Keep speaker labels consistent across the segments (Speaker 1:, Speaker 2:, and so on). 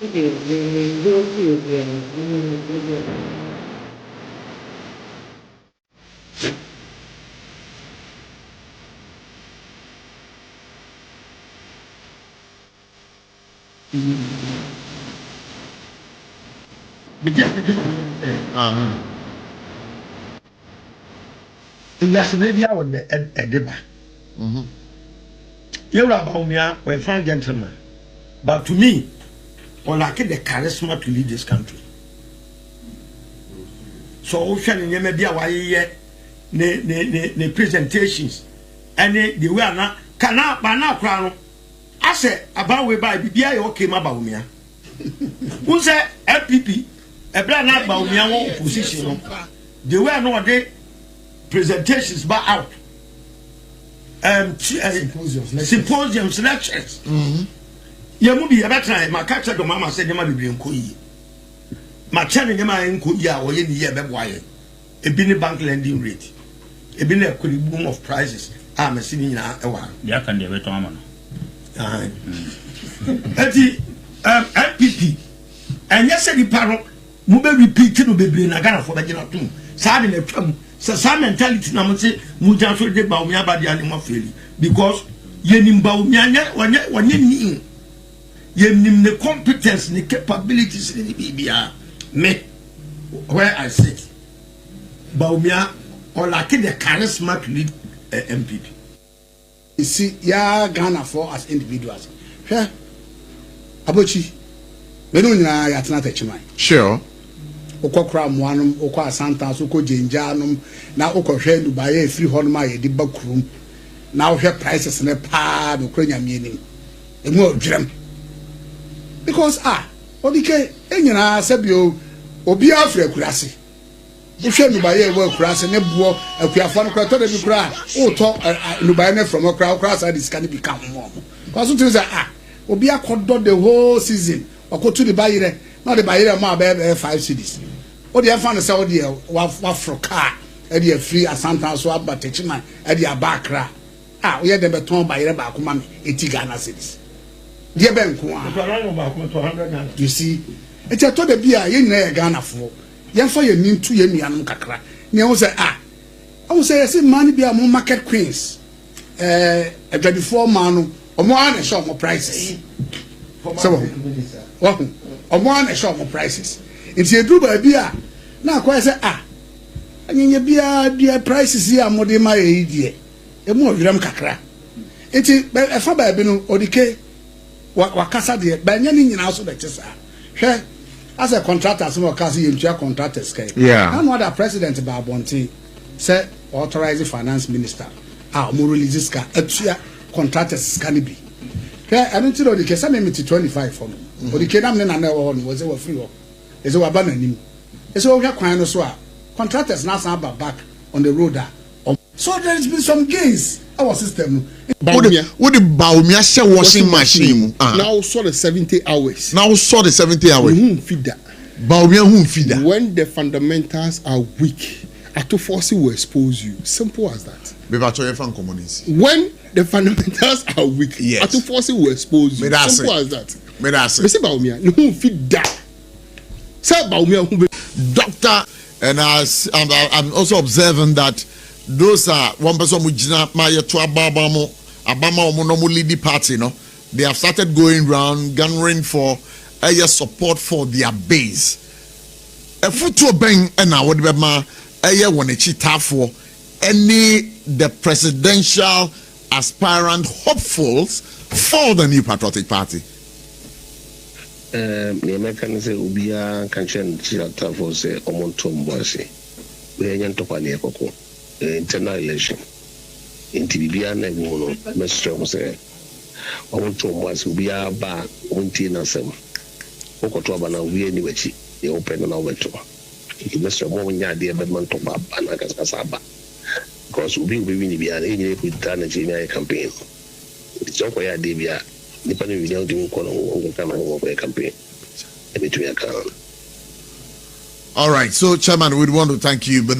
Speaker 1: Yesterday, I was at the bar. You're about me, we're fine gentlemen. But to me, or like the charisma to lead this country. So, Ocean, you may be away the presentations, and the way now cannot by now crown. I said about we buy BBI okay, about me. Who said FPP? A brand about me position. The way no day presentations back out. Symposiums, lectures. You will be a better. My catcher, the mama said, you might be in Koyi. My channel, you might in Koya or any year, but why? A binny bank lending rate. A binny a boom of prices. I'm a sitting in a while.
Speaker 2: Yeah, can they wait on?
Speaker 1: FPP. And yes, the parent, Mube repeating will be in a gun for the general tomb. Sad in a term. So some mentality na say muja so de ba umia ba de anima feli because yenim ba umia wanye ni yenim the competence the capabilities ni bibia me where I sit ba umia or like the charisma to lead MPP.
Speaker 3: You see, yeah, Ghana for as individuals. Yeah, Abochi, we don't know yet not touch mine.
Speaker 4: Sure.
Speaker 3: Okokra mwanum okwa asanta so ko jenjanum na okohwe Dubai free hon ma ye di bakrum na ohwe prices ne pa no kranya mienim emu odwrem because odike enyina sabio obi afre kurase ohwe Dubai e wo kurase ne buo akuafo no krato de bi kura o to Dubai ne from okra sa this can become more because to say obi akodo the whole season okoto the bayire na the bayire ma be 5 cities o de fan say o de wa fro car e de free asanta so abatechima e de abakra o ye de beton bayire ba ko ma me eti Ghana cities de be nko you see it to the bia ye nyina Ghana fo ye fa ye nintu ye nuanom kakra ne o say I say say man bia mo market queens before man no omo an show mo prices so omo an show mo prices if you do ba bia na kwa say anyenya bia dia prices here mo de ma ye die e mo wiram kakra enti e fa ba bi no odike wakasa de ba nya ni nyina so be tesa hwe as a contractor some wakasa ye ntua contractors kai
Speaker 4: yeah
Speaker 3: and what the president ba bonti say authorized finance minister mo release ka atua contractors can be hwe anu ti odike say me 25 for me odike nam ne na na wo no was we free wo is we ba nanim is we hwe kwan no so contractors now stand back on the road so there's been some gains our system
Speaker 4: what the Baumia share washing machine
Speaker 5: now saw the 70 hours
Speaker 4: feed that Baumia who feed that
Speaker 5: when the fundamentals are weak to force will expose you simple as that when the fundamentals are weak to force will expose you simple as that say Baumia who feed that say Baumia who
Speaker 4: doctor. And I'm also observing that those are one person who Abama lead party, they have started going around garnering for support for their base. A photo bang and I would be my one for any the presidential aspirant hopefuls for the new patriotic party.
Speaker 6: The American say Ubia Kanchan Chilata for say Omontom Boise. We are Yantopani Koko, internal election. In Tibia Nemono, Mr. say Omontom was Ubia Ba, Untina Sem. Okotobana, we anyway, the open on our tour. Mr. Monia, dear Bedmantoba, and Nakasaba. Because we will be an idiot with Tana campaign. It's okay, Divia. Depending on the campaign.
Speaker 4: All right, so Chairman, we want to thank you, but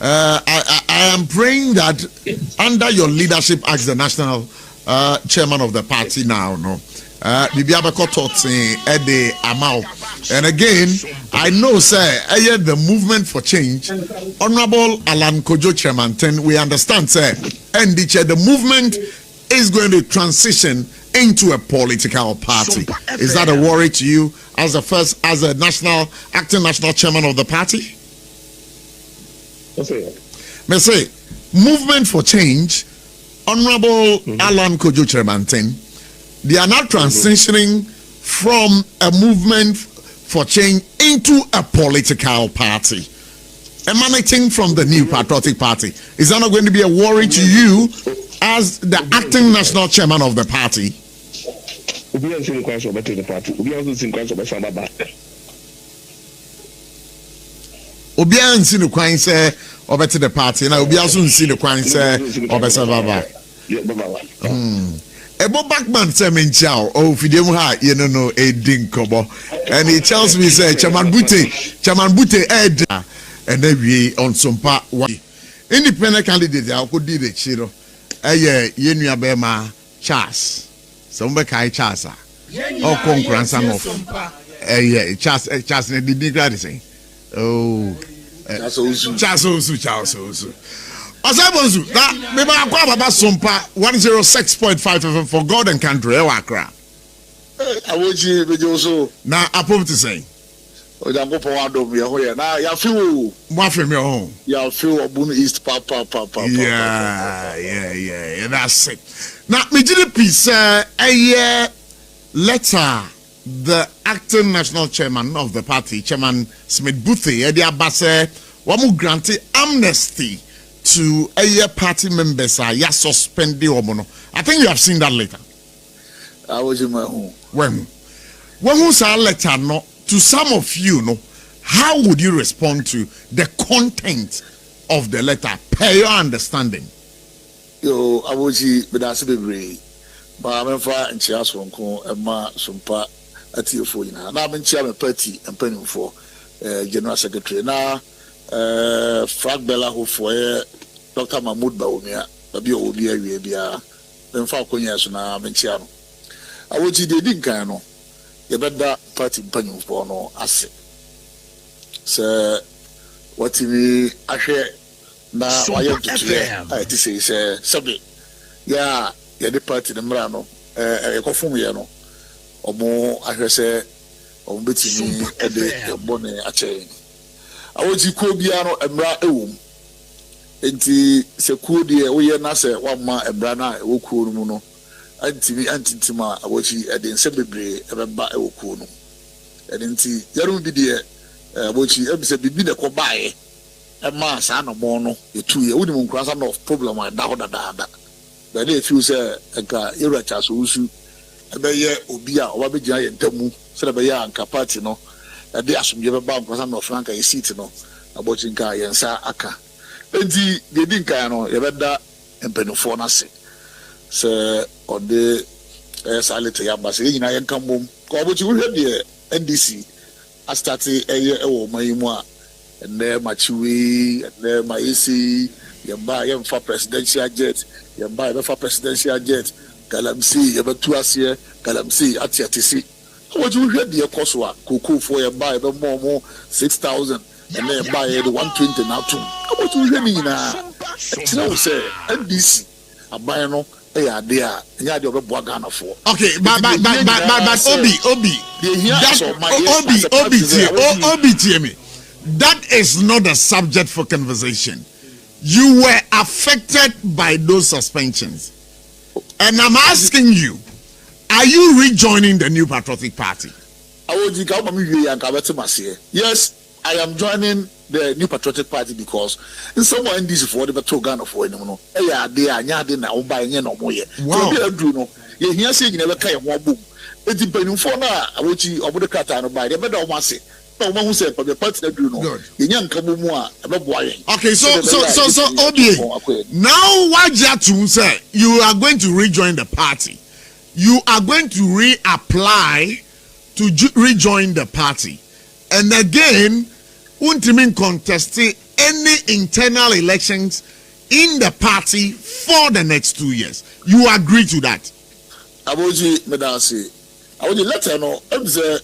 Speaker 4: I am praying that under your leadership as the national chairman of the party now, Bibiaba Kototin Ede Amau. And again, I know, sir, the movement for change, Honorable Alan Kojo Chairman, we understand, sir, and the movement is going to transition into a political party. Is that a worry to you as a acting national chairman of the party? May say, movement for change, Honorable Alan Kojo Chairman, they are now transitioning from a movement for change into a political party, emanating from the New Patriotic Party. Is that not going to be a worry to you as the acting national chairman of the party? Obiara nsi no kwan sɛ ɔbɛte the party na obiara nso nsi no kwan sɛ ɔbɛsɛ baba. Ebo Backman say menchao oh fidemu ha you know edin kobo and he tells me say Chairman Bute ed and then we on Sompa 1. Independent candidate I could do the chiro yenu abema Charles sombe kai Charles or concurrence of Charles ne did glad say oh Charles Osu Osabozu, that maybe I call about Sompa 106.5 for God and country. Accra.
Speaker 2: I would you also
Speaker 4: now. I prove to say,
Speaker 2: now you feel
Speaker 4: what from your home?
Speaker 2: You feel Abun East, papa.
Speaker 4: Yeah. That's it. Now, me did a piece a year later. The acting national chairman of the party, Chairman Smith Booth, Eddie Abbase, wamu granted amnesty to a party members are suspended omono. I think you have seen that letter.
Speaker 2: I was in my home.
Speaker 4: When who's our letter no to some of you no, how would you respond to the content of the letter per your understanding?
Speaker 2: Yo, I was but that's a bit brave. But I'm far and cheers from Emma Sompa at your phone. Now I'm in chairman party and penning for General Secretary. Now Frank Bella who for Dr. Mahmoud Baumia, Babi Obia, then Falconia, so now I'm in Chiano. I would see the Dinkano, you better party penning for no asset. Sir, what TV I share now, I have to say, sir, subject. Yeah, the party, the Mrano, a Cofumiano, or more, I say, or between me and the bonnet a chain. I want you to be an emra enti se ku de we na se wa ma emra na e wokuo no no antima I want you e de nse bebre e be ba e wokuo no enti yaru bi de want you e se bibi de ko bae e ma sa na mo no e tu ye woni mo nkurasa no problem I da ho da but they feel say enka iracha so usu e be ye obi a oba be gina ye ntamu se be ye anka party no de asomje be ba nkurasa no franka ye seat no abochinka yensa aka enti de dinka no ye beda empenufo na se se ode salite ya ba se nyina yenka mom ko abochi wo hwe de NDC a start eye ewo mayimu a ene machiwe ene maisi yamba yemfa presidential jet yamba yemfa presidential jet galamsi yebetu ase galamsi atiatisi what you hear the cost wa koko for your buy the more 6,000 and then buy the 120 now too. What you hear me na? You know say NDC a buy no there and you had your Ghana for.
Speaker 4: Okay, but Obi that is not a subject for conversation. You were affected by those suspensions, and I'm asking you. Are you rejoining the New Patriotic Party?
Speaker 2: Yes, I am joining the New Patriotic Party because in some way this for the better Ghana for no. They are now by no more. Wow. You hear saying never came one boom. It's depending for now. I want you over the Qatar by the better one say. No one who said for the party that you know. Young Kabumwa,
Speaker 4: okay, so Obi. Now what Jatu say you are going to rejoin the party. You are going to reapply to rejoin the party. And again, Untimin contesting any internal elections in the party for the next 2 years. You agree to that?
Speaker 2: Aboji Medasi, I would letter no, it's a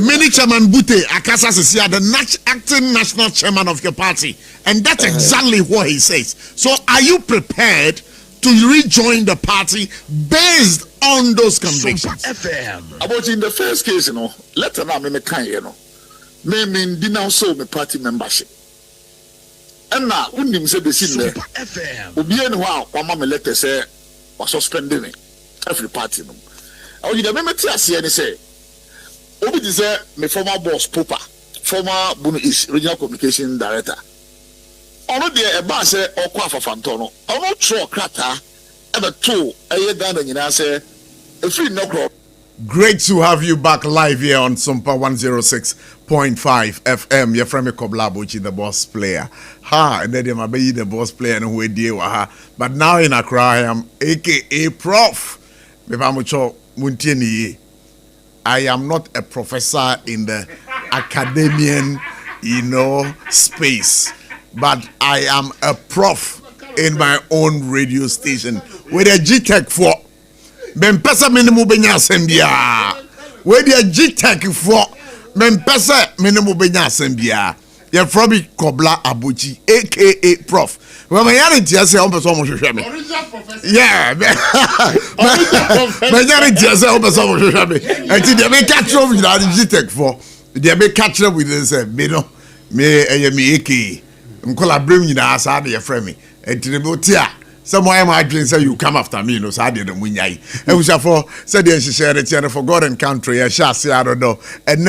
Speaker 4: Mini Chairman Bute Akasa Sisia, the acting national chairman of your party, and that's exactly what he says. So, are you prepared to rejoin the party based on those convictions?
Speaker 2: About in the first case, letter now me kind, me denounce my party membership. And now, when him said the scene there, Ubian wow, one mamma letter say was suspending it. Every party. I would remember to see and say, Obi deserve my former boss, Popa, former Bunu is regional communication director. Ono de eba se okwa fafanto no. Ono tro krata ebe to eye dan nyina se e free no crop.
Speaker 4: Great to have you back live here on SOMPA 106.5 FM. Your friend Kobla Abotchie, the boss player. And then I be the boss player and who deal with her. But now in Accra, I am aka Prof. I am not a professor in the academian, space, but I am a prof in my own radio station with a G-Tech for. Mempesa minimum benya sembia. Where the G-Tech for Mempesa minimum benya sembia. You're from Kobla Abotchie, aka Prof. When my yarn say on person mo hwehwe me. Yeah. My yarn say on person mo hwehwe me. Enti dey make catch up with the G-Tech for. Dey make catch up with say me no. Me aka. Mkola brim nyina asa dey friend me. Enti dey mo tia. Someone my dream say you come after me, so I didn't win. And we shall for said she shared it for God and country. I shall say I don't know. And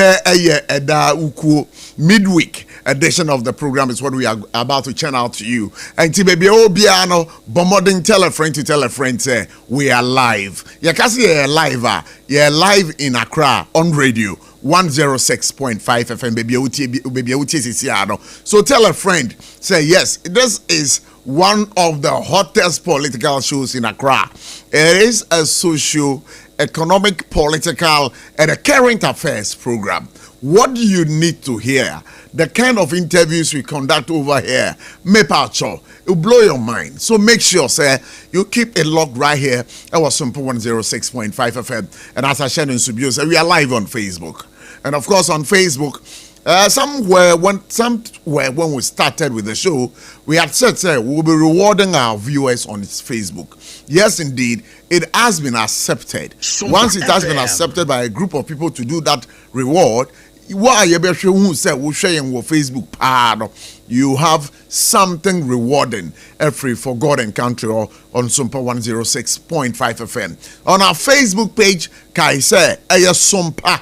Speaker 4: uku midweek edition of the program is what we are about to channel to you. And to baby Obiano bombarding tell a friend to tell a friend say we are live. Yeah, kasi live. Yeah, live in Accra on radio 106.5 FM. Baby so tell a friend. Say yes. This is one of the hottest political shows in Accra. It is a socio-economic, political, and a current affairs program. What do you need to hear? The kind of interviews we conduct over here, it will blow your mind. So make sure, sir, you keep it locked right here. That was SOMPA 106.5 FM. And as I shared in Subios, we are live on Facebook. And of course, on Facebook, somewhere when we started with the show, we had said, we'll be rewarding our viewers on its Facebook. Yes, indeed, it has been accepted. Once it has been accepted by a group of people to do that reward, you have something rewarding every for God and country or on SOMPA 106.5 FM. On our Facebook page, Kaise SOMPA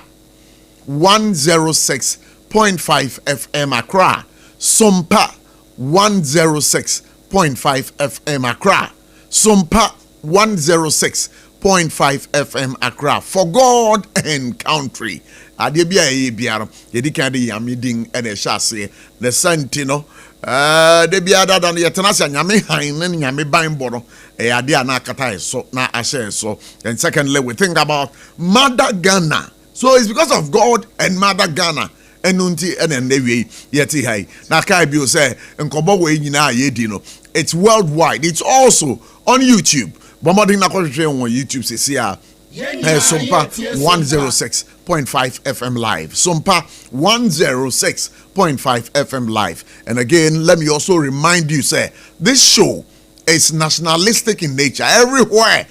Speaker 4: 106.5 FM Accra. SOMPA 106.5 FM Accra. SOMPA 106.5 FM Accra. For God and country. Adebia biaro yedika de yamidin ene hyase the sentino debia da dan yetenase nyame han ne nyame banbo no ade ana akata so na ahye so. And secondly, we think about Mother Ghana. So it's because of God and Mother Ghana. Enunti enendewe yeti hai na kai bio say nkobo we nyina yedi no. It's worldwide. It's also on YouTube. Bombarding na kwhwehwe on YouTube sesia SOMPA 106.5 FM live. SOMPA 106.5 FM live. And again, let me also remind you, say, this show is nationalistic in nature. Everywhere,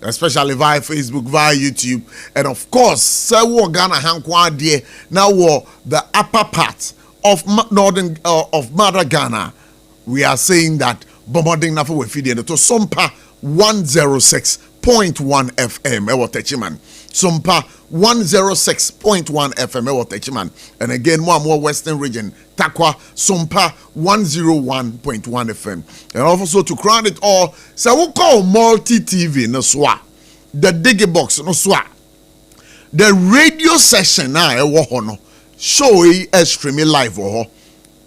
Speaker 4: especially via Facebook, via YouTube, and of course, Ghana now the upper part of northern of Mother Ghana. We are saying that bombarding na for feeding to SOMPA 106.1 FM ewo techiman. SOMPA 106.1 FM ewo techiman. And again, more Western region, Takwa SOMPA 101.1 FM. And also to crown it all, so we call multi TV no swa. The Diggy Box no swa. The radio session na ewo hono. Show streaming live ho.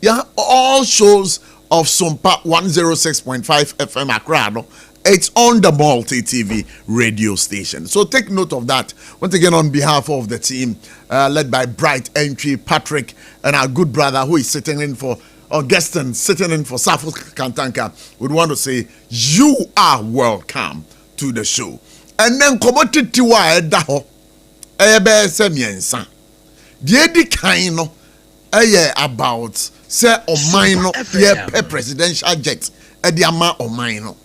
Speaker 4: Yeah, all shows of SOMPA 106.5 FM Accra. No? It's on the multi-TV radio station. So take note of that. Once again, on behalf of the team, led by Bright Entry, Patrick, and our good brother who is sitting in for Augustin, sitting in for Sarfo Kantanka, would want to say, you are welcome to the show. and then commodity wa da ho ebe se miensa de di kan no about say oman no ye presidential jet e di ama oman no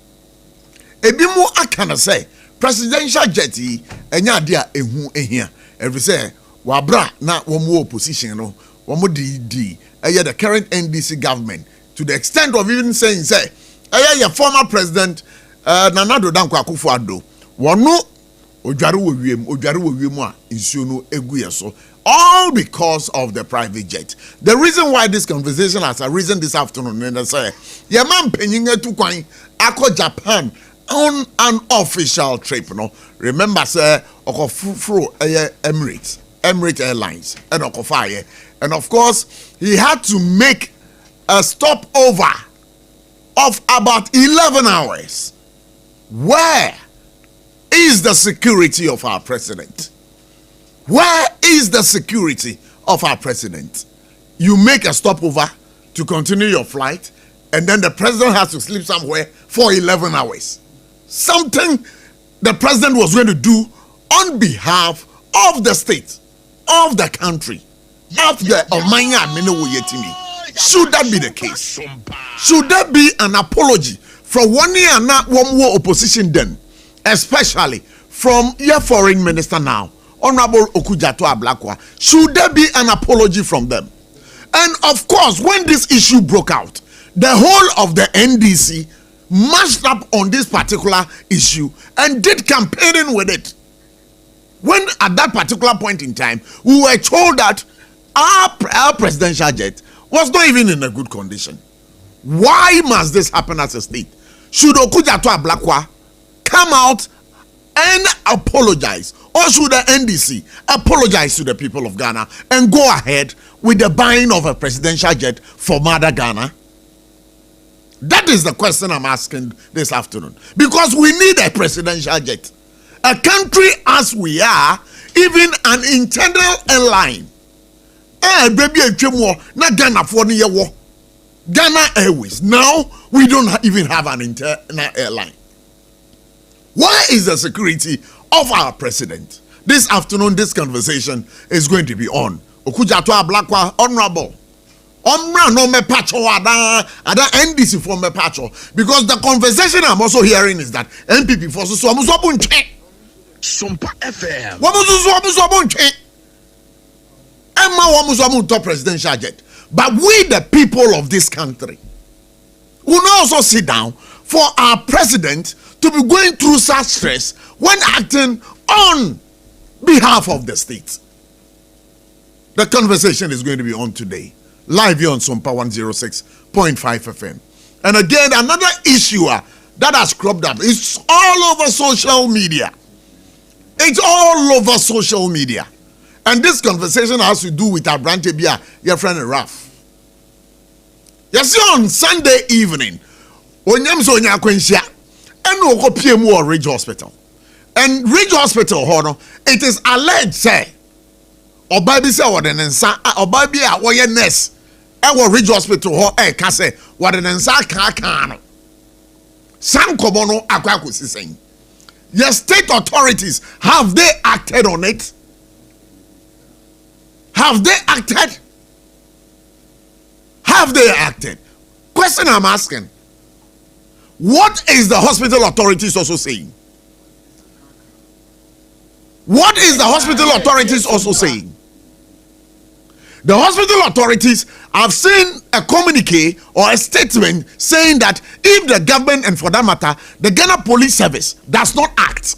Speaker 4: ebi mu aka na say presidential jet yi enya ade a ehu ehia every say wabra na womu opposition no womu di the current NDC government to the extent of even saying say your former president Nana Addo Dankwa Akufo-Addo wono odware wo wiem a nsuo no egu so all because of the private jet. The reason why this conversation has arisen this afternoon and say your man penyin etu kwan akọ Japan on an official trip no. Remember say okofro Emirates Airlines and okofaye, and of course he had to make a stopover of about 11 hours. Where is the security of our president? Where is the security of our president? You make a stopover to continue your flight, and then the president has to sleep somewhere for 11 hours. Something the president was going to do on behalf of the state, of the country, of the Omanya Amene. Should that be the case? Should there be an apology from one year now, one more opposition then, especially from your foreign minister now, Honorable Okujato Ablakwa? Should there be an apology from them? And of course, when this issue broke out, the whole of the NDC mashed up on this particular issue and did campaigning with it. When at that particular point in time, we were told that our presidential jet was not even in a good condition. Why must this happen as a state? Should Okujato Ablakwa come out and apologize, or should the NDC apologize to the people of Ghana and go ahead with the buying of a presidential jet for Mother Ghana? That is the question I'm asking this afternoon, because we need a presidential jet. A country as we are, even an internal airline. Ghana Airways. Now we don't even have an internal airline. Where is the security of our president? This afternoon, this conversation is going to be on. Okujato Ablakwa, honorable. No me pacho ada NDC for me pacho, because the conversation I'm also hearing is that MPP for so SOMPA FM. Emma top presidential jet. But we, the people of this country, will also sit down for our president to be going through such stress when acting on behalf of the state. The conversation is going to be on today, live here on SOMPA 106.5 FM. And again, another issue that has cropped up is all over social media. It's all over social media. And this conversation has to do with our branch Bia, your friend Raf. Yes, on Sunday evening, when you saw your quenchia, and no go PMO Ridge Hospital. And Ridge Hospital, it is alleged, say, or baby say what an answer, or baby a warrior nest, and Ridge Hospital, kase, what an answer can. Sam Kobono Akwakus is saying. Your state authorities, have they acted on it? Have they acted? Have they acted? Question I'm asking. What is the hospital authorities also saying? What is the hospital authorities also saying? The hospital authorities have seen a communique or a statement saying that if the government, and for that matter, the Ghana Police Service does not act,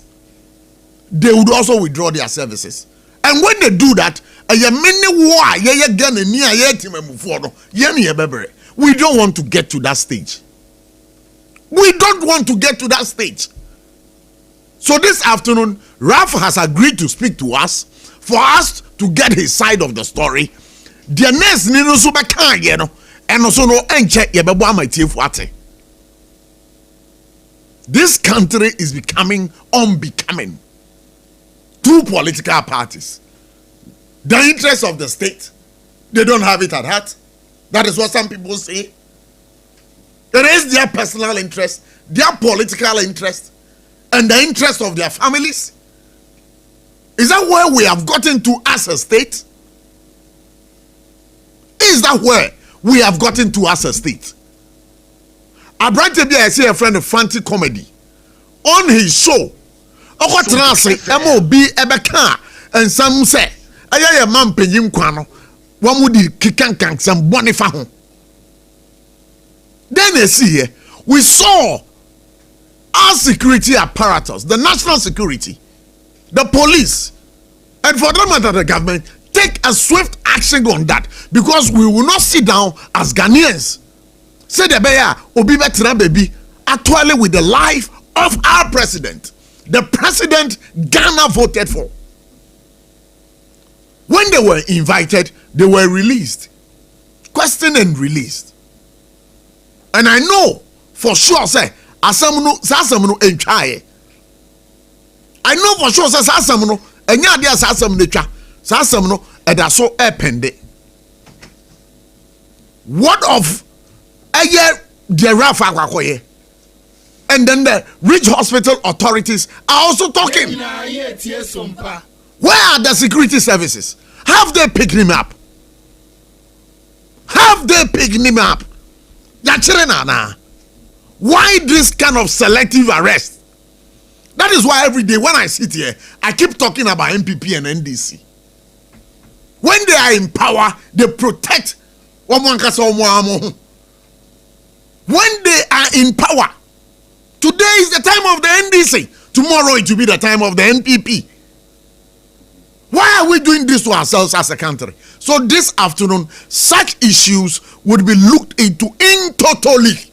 Speaker 4: they would also withdraw their services. And when they do that, we don't want to get to that stage. We don't want to get to that stage. So this afternoon, Raf has agreed to speak to us for us to get his side of the story. The next nino so baka ye no and also no enche ye bebo amatiefo ate. This country is becoming unbecoming. Two political parties. The interest of the state, they don't have it at heart. That is what some people say. It is their personal interest, their political interest, and the interest of their families? Is that where we have gotten to as a state? Is that where we have gotten to as a state? Abrante I see a friend of Fancy Comedy on his show. MOB Ebeka and some say, "Aya man penyim kwano, one would kikankan some bonifa ho." Then they see here, we saw our security apparatus, the national security, the police, and for that matter, the government take a swift action on that, because we will not sit down as Ghanaians. Say the bear obi betra baby actually with the life of our president, the president Ghana voted for. When they were invited, they were released, questioned and released. And I know for sure, say asamunu sasamunu entwaye. I know for sure, say sasamunu enya dia sasamunu twa sasamunu edaso epende. What of the Rafa Kwakoye? And then the rich hospital authorities are also talking. Where are the security services? Have they picked him up? Have they picked him up? Why this kind of selective arrest? That is why every day when I sit here, I keep talking about MPP and NDC. When they are in power, they protect. When they are in power, today is the time of the NDC, tomorrow it will be the time of the NPP. Why are we doing this to ourselves as a country? So this afternoon, such issues would be looked into in totally.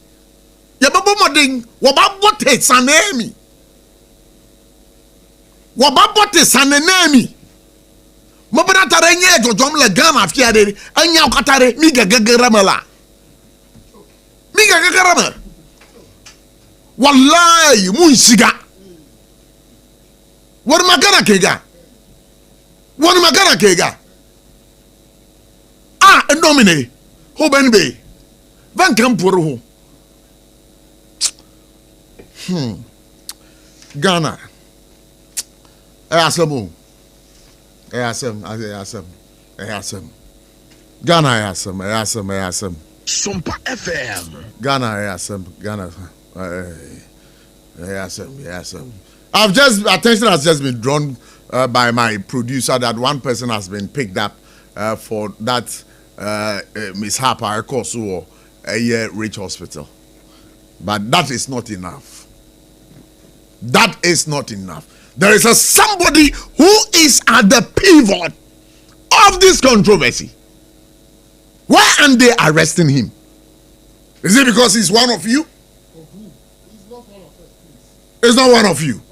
Speaker 4: Wababote sanemi. Wababote sanemi. Mabana tarenye jojom le Ghana fiade anya okatare miga gagaramala. Miga gagarama. Wallahi munsiga. What magana kega? What magana kega? Ah, nomine. Ho benbe. Van kampuru. Ghana. Asamu. Asem. Ghana Asem.
Speaker 7: SOMPA FM.
Speaker 4: Ghana Asem. Attention has just been drawn by my producer that one person has been picked up for that mishap at Kosu a rich hospital. But that is not enough. That is not enough. There is somebody who is at the pivot of this controversy. Why aren't they arresting him? Is it because he's one of you? He's not one of you.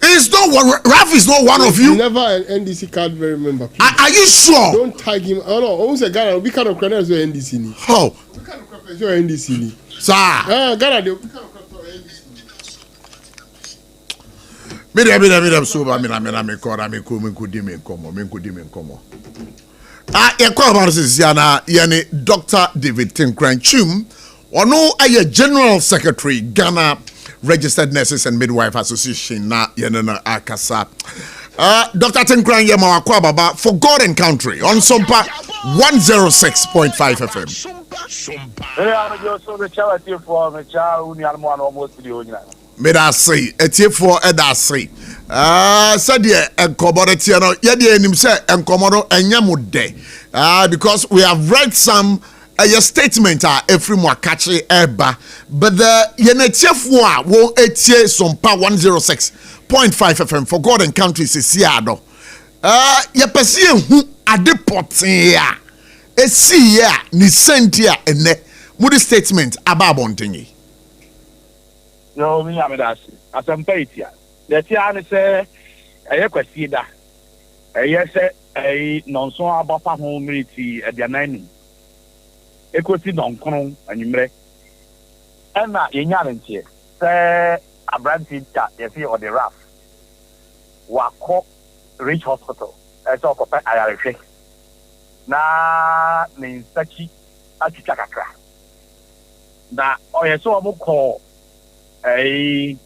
Speaker 4: It's not one. Ralph is not one of you.
Speaker 5: Never an NDC card very member.
Speaker 4: Are you sure?
Speaker 5: Don't tag him. Oh no, almost a Ghana. We kind of credit your NDC.
Speaker 4: How?
Speaker 5: We kind of credit your NDC.
Speaker 4: Sir.
Speaker 5: Ghana. We kind of credit your NDC.
Speaker 4: Dr. David Tinkran-Chum, General Secretary, Ghana Registered Nurses and Midwife Association, Akasa. Dr. Tinkran Yamawa Baba for God and Country on SOMPA 106.5 FM. Made I say, a tip for Edasi. Said ye and Commoditiano, Yadi and himself and Commodore and Yamude. Because we have read some your statement every more catchy eba, but the Yenetiafwa won't etie SOMPA 106.5 FM for God and Country Sisiado. Ya person who adepotia a see ya ni sentia and ne moody statement about Bontingi.
Speaker 8: No, me amedasi. Asampaitia. The tiane say a kwasida. Yes, a non-so about humility at the nine. Equity non con and you may. And not in Yalantia. Say a brandy that you see on the rough. Wako Rich Hospital. I talk of Irish. Na means Sachi Achikakra. Na, or I saw a call. A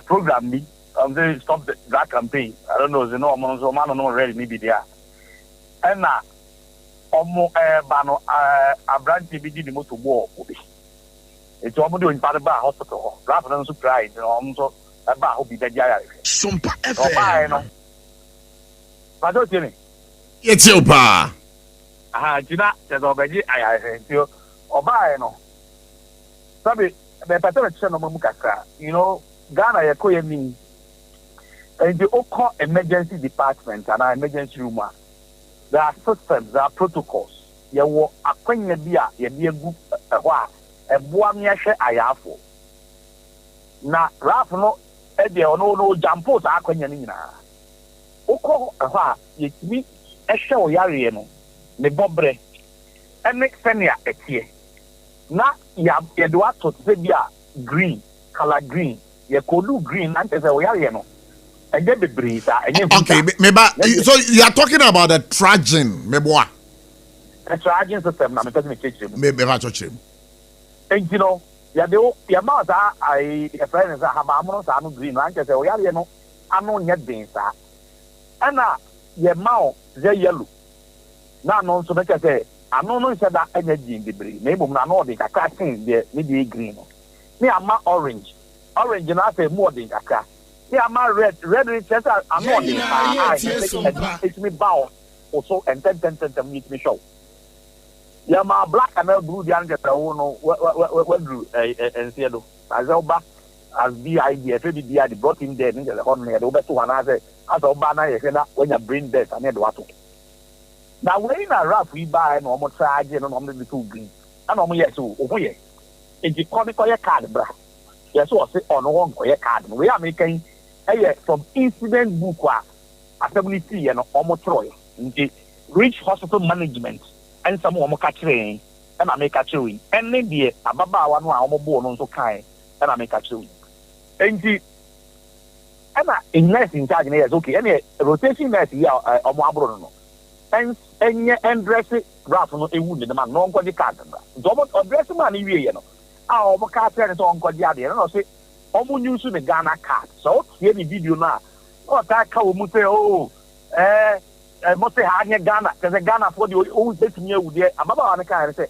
Speaker 8: program me. They stop that campaign. I don't know. You know, I'm not ready. Maybe there. And now, bano a branch BD the most war. It's almost doing part of the hospital. Rather than surprise, you know, so about who be the guy.
Speaker 7: SOMPA FM.
Speaker 8: But don't tell me.
Speaker 4: It's your pa.
Speaker 8: Gina, there's already I think you. Oba, no. Sabi, the pattern of Mukaka, you know, Ghana, you're calling me. And the Oko emergency department and our emergency room, there are systems, there are protocols. You will acquaint a beer, you be a good a boy, I have for. Now, Ralph, no, no, jump out, I can't. Oko, you meet a show, Yariano, the Bobre, and next Fenia, a tear. Now, you have Eduard to say, green, color green, you could do green, and as a Yariano. Okay,
Speaker 4: so you are talking about the tracking, meboa.
Speaker 8: The tracking system, I'm talking about
Speaker 4: him.
Speaker 8: And you know, your mother, a friend is a hammer, green, and as a you know, I'm not yet being that. And now, your mouth, they're yellow. Now, no, so make I say, I don't know that energy in the breed. Maybe I'm not the cracking, maybe green. Me, I'm not orange. Orange, and I say more than a crack. Yeah, I'm red. Red is just I'm not it's me bow also and 10 meet me show. Yeah, my black and blue the youngest what drew and Seattle. As Oba as BID, they brought him there in the honor over to another as Obana when you bring death and Eduardo. Now, when I rough, we buy no more charge and on the 2 green. And on yes, oh, yeah. It's the comic card, bra. Yes, was on one card. We are making. From incident book assembly and almost Troy into rich hospital management and some catching and I make a chewing and maybe a baba one almost born on so kind and I make a chewing. And in nurse in charge is okay. Any rotation nurse here or more and dress it rather than a wounded man, no one card. Double dress man, you know. Our cat and so on, and I say. Omu news in the Ghana card. So here the video now. Oh, that cow must say, oh, must say Hanya Ghana. There's a Ghana for the old set me with the Ababa on the car. Say,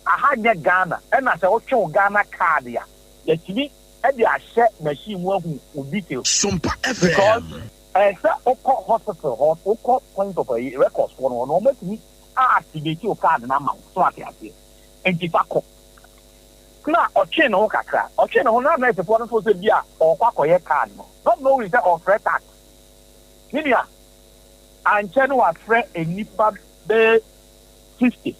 Speaker 8: I had Ghana, and I said, oh, Ghana card here. Yet me, and the share machine who details.
Speaker 7: SOMPA FM.
Speaker 8: Because I said, Oko hospital, or Oko point of a records for no moment me activate your card and amount. So I say, and if I call. Now, or chain or cacra, or chain or not nice for the beer or quack card. Not knowing that or fret tax. Nidia and channel are fret a nipper 50.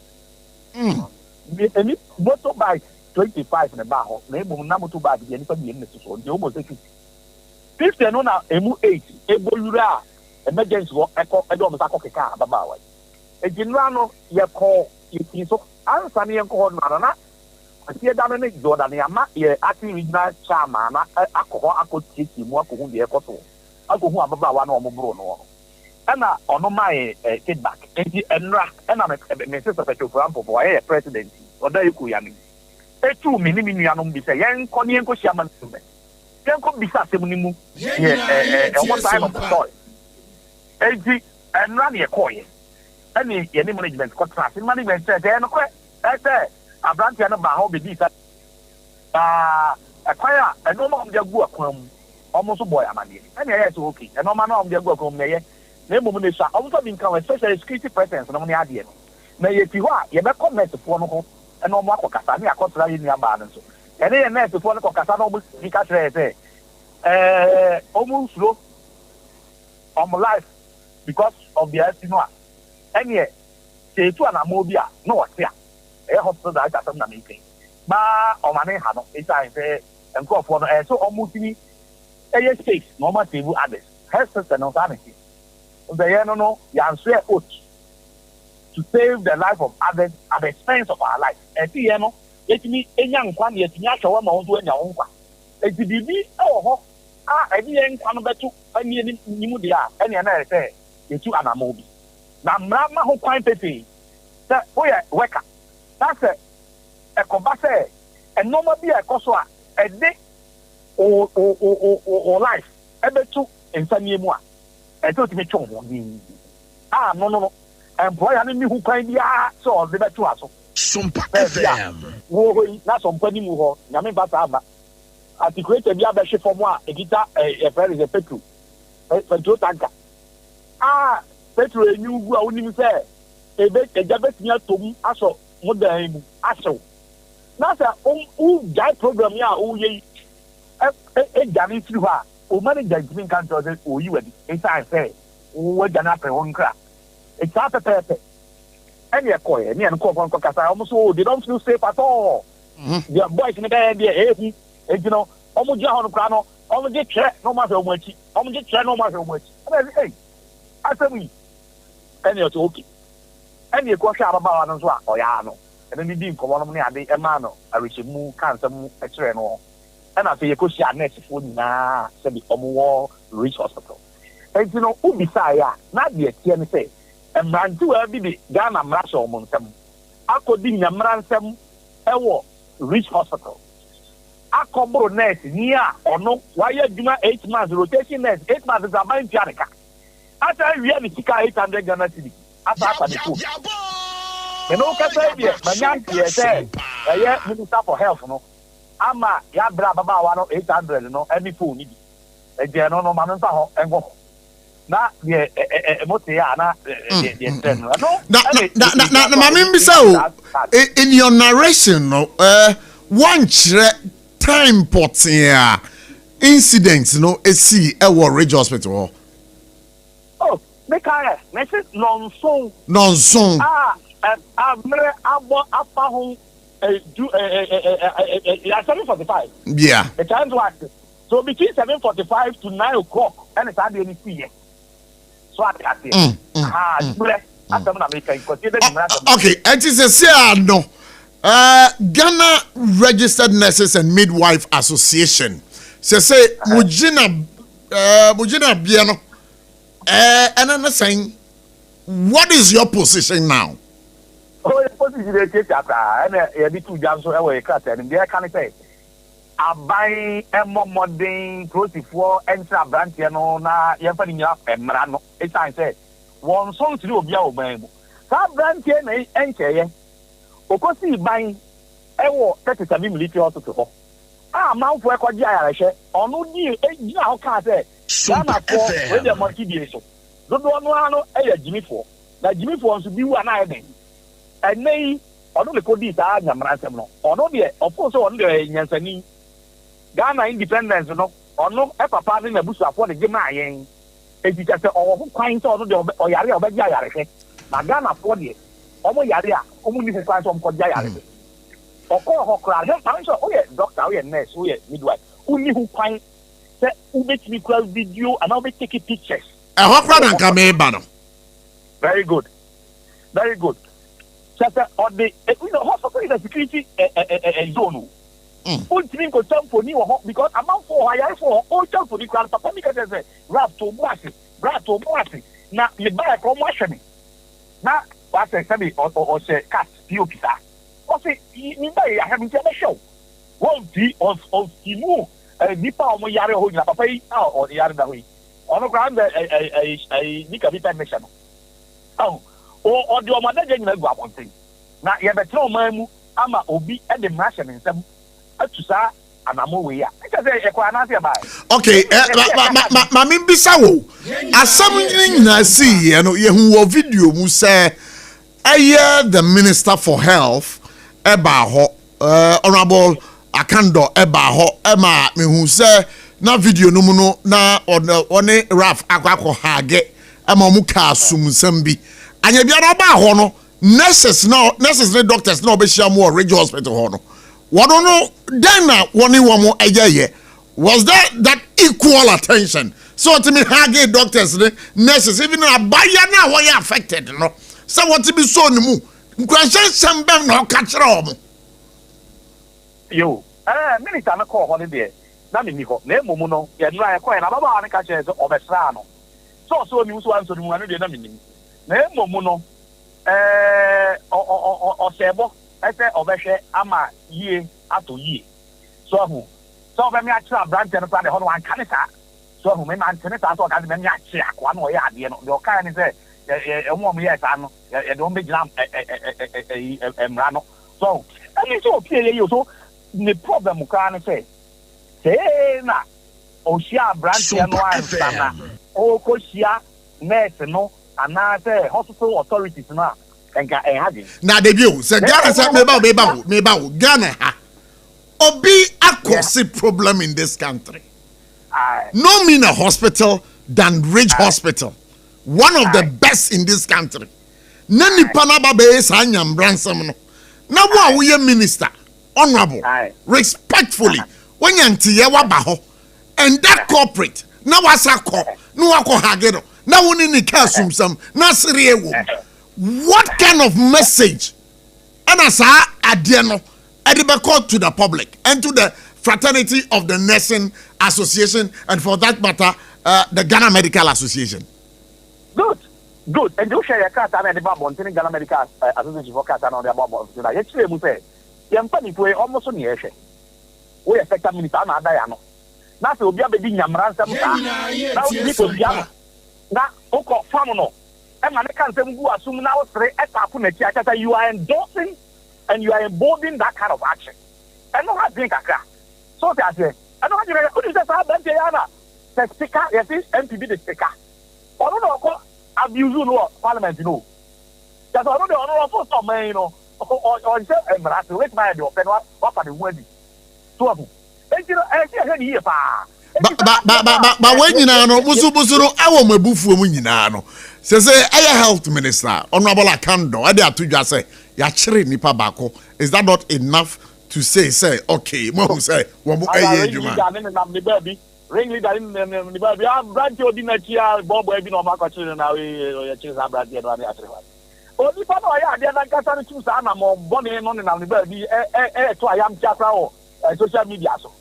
Speaker 8: Any motor by 25 in the bar, name number 2 by the anything in the almost 50. 50 and now emu 80, a bolura, emergency work, echo, I don't know, car, Baba. A general, you call you so answer me and call Marana. I see a Dominic Jordan, ye acting regional chairman, alcohol, I could teach him what who the echo. I go home about one or more. And on my feedback, and I'm a sister, for example, for a president, or there you could. A 2 minimum be say, young Connie and Coshaman. Then could be Sassimimu, one time of the story. And run a coin. Any management contract in management said, I said. A branch and about how be this. Acquire a no more of their work almost a boy, Amandi. And yes, okay. And no man of their work on Mayor. Name of also become a social security presence on the idea. May if you are, you better comment for no and no more Casani, a contract in your balance. And then next to one of Casano, because almost low on my life because of the Estima. And yet, say to an Amobia, no, yeah. A hospital that I got some meeting. But on my name, it's I say, and go for so almost me a state, normal table others, health system and sanity. The no, you swear oath to save the life of others at the expense of our life. And you know, let me a young one yet, you show them on to your own. It's the BB, oh, I didn't come back to any Nimudia, any another say, it's you and a movie. Now, Mamma who quite pay. That, oh, yeah, wake up. That's a combat, and no more be a coswa, a day, o life ebetu nsanie mu a eto ti me twon ho ni no employer ni hu kwan bia so de betu aso
Speaker 7: SOMPA FM
Speaker 8: wo na SOMPA ni mu ho nyame ba sa aba articulate bia be hwe form a egita e friend is a petrol tanker petrol enyu gu a woni mi say ebe ejabetinya tom aso modan mu aso na sa guy program ya o ye jani through her o manager giving country o you wedi inside say o jana pe won kra it's a pepe any akoye any an call from kasa almost they don't feel safe at all their boys in there you know omo je hono kra no omo je tre no ma fe omo achi omo je tre no ma fe omo achi hey asemi any o to okay any ko hwa baba no so a oya no and then di nkomo no ne ade e ma no arishemu kansa mu e tre no and I say you could share next phone na say the Omo Reach Hospital. And you know, who beside ya, not the TN say, and man to be the Ghana Marshall Monsem. I could be Namransem Ewo Reach Hospital. I come bro nurse near or no, why you do 8 months rotation nurse, 8 months is a mind Janica. After we have the 800 Ghana City, after the two. And no Casadia, my young say, Minister for Health, no. Ama ya bra baba wa no 800 no any phone ni e je no ma nfa ho engo na ye mote ya na ye trend no
Speaker 4: na mama mbisa o in your narration no one time potia incident no esi e wo Ridge Hospital
Speaker 8: oh make I say nonson amre abo apa ho 7:45.
Speaker 4: Yeah.
Speaker 8: The time was so between 7:45 to 9 o'clock, and it's hardly any fee. So I got it.
Speaker 4: Okay, and it's a say no. Ghana Registered Nurses and Midwife Association. Say Mujina Biano. And I'm saying, what is your position now?
Speaker 8: Oh, it's possible to take that. And two jams away, cut and there can say, I buy a more modern close for extra branch, na yapping up and Marano. It's I say, one song to do of your man. Some branch and enter, of course, buying a war that is a military hospital. Mount for a quadria, or no deal, how can I say,
Speaker 7: SOMPA FM,
Speaker 8: when they're motivation. Don't know, Jimmy for that Jimmy for to be one eye. And nay, or no, the Cody Yamransam, or no, of course, on the Yansani Ghana independence, or no, a papa in the bush for the Gemma. If you just all kinds of the Oyaria of Yari, Ghana 40, Omo Yaria, only the class of Kodjayari. Or call her crowd, oh, yeah, doctor, we are nurse, we are midwife, only who find that who makes me close video and I'll be taking pictures.
Speaker 4: A hot and
Speaker 8: very good, very good. Or the hospital is a security zone. Ultimately, go down for new because amount for higher for all time for the ground. Papa, because there's a rap to Bossy. Now, you buy a promotion. Now, what I say, or say, cat, POP, or say, you buy a having a show. One tea of Timu, a Nipa or Yari holding a papa or the other way. On the ground, a Nika Vita mission. Oh. Or do mother general go up on thing. Now, you have a throw mamu, ama obi, and the machine in some to sa and I'm away.
Speaker 4: Okay, Mammy Bissawo, as something I see, you video, who say, I hear the Minister for Health, Ebaho, Honorable Akando, Ebaho, Emma, who say, na video no na on Raf Aquaco Hage, Amamuka Sum Sembi. And you be about hono nurses doctors no be share more Ridge Hospital hono. What don't know then one more was that equal attention? So to me hage doctors nurses even a buyer now why affected no. So what to be so mu. Nkwanse sembem no catch rom.
Speaker 8: Yo, minister na call holiday. Na me ni ho. Na emu no, ye nra e na baba na catch so obesra no. So mi so answer mu anu de na me ni. Na emomu no osebo ese obehwe ama yie ato yie so ahu So when me actually branch and plan the whole one can so who may man tennis also can me actually one way at the end of your kind is a woman yes and don't be jam rano. So and it's okay you so the problem can say na Oshia branch and one o Koshia nurse no and now say hospital authorities now and having
Speaker 4: now debut say Ghana say meba Ghana obi akosi problem in this country. No mean a hospital than Ridge Hospital, one of the best in this country. Nani panaba be sanyam bransom no. Na wo we minister honorable respectfully when yanti ye wa ba ho and that corporate na wasako no wako hagero na woni ni kasumsam na sire wo. What kind of message anasa ade no called to the public and to the fraternity of the Nursing Association and for that matter the Ghana Medical Association?
Speaker 8: Good. And you share your card and the Bible on Ghana Medical Association for Cats and on the Bible. You say, Yampani to almost on the air. We expect a minute and a diano. Now, will be a baby Yamran. Now, Oko Famono. And I can't say who assume now at you are endorsing and you are emboldening that kind of action. I know how to drink a car. So I say, I don't know how to say, the speaker, yes, MPB the speaker. I don't know, abuse no parliament, you know. That's all the honor of first man, you know, or say, and I wait my idea, what are the wedding? Two of them. And you know, I see here,
Speaker 4: but when you know, Musubusuru, I want my booth for when you know. Says a health minister, Honorable Akando, I dare to just say, Yachiri Nipa Bako. Is that not enough to say, okay, Mom say, one more baby. Ring leader in the baby. I'm brand new dinner here, Bob, I've been on my country now. Only Papa, I didn't get to Sana, Bonnie, and on the baby, so I am Chapra, social media. So,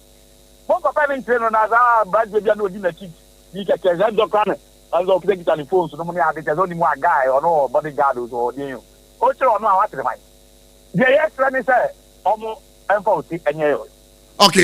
Speaker 4: one of them train on as brand new dinner cheat. You can tell them, Doctor. As of taking telephone, so nobody has only one guy or no bodyguard or you. Also, no, what's the mind? Yes, let me say, almost and okay,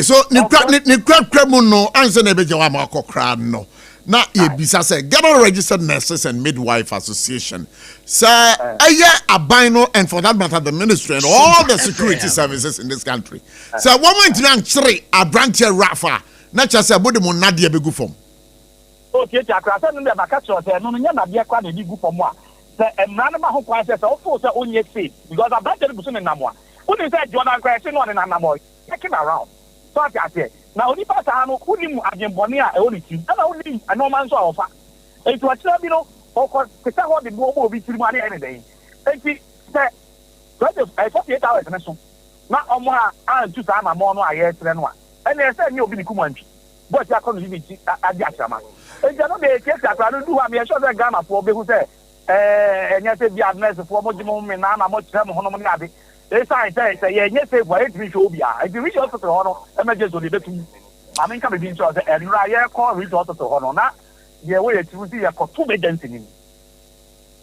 Speaker 4: so the crab no answer never Jawama crowd no. Now, Ibisa said, Ghana Registered Nurses and Midwife Association. Sir, a year albino and for that matter, the ministry and all the security services in this country. So, one moment, three, a branch Rafa, not just a body monadia begu form.
Speaker 8: Okay, I said, no, no, quite a good for moi. And none of my home classes are also only seat because I'm not going to be in Namwa. What is that, John? I'm crashing on an Anamoy. Take him around. So I said, now, only Patano, who knew Bonia, only two, and only a no man's offer. It was, you know, or what the mobile be money any day. And she said, 48 hours and so. Not on one and 2 times more, I hear than one. And they said, you'll be Kumanchi. But you're going to be at the Achama. And you know, they take that. I don't do. I'm sure that Ghana for who say, and yes, if you have nurse for much more, and I'm much time on Money. They say, yes, why it reach Obia. If you reach out to honor, emergency between. I mean, come in to and Raya call reach out to honor. The way to see a two emergency.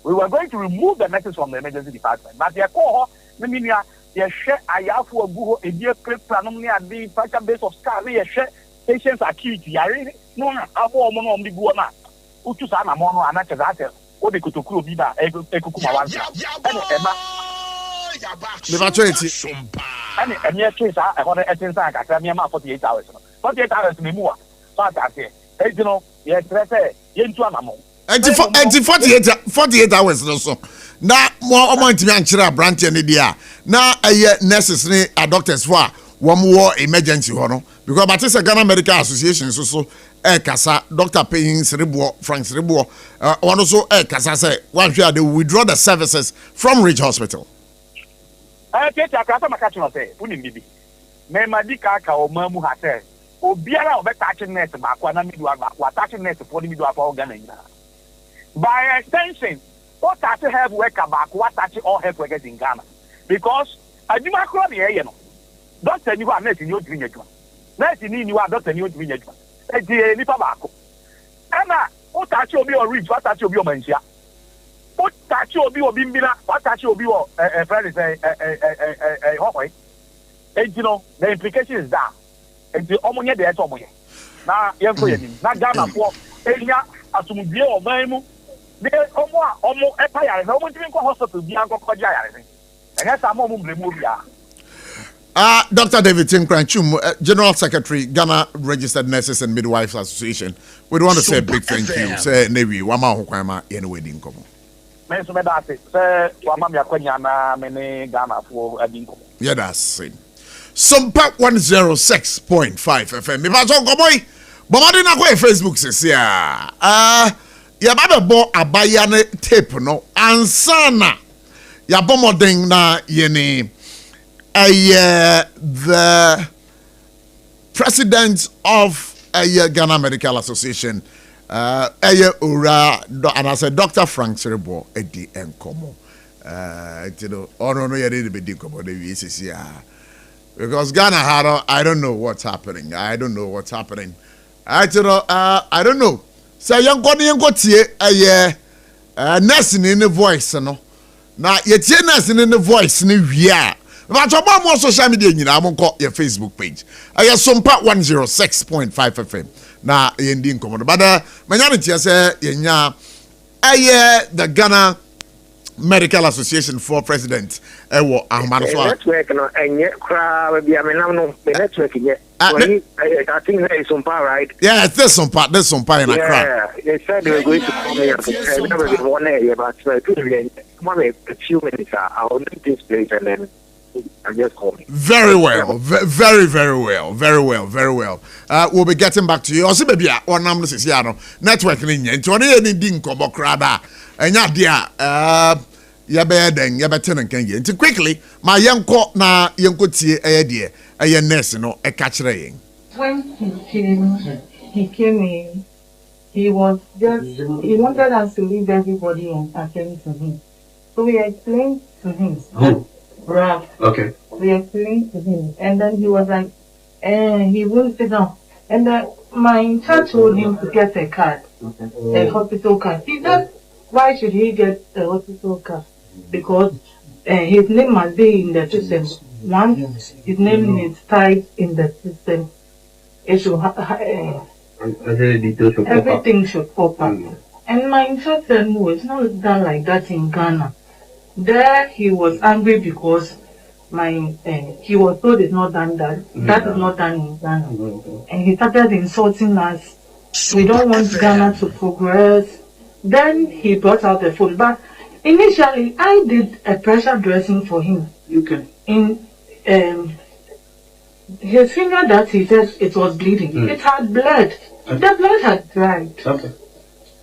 Speaker 8: We were going to remove the nurses from the emergency department, but they call the media. They share a yafu of Google, a dear clip, Pranomia, the pressure base of Scar, they share patients' acuity. I really no, I'm more on the Guana. Utusana Mono and Natazata, or the Kutuku Biba, a Kukuma. And yet, I want to attend I mean, 48 hours. 48 hours, me more. But I say, you know, yes, let's say, into an amount. 48 hours or so. Now, more amount to answer branch and idea. Now, a necessary doctors for one more emergency honor because but it's a Ghana Medical Association so Kasa Dr. Paying Cerebro Frank Cerebro one also Kasa say one share they withdraw the services from Ridge Hospital. I take a Kasa Makachino say, Punim Bibi. Me Madika or Mamu has said, O Biara of attaching nurse back when I mean you are back, what attaching nurse for the middle of all Ghana. By extension, what actually have work back, what actually all help workers in Ghana. Because I do not call the air, you know. Doctor, you are not in your dream. Not in you are not in your dream. And the Nipabako. Anna, what actually be or reach, what actually be your mentia? What actually be your bimbina, what actually be your friend is a hallway. And you know, the implication is that. nti ɔmo nyɛ deɛ ɛsɛ ɔmo yɛ na yɛnkɔ yɛ nim na Ghana foɔ enya asomdue ɔman mu ne ɔmo ɛpa yare na ɔmo ntumi nkɔ hospital bi ankɔkɔ gye ayare ɛnyɛ saa ma ɔmo mbrɛ mu obiara.
Speaker 4: Dr. David Tinkranchum, General Secretary, Ghana Registered Nurses and Midwives Association. We want to say a big thank you. Say, Nevi, Wama Hokwama, anyway, didn't come.
Speaker 8: Say, Wama Yakwanyana, many Ghana for a dinko.
Speaker 4: Yeah, that's it. SOMPA 106.5 FM. If I talk, boy, but I didn't go Facebook says, yeah. Baba bo abayane tape, no, ansana. Ya bomoding na yeni. The president of Ghana Medical Association, Ura, and I said Dr. Frank Serebo, Edi Enkomo. No, you didn't be Dinkomo, the VCCR. Because Ghana had, I don't know what's happening. I don't know. So, young Ghanaian got nursing in the voice, no. Now, yet nursing in the voice, yeah. But more social media, I'm on your Facebook page. I have SOMPA 106.5 FM. Now, in the income, but Manyanity say, the Ghana Medical Association for President.
Speaker 9: Network, no, and yet, crowd, I mean, I'm not the network yet. I think that is SOMPA, right? Yeah,
Speaker 4: there's SOMPA in a crowd.
Speaker 9: Yeah, they said they were going to come here for one area, but a few minutes, I'll leave this place and then. Just call me.
Speaker 4: Very well. Very well. We'll be getting back to you. Also, baby, or numbers is network in Tony and Ding Kobo Crada. And ya Yabedeng, Yabaten can get into quickly. My young court na young could see a dear, a young nurse, no, a catch raying.
Speaker 10: When he came in, he wanted us to leave everybody and attend to him. So we explained to him. Ralph. Okay. We explained to him, and then he was like, he wouldn't sit down. And then my in-charge told him to get a card, a hospital card. He said, why should he get a hospital card? Because his name must be in the system. Once his name is tied in the system, it should everything should pop up. And my in-charge said, no, it's not done like that in Ghana. There he was angry because he was told it's not done that. That is not done in Ghana. And he started insulting us. We don't want Ghana to progress. Then he brought out the phone. But initially I did a pressure dressing for him. Okay. In his finger that he said it was bleeding. It had bled. Okay. The blood had dried. Okay.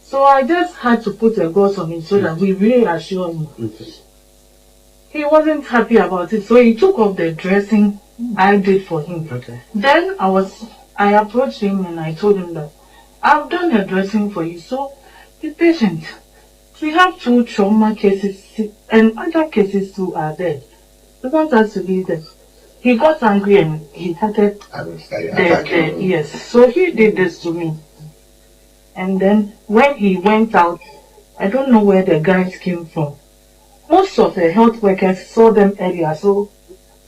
Speaker 10: So I just had to put a gauze on him so that we really assure him. Okay. He wasn't happy about it, so he took off the dressing I did for him. Okay. Then I approached him and I told him that I've done a dressing for you, so be patient. We have 2 trauma cases and other cases too are there. We want us to leave them. He got angry and he started yes. So he did this to me. And then when he went out, I don't know where the guys came from. Most of the health workers saw them earlier, so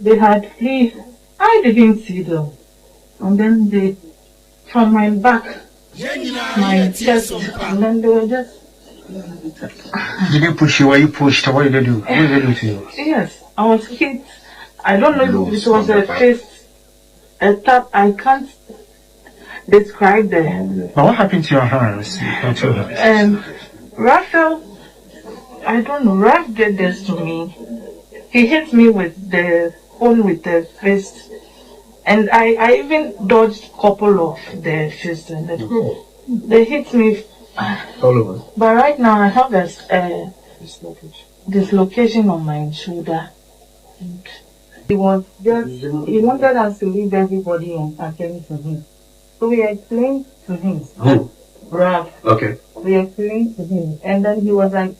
Speaker 10: they had flee. I didn't see them. And then they, from my back, my chest, and then they were just...
Speaker 11: Did they push you? Were you pushed? What did they do? What did they do to you?
Speaker 10: Yes, I was hit. I don't know if it was a fist, a tap. I can't describe the...
Speaker 11: But what happened to your hands?
Speaker 10: Raphael... I don't know, Ralph did this to me. He hit me with the phone with the fist. And I even dodged a couple of the fists. And they hit me. All over. But right now I have a dislocation on my shoulder. And he wanted us to leave everybody and attend to him. So we explained to him. Ralph. Okay. We explained to him. And then he was like,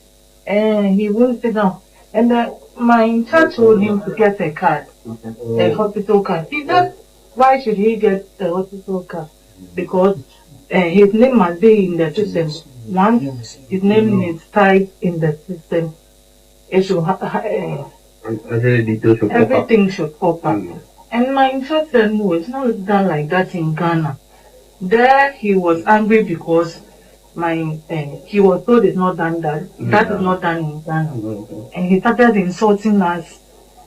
Speaker 10: he wouldn't sit down. And my in-charge told him to get a card, a hospital card. He said, why should he get a hospital card? Because his name must be in the system. Once his name is tied in the system, it should everything should pop up. And my infant said, no, it's not done like that in Ghana. There he was angry because he was told it's not done that. That is not done in Ghana. And he started insulting us.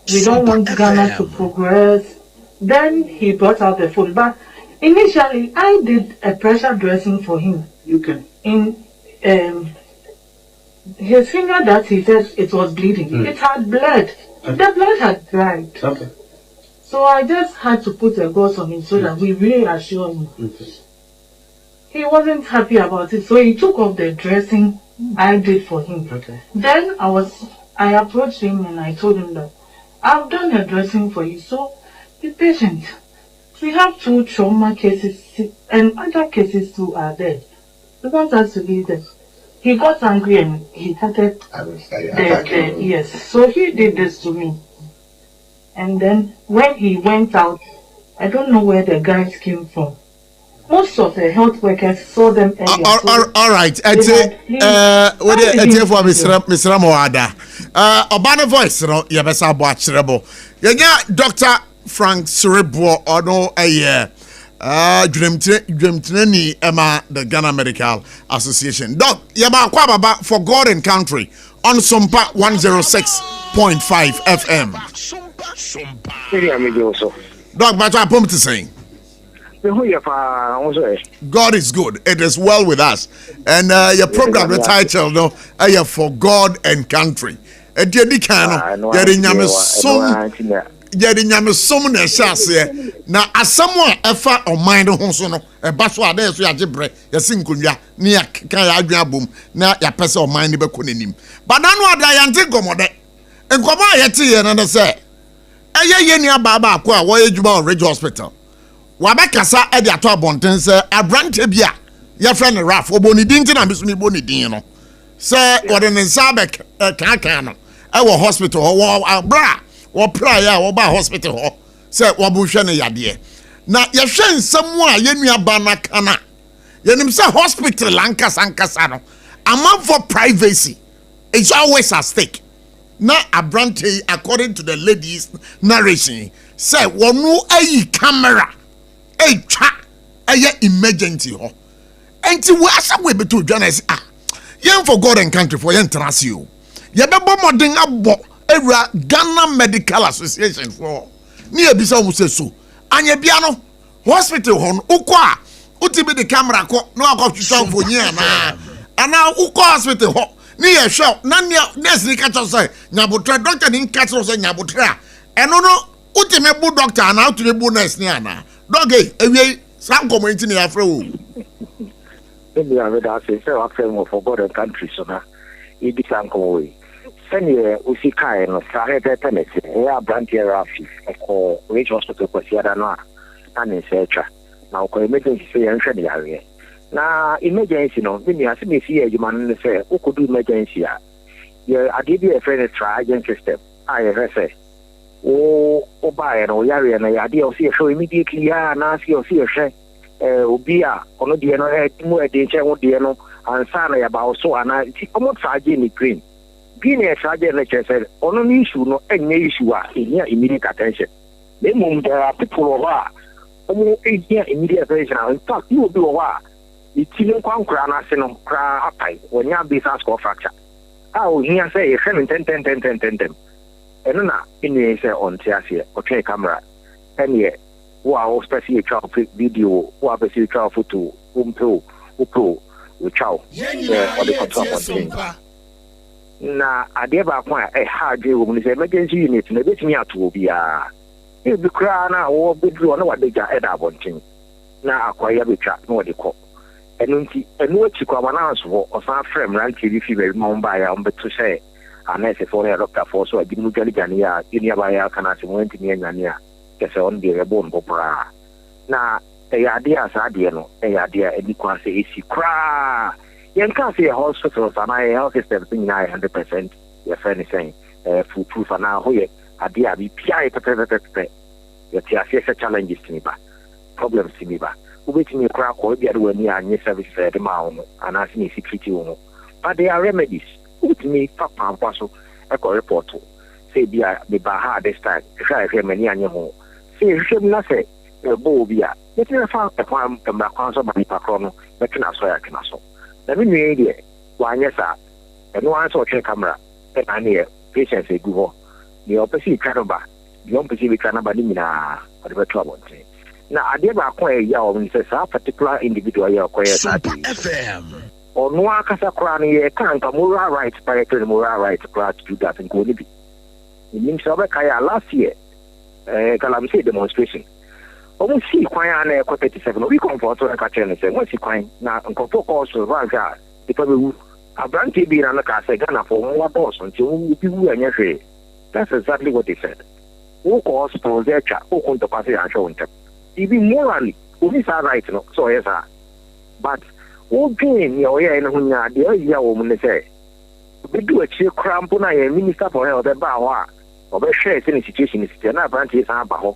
Speaker 10: We don't want Ghana to progress. Then he brought out the food. But initially, I did a pressure dressing for him.
Speaker 11: You can.
Speaker 10: In his finger that he says it was bleeding. It had bled. Okay. The blood had dried.
Speaker 11: Okay.
Speaker 10: So I just had to put a gauze on him so that we reassure him.
Speaker 11: Okay.
Speaker 10: He wasn't happy about it, so he took off the dressing I did for him.
Speaker 11: Okay.
Speaker 10: Then I approached him and I told him that I've done a dressing for you, so be patient. We have 2 trauma cases and other cases too are there. We want us to leave them. He got angry and he started yes. So he did this to me. And then when he went out, I don't know where the guys came from. Most of the health workers saw them earlier.
Speaker 4: All right. For Mr. Moada. Obana voice, Yabesa Boachirebo. Yanya Dr. Frank Cerebro, or no, Dreamtini Emma, the Ghana Medical Association. Doc, Yaba Kwababa for God and Country on SOMPA 106.5 FM. Doc, but I pumped to saying. God is good. It is well with us. And your program, the title, no, for God and Country. And Yedinyame som na ehase na asamwa efa oman ho so no eba so ade so yagebre yesi nkonwa ne ya kan ya adwan abom na ya pese oman ne beko nanim badanu ada yante gomode enkomo ayete ye na se eye ni ababa akọ a wo ejuma Ridge Hospital wa ba kasa e de ato abonten se abrante bia ya friend Raf oboni dinti na bisu ni boni din no se wode ne sabek kan no e wo hospital wo abra wo prayer wo ba hospital ho say wo bu hwe ne yade na ye hwe nsam a ye nua ba na kana ye nim say hospital lankasa no amount for privacy is always at stake na abrante according to the lady's narration say wonu ayi camera twa aye emergency ho enti we asa we beto dwana say yen for God and Country for yen trase o ye bebo modern abo Era Ghana Medical Association for near Bisa Museso. Anya Biano Hospital Hon Ukwa Utibi the camera co no I for year na and now Ukwa Hospital Ho near show Nanya Nesni catch say Nabutra doctor in catch us Nabutra and no Utimebu doctor and out to the bonus niana. Doggy, away some community near Afro.
Speaker 9: Then we have that say for God and Country so now it is uncle. Senior Usikai no Sahete Tennessee, Brantier Rafi, or Ridge Hospital for Sierra and in Secha. Now, emergency and training area. Now, emergency, no, when you ask me here, you man say, who could do emergency? Yeah, I give you a friend try agent system. I say, oh, buy an Oyari and I idea of see a show immediately, and ask you see a share. Ubia, or no, dear, no, more danger, what dear, no, and Sana about so, and I see almost Sergeant Green. Guinea Sergeant said, on an issue, no any issue in here immediate attention. The moment there are people over almost 8 years immediate attention. In fact, you will be over. It's in Crown National Crown up when you have business for fracture. I will hear say, 10. And then in the say on Tiasia, okay, camera. And yet, wow, especially child video, who have a child photo, who with child, or the control thing. Na adeba kwa hard room is emergency unit na betimi ato bia e bi kra na wo bedru na wadeja eda abontin na akwaya betwa na wode kọ enu nti enu achi kwa balance wo osan frame ran tv fi be mo mba ya mbeto say anese for ya doctor for so adimu gani ya eni aba ya kana se mo ntimi anyane a kese on de rebo no popra na ya de asa de no ya de edi kwa se esi kra you can't see a hospital and I health system thing 100%. Your friend is saying, foolproof and now, hoye, a dear be PI, your TSS challenges to me, but problems to me, but waiting a crack or the other way near any service for the mound and asking me security. But there are remedies. With me, Papa and Paso, a report. Say, be a Baha this time, try many animal. say shame na say bo bia yet na fa e kwan mbra kwan so ba ni pakro no betena so ya kena so na me nwe de wanye sa e no an so twe camera e na ne patients e gu ho ni opesi twa no ba ni opesi bi twa na ba ni mina o de beto abonte na ade ba kwa ya o ni say sa particular individual ya kwa ya
Speaker 7: SOMPA FM
Speaker 9: or no akasa kra no ye kan ka moral right parity moral right kra to do that in Konibi. It means over kaya last year Kalamse demonstration. Almost see kwanya na 37 we comfort to ka chen say what see kwan na nkofo cause vaga the people abranti bi na ka say Ghana for one boss until we people anya hwe. That's exactly what they said. Who cause for their cha who come to pass and show them. Even morally, we are right no so yes sir. But okay, your yeah, and when you're the idea woman say, we do a chill cramp on a minister for health about or be share any situation is still not branches about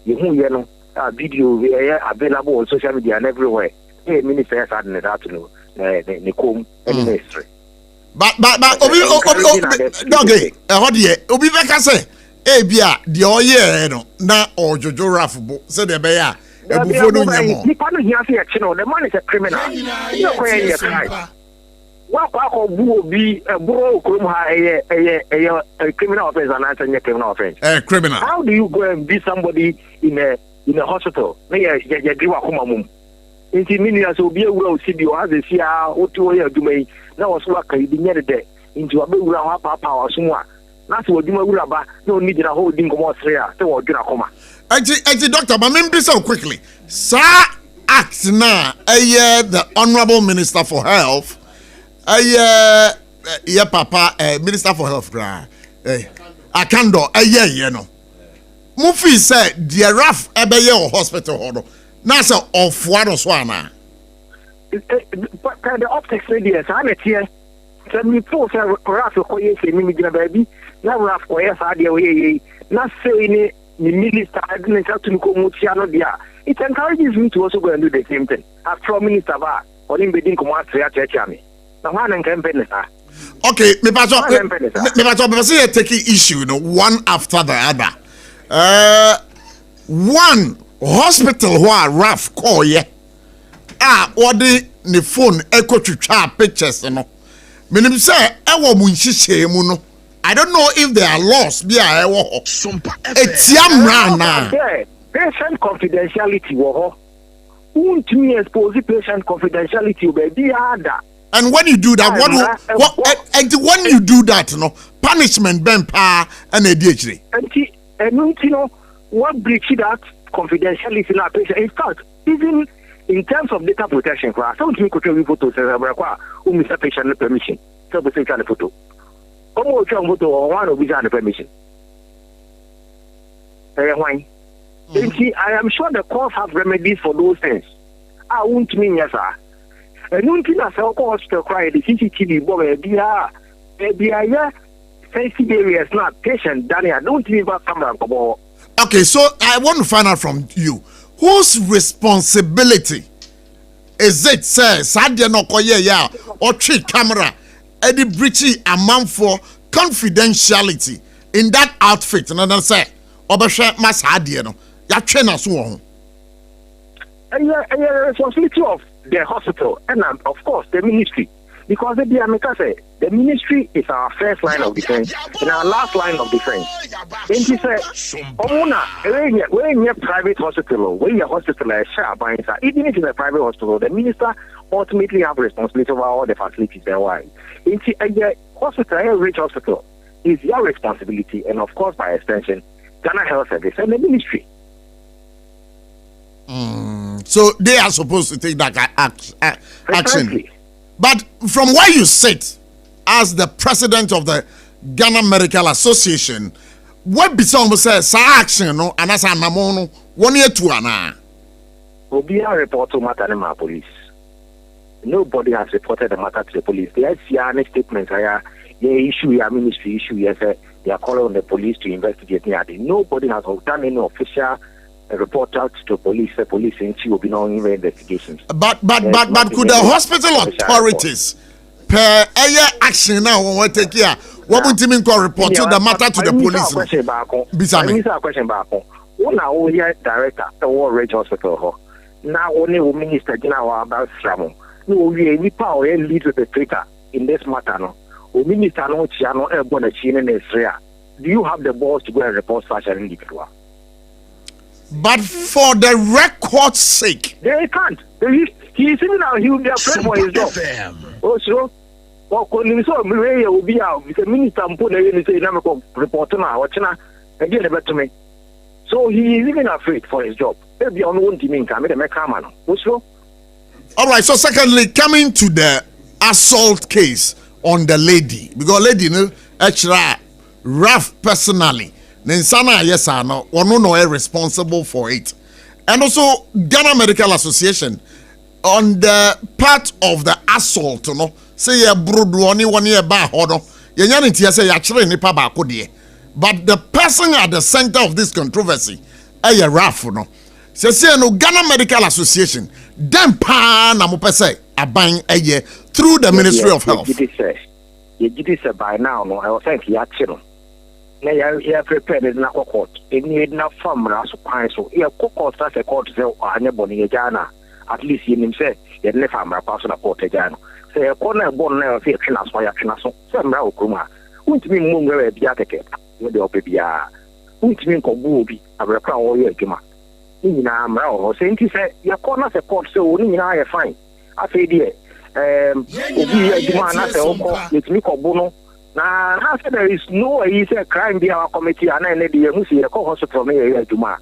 Speaker 9: you know video available on social media and everywhere. Hey, minister had in that to know the comb and ministry. But
Speaker 4: doggy, how do you Obi Beka say, eh, bia, the all year, no, na or Jojo Raffle, said the bear.
Speaker 9: The man is a criminal. What will be a bro a criminal offense and answer a criminal offense? A criminal. How do you go and be somebody in a hospital? May give a home. Intiminias will be a will see you as a see how to wear to me. Now was work you be near the into a big papa or someone. That's what you will about. No need a whole thing more serious. So get a coma.
Speaker 4: Doctor, but maybe so quickly. Sir, act now. The Honorable Minister for Health. Papa, Minister for Health. Akando, you know. Mufi said, dear Raf, or hospital. Now, so of what was one.
Speaker 9: But the optics lady, I'm here. Tell me, poor Raf, baby. Now, Raf, yes, I dear, not saying it. The minister didn't have to come there. It encourages me to also go and do the same thing. After Minister Bar, or in Bedin Command Church. Now, one and campaign.
Speaker 4: Okay, me pass taking issue, you know, one after the other. One hospital where Raf call ye. What the phone echo to chart pictures, you know. Meaning say, I munchi I don't know if they are lost. It's
Speaker 9: patient confidentiality. Won't me expose patient confidentiality, baby?
Speaker 4: And when you do that, when you do that, you know, punishment, ben pa and ADHD.
Speaker 9: And you know what breach that confidentiality in our patient? In fact, even in terms of data protection, some people could photos who miss a patient permission. So we take a photo. One of the permission. I am sure the courts have remedies for those things. I won't mean yes, sir. And don't think as a hospital cry the CCTV boy be a sensitive areas not patient Daniel. Don't leave us someone.
Speaker 4: Okay, so I want to find out from you whose responsibility is it, sir? Sadia no koye ya or treat camera. Eddie breaching a man for confidentiality in that outfit. And then say, Obasha mas hadiano. Ya trainer so.
Speaker 9: And the responsibility of the hospital and of course the ministry. Because the ministry is our first line of defense and our last line of defense. Then he said, when you're private hospital, when you're hospital, even if it's a private hospital, the minister ultimately have responsibility over all the facilities there. Why? A hospital, a rich hospital, is your responsibility, and of course, by extension, Ghana Health Service and the ministry.
Speaker 4: So they are supposed to take that action.
Speaker 9: Precisely.
Speaker 4: But from where you sit as the president of the Ghana Medical Association, what be some say action no and as an amono 1 year to ana.
Speaker 9: Obia report to matter to police. Nobody has reported the matter to the police. They have any statements. Issue your ministry issue. Yes, they are calling on the police to investigate. Nobody has done any official report out to police. The police saying she will be no investigations. But could
Speaker 4: the hospital authorities per action now when we take care? What would you mean call report to the matter to the police?
Speaker 9: Question back. One now here director the War Ridge Hospital. Now only minister general about Slamo. No, we any power and lead with the Twitter in this matter. No, minister no channel airborne a chin in Israel. Do you have the balls to go and report such an individual?
Speaker 4: But for the record's sake,
Speaker 9: they can't. He's even now. He will be afraid for his job. Also, when saw me, will be out because minister put a say reporter now. Watching again about to me. So he is even afraid for his job. Maybe on one team can make a man. Also. All
Speaker 4: right. So secondly, coming to the assault case on the lady, because lady no extra rough personally. Nensana yes or no, one no responsible for it. And also Ghana Medical Association on the part of the assault, no, say ya brood one year ba hodo. Yenyan ntia say ya kire nipa ba ko de. But the person at the center of this controversy, a rough no. Say no Ghana Medical Association, them pa na mo pese aban eye through the Ministry of Health.
Speaker 9: You did it by now, no, I was saying ya chiro. Na ya prepared na court. Any na farm na so kwan so. Ya court as a court say anya boni ya jana. At least you say ya ne farm na pass na court jana. Say ya corner bon na say twina so ya twina so. Say mra okruma. Untimi mu ngwe bia keke. You dey obia. Untimi nkobu obi abrekra wo ye adwuma. Ni na mra o say nti say ya corner say court say oni nyina ya fine. Afei de obi ya adwuma na say okọ yetimi kobu no. Now, after there is no crime be our committee, and then the Musi, a hospital, may Juma.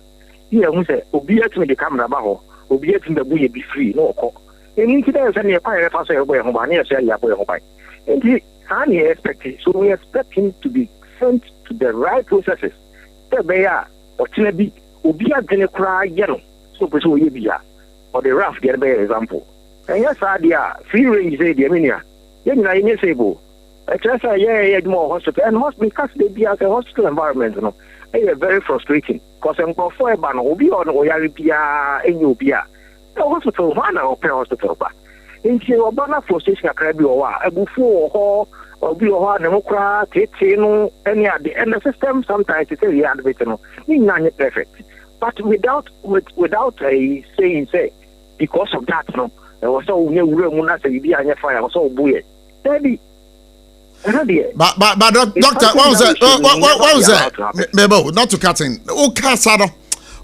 Speaker 9: Here, Musa, obedient me the camera baho, obedient in the buoy be free, no cock. And incidents and a fire passer away home, and yes, I boy home. And he expected, so we expect him to be sent to the right processes. There they are, or Tinebi, obedient in a cry yellow, so pursue Yibia, or the rough get by example. And yes, idea, free range, say the Aminia. Then I may say, I just say, yeah, more hospital. And hospital, because they be as a hospital environment, you know, it's very frustrating. Because I'm going for a ban, Obi on Oyaripia, and Ubia. The hospital, one or per hospital. In the Obana frustration, a crabby or a buffo or be a democrat, any other. And the system sometimes it's a yard veteran, none perfect. But without a saying, say, because of that, no, there was so new room, not a be fire, was so buoyant. But doctor, what was that?
Speaker 4: Mebo, not to cut in.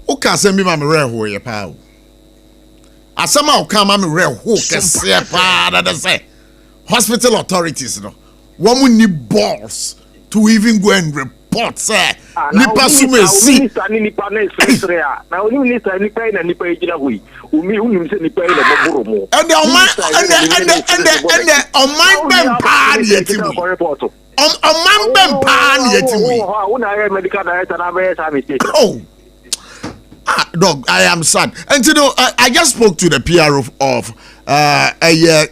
Speaker 4: Okay, send me my rare who you pow. I somehow come I'm rare who can say that say hospital authorities, no. One will need balls to even go and report, sir. Nipa sume si. Now you need to nipa and nipa ejina hui. Umi say nipa na boboro. And the on my bempa yetimu. On my bempa yetimu. Oh. Dog, I am sad. And you know, I just spoke to the PRO of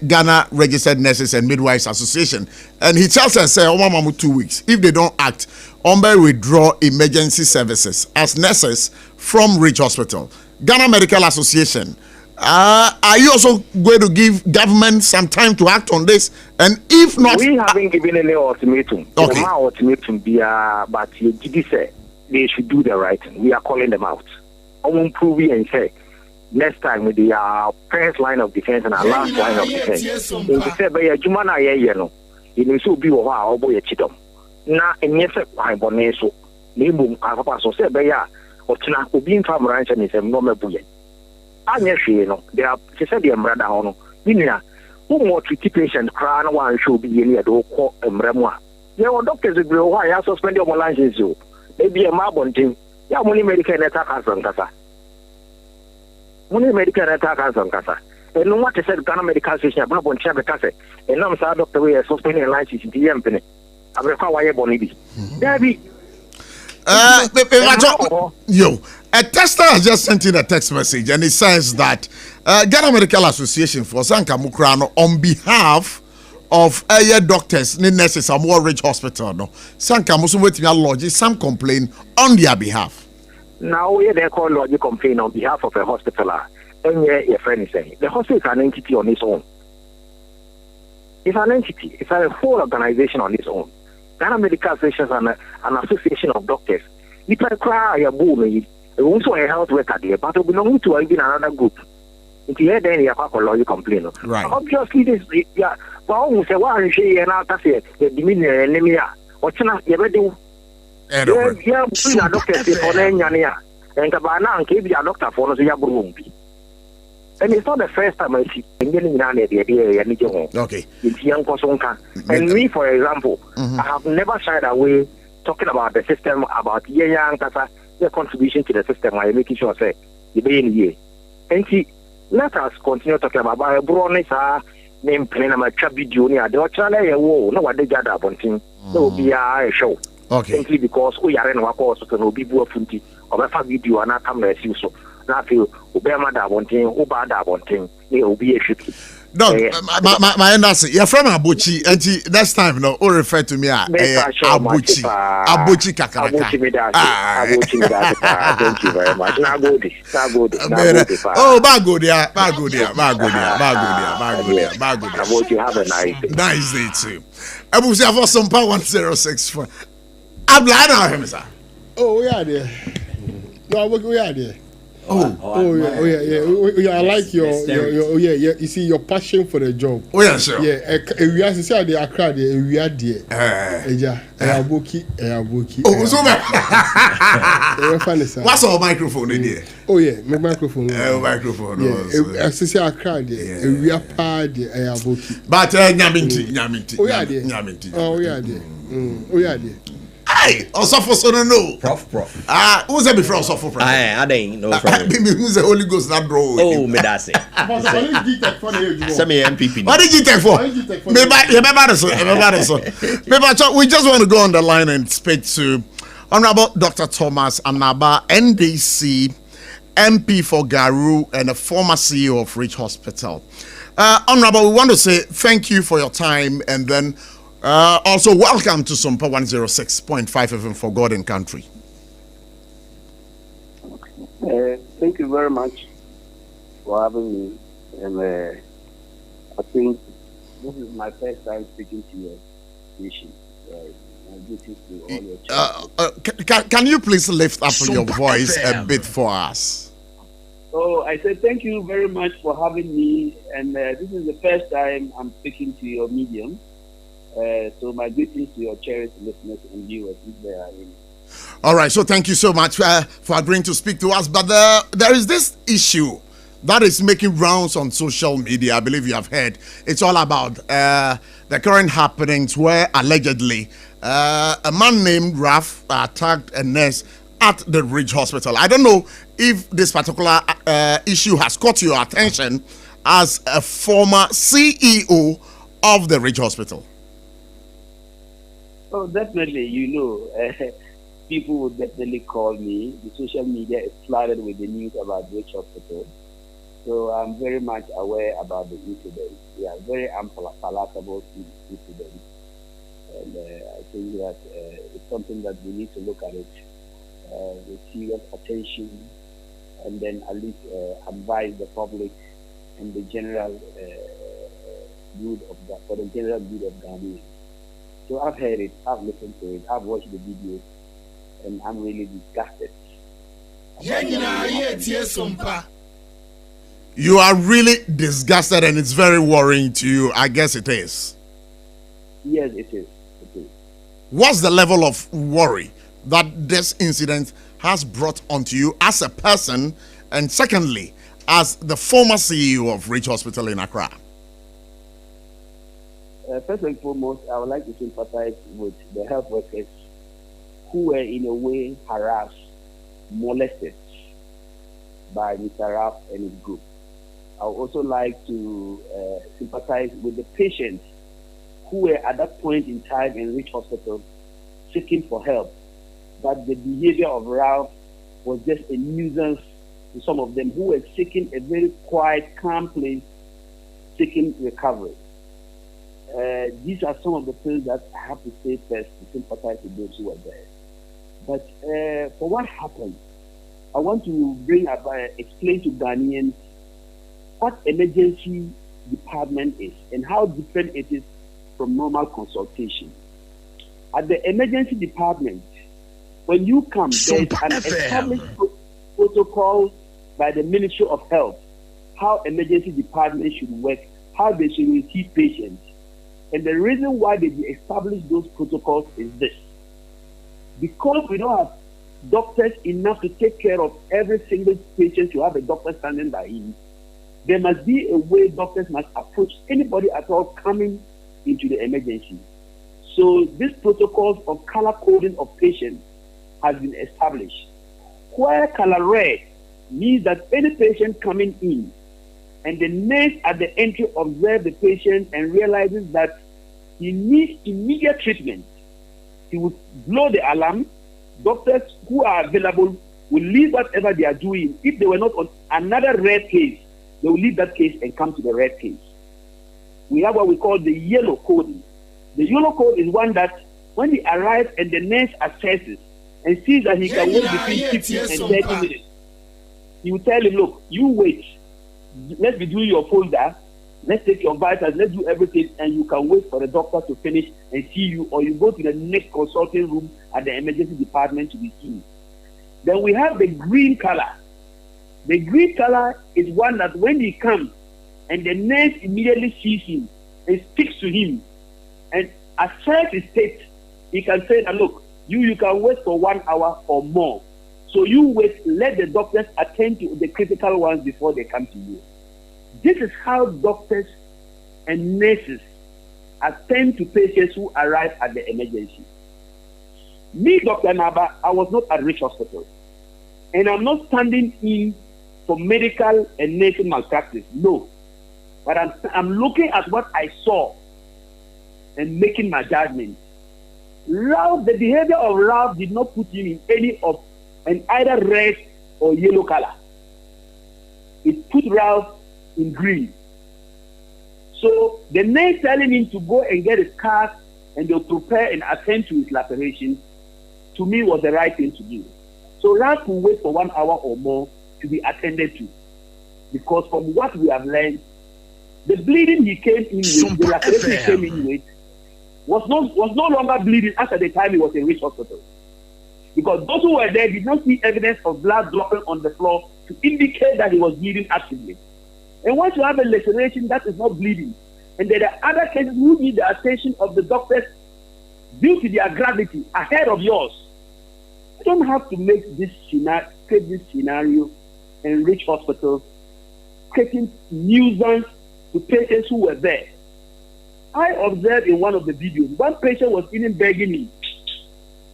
Speaker 4: Ghana Registered Nurses and Midwives Association, and he tells us, say, 2 weeks. If they don't act, Ombe withdraw emergency services as nurses from Ridge Hospital. Ghana Medical Association, are you also going to give government some time to act on this? And if not,
Speaker 9: we haven't given any ultimatum.
Speaker 4: Okay.
Speaker 9: My ultimatum be but you say they should do the right thing. We are calling them out. I won't prove it and say next time with the first line of defense and our last line of defense. In the say, by a Jumana, you know, it will so be a while, boy, a chidom. Now, and yes, I boneso, Nimu, I pass or say, by ya, or Tina, who being farm ranch and is a normal bullet. I yes, you know, they are, she said, the umbrella on Nina, who more treaty patient crown one should be near the court and Bremois. There were doctors who go, why I suspend your license, you. Maybe a marbon thing. Ya money medical attack as on Casa. Money medical attack as on Casa. And no what said Ghana Medical Association, Bob on Chabba Casa. And now, sir, Doctor, we are suspending a license in the Empany. I require why Bonnie. There be.
Speaker 4: Yo, a tester has just sent in a text message, and it says that Ghana Medical Association for Sanka Mukrano on behalf of doctors, nurses, and more Ridge Hospital, no. Sanka Musuweti lodge some complaint on their behalf.
Speaker 9: Now we they call lodge complaint on behalf of a hospital. And your friend is saying the hospital is an entity on its own. It's an entity. It's a whole organization on its own. Ghana Medical Association is an association of doctors. You can cry a boom, Also a health worker there, but we belong to even another group. If you hear then you have a complain.
Speaker 4: Right.
Speaker 9: Obviously, this, yeah. Well, we say, why you say, and after say, the diminution anemia, or China, you ever do? Yeah, a doctor for Nania, and Cabana, and give you a doctor for the Yabu. And it's not the first time I see getting down the idea.
Speaker 4: Okay.
Speaker 9: It's young Kosonka. And me, for example, I have never shied away talking about the system, about young Tata, their contribution to the system. I making sure, say, the being here. And see, let us continue talking about Bronis, name Penama Chabi Junior, the China, no, what they gather upon him. There will be a show.
Speaker 4: Okay.
Speaker 9: Simply because we are in Wako, so no people funti, or a video and not come as you so. Now, feel Obama da one thing, Obada one thing, it will be a ship.
Speaker 4: No, my answer. You're from Abotchie, and next time, no, or refer to me as Abotchie. Abotchie Kakaraka.
Speaker 9: Thank you very much. Now go this.
Speaker 4: Oh, Bagodia.
Speaker 9: Abotchie, have a
Speaker 4: nice day too. I will say for SOMPA 106.5. I'm glad I am, sir.
Speaker 5: Oh, we are there. No, we are there. Yeah. I like your yeah. You see your passion for the job.
Speaker 4: Oh yeah, sure.
Speaker 5: Yeah, we are say they are crowd. We are there. Aboki.
Speaker 4: Oh, so
Speaker 5: man.
Speaker 4: What's our microphone in there?
Speaker 5: Oh yeah, my microphone.
Speaker 4: Microphone.
Speaker 5: Yeah, I say a crowd. We are part Aboki.
Speaker 4: But Nyaminti.
Speaker 5: Oh yeah, there.
Speaker 4: Nyaminti.
Speaker 5: Oh yeah, there. Oh yeah, there.
Speaker 4: Hey, Sarfo so no.
Speaker 12: Prof.
Speaker 4: Who's that before Sarfo?
Speaker 12: I ain't no problem.
Speaker 4: Who's the Holy Ghost that bro?
Speaker 12: Oh, me that's it. Send me MPP.
Speaker 4: What did you take for? We just want to go on the line and speak to Honorable Dr. Thomas Anaba, NDC, MP for Garu, and a former CEO of Rich Hospital. Honorable, we want to say thank you for your time, and then also welcome to SOMPA 106.5 FM for God and Country.
Speaker 13: Thank you very much for having me, and I think this is my first time speaking to your station.
Speaker 4: Can you please lift up your voice a bit for us?
Speaker 13: Oh, I said thank you very much for having me, and this is the first time I'm speaking to your medium. So my greetings to your cherished listeners and viewers if they are in.
Speaker 4: All right, so thank you so much for agreeing to speak to us. But there is this issue that is making rounds on social media. I believe you have heard. It's all about the current happenings where allegedly a man named Raf attacked a nurse at the Ridge Hospital. I don't know if this particular issue has caught your attention as a former CEO of the Ridge Hospital.
Speaker 13: Oh, definitely. People would definitely call me. The social media is flooded with the news about Ridge Hospital. So I'm very much aware about the incident. We are very unpalatable incident. And I think that it's something that we need to look at it with serious attention, and then at least advise the public and the general good of that, for the general good of Ghana. So I've heard it, I've listened to it, I've watched the videos, and I'm really disgusted.
Speaker 4: You are really disgusted, and it's very worrying to you. I guess it is.
Speaker 13: Yes, it is.
Speaker 4: What's the level of worry that this incident has brought onto you as a person, and secondly, as the former CEO of Ridge Hospital in Accra?
Speaker 13: First and foremost, I would like to sympathize with the health workers who were in a way harassed, molested by Mr. Raf and his group. I would also like to sympathize with the patients who were at that point in time in Ridge Hospital seeking for help. But the behavior of Ralph was just a nuisance to some of them who were seeking a very quiet, calm place, seeking recovery. These are some of the things that I have to say first to sympathize with those who were there. But for what happened, I want to explain to Ghanaians what emergency department is and how different it is from normal consultation. At the emergency department, when you come, there's an established protocols by the Ministry of Health, how emergency departments should work, how they should receive patients. And the reason why they established those protocols is this. Because we don't have doctors enough to take care of every single patient to have a doctor standing by him, there must be a way doctors must approach anybody at all coming into the emergency. So these protocols of color coding of patients has been established. Where color red means that any patient coming in and the nurse at the entry observes the patient and realizes that he needs immediate treatment, he would blow the alarm. Doctors who are available will leave whatever they are doing. If they were not on another red case, they will leave that case and come to the red case. We have what we call the yellow coding. The yellow code is one that when he arrives and the nurse assesses and sees that he can wait between 15 and 30 minutes, he will tell him, look, you wait. Let's be doing your folder. Let's take your vitals. Let's do everything. And you can wait for the doctor to finish and see you, or you go to the next consulting room at the emergency department to be seen. Then we have the green color. The green color is one that when he comes and the nurse immediately sees him and speaks to him and assess his state, he can say, look, you can wait for 1 hour or more. So you wait, let the doctors attend to the critical ones before they come to you. This is how doctors and nurses attend to patients who arrive at the emergency. Me, Dr. Naba, I was not at Rich Hospital. And I'm not standing in for medical and nursing malpractice. No. But I'm looking at what I saw and making my judgment. Ralph, the behavior of Ralph did not put him in any of an either red or yellow color. It put Ralph in green. So the nurse telling him to go and get his card and they'll prepare and attend to his laceration, to me was the right thing to do. So Ralph will wait for 1 hour or more to be attended to. Because from what we have learned, the bleeding he came in with, the laceration he came in with, was no longer bleeding after the time he was in Rich Hospital. Because those who were there did not see evidence of blood dropping on the floor to indicate that he was bleeding actively. And once you have a laceration that is not bleeding, and there are other cases who need the attention of the doctors due to their gravity ahead of yours, you don't have to make this scenario in Rich Hospital, creating nuisance to patients who were there. I observed in one of the videos, one patient was even begging me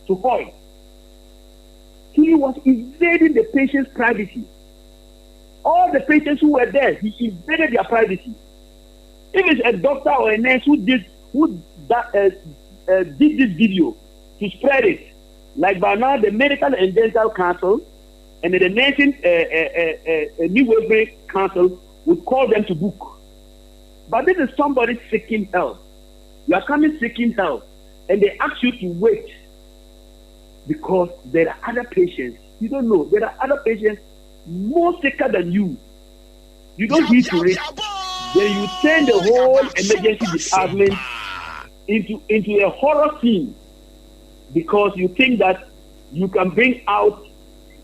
Speaker 13: to hold. He was invading the patient's privacy. All the patients who were there, he invaded their privacy. If it's a doctor or a nurse who did this video to spread it, like by now the Medical and Dental Council and the Nursing New Wave Council would call them to book. But this is somebody seeking help. You are coming seeking help, and they ask you to wait because there are other patients. You don't know. There are other patients more sicker than you. You don't need to wait. Then you turn the whole emergency department into a horror scene because you think that you can bring out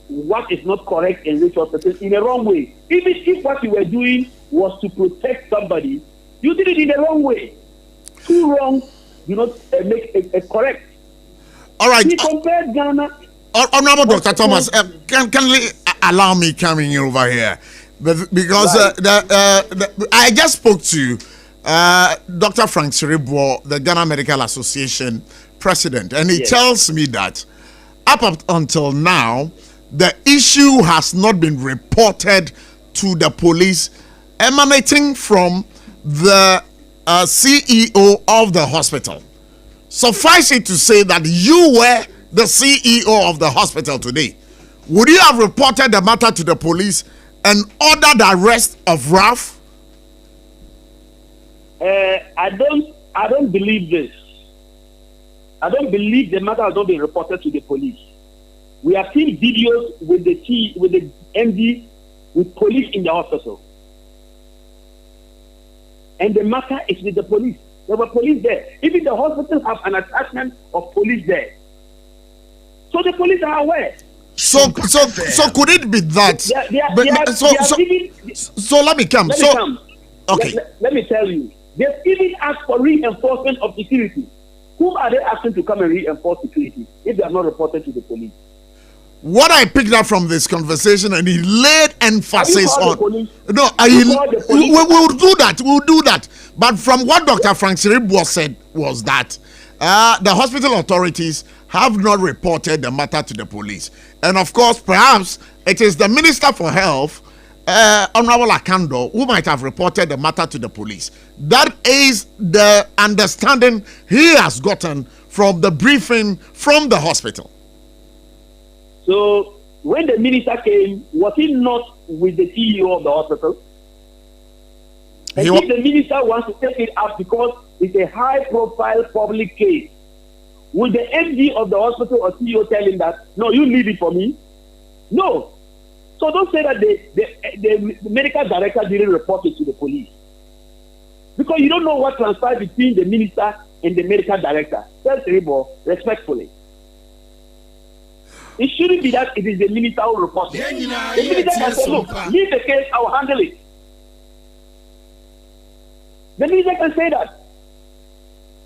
Speaker 13: what is not correct in Rich Hospital in a wrong way. Even if what you were doing was to protect somebody, you did it in the wrong way. Too wrong, do not make a correct.
Speaker 4: All right.
Speaker 13: He compared Ghana.
Speaker 4: Honorable Dr. Thomas, can you allow me coming over here? Because I just spoke to Dr. Frank Siribo, the Ghana Medical Association president, and he tells me that up until now, the issue has not been reported to the police emanating from the CEO of the hospital. Suffice it to say that you were the CEO of the hospital today. Would you have reported the matter to the police and ordered the arrest of Ralph?
Speaker 13: I don't believe this. I don't believe the matter has not been reported to the police. We have seen videos with the MD with police in the hospital. And the matter is with the police. There were police there. Even the hospital have an attachment of police there. So the police are aware.
Speaker 4: So could it be that? So let me come. Okay.
Speaker 13: Let me tell you. They've even asked for reinforcement of security. Whom are they asking to come and reinforce security if they are not reported to the police?
Speaker 4: What I picked up from this conversation, and he laid emphasis on.
Speaker 13: We will
Speaker 4: do that. We'll do that. But from what Dr. Frank Siribo said was that the hospital authorities have not reported the matter to the police, and of course, perhaps it is the Minister for Health, Honorable Akando, who might have reported the matter to the police. That is the understanding he has gotten from the briefing from the hospital.
Speaker 13: So when the minister came, was he not with the CEO of the hospital? And if the minister wants to take it up because it's a high-profile public case, will the MD of the hospital or CEO tell him that, no, you leave it for me? No. So don't say that the medical director didn't report it to the police. Because you don't know what transpired between the minister and the medical director. Tell Siribo respectfully. It shouldn't be that it is the minister who reports it. The minister can say, look, leave the case, I will handle it. The minister can say that.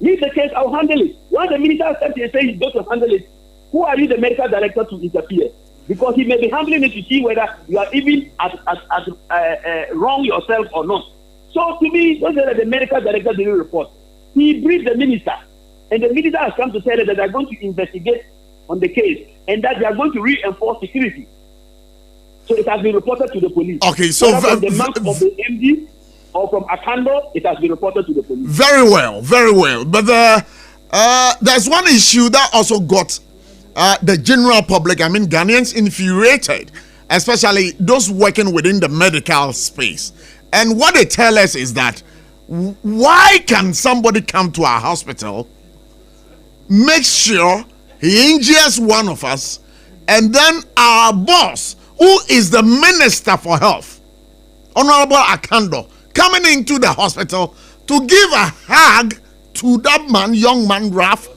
Speaker 13: Leave the case, I will handle it. Once the minister accepts and says he's going to handle it, who are you, the medical director, to interfere? Because he may be handling it to see whether you are even wrong yourself or not. So to me, don't say that the medical director didn't report. He briefed the minister, and the minister has come to say that they are going to investigate on the case and that they are going to reinforce security. So it has been reported to the police.
Speaker 4: Okay, so
Speaker 13: from the mouth of the MD or from Akando, it has been reported to the police.
Speaker 4: Very well. But there's one issue that also got the general public, I mean Ghanaians, infuriated, especially those working within the medical space. And what they tell us is that why can somebody come to our hospital, make sure he injures one of us, and then our boss, who is the Minister for Health, Honorable Akando, coming into the hospital to give a hug to that man, young man, Raf,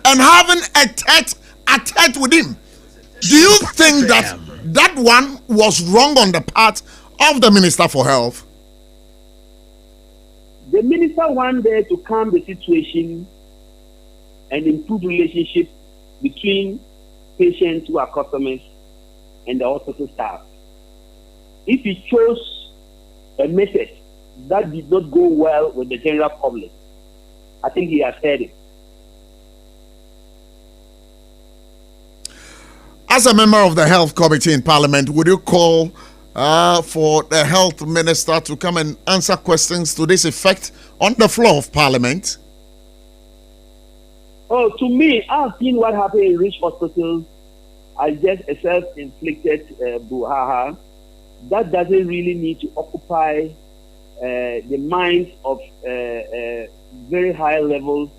Speaker 4: and having a tete with him. Do you think that that one was wrong on the part of the Minister for Health?
Speaker 13: The minister wanted to calm the situation and improve relationship between patients who are customers and the hospital staff. If he chose a method that did not go well with the general public, I think he has said it.
Speaker 4: As a member of the Health Committee in Parliament, would you call for the Health Minister to come and answer questions to this effect on the floor of Parliament?
Speaker 13: Oh, to me, I've seen what happened in rich hospitals as just a self-inflicted brouhaha. That doesn't really need to occupy the minds of very high-level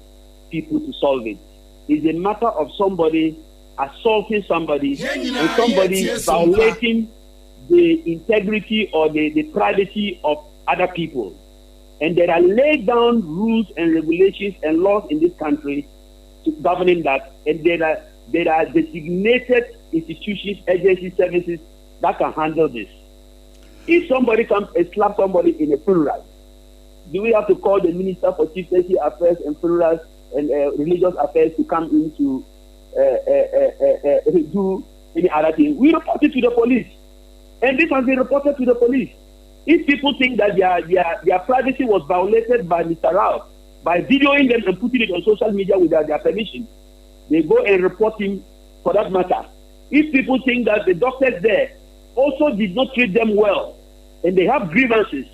Speaker 13: people to solve it. It's a matter of somebody assaulting somebody and somebody violating the integrity or the privacy of other people. And there are laid down rules and regulations and laws in this country to governing that, and there are designated institutions, agencies, services that can handle this. If somebody comes and slaps somebody in a funeral, do we have to call the Minister for Chieftaincy Affairs and Funerals and Religious Affairs to come in to do any other thing? We report it to the police, and this has been reported to the police. If people think that their privacy was violated by Mr. Rao by videoing them and putting it on social media without their permission, they go and report him for that matter. If people think that the doctors there also did not treat them well and they have grievances,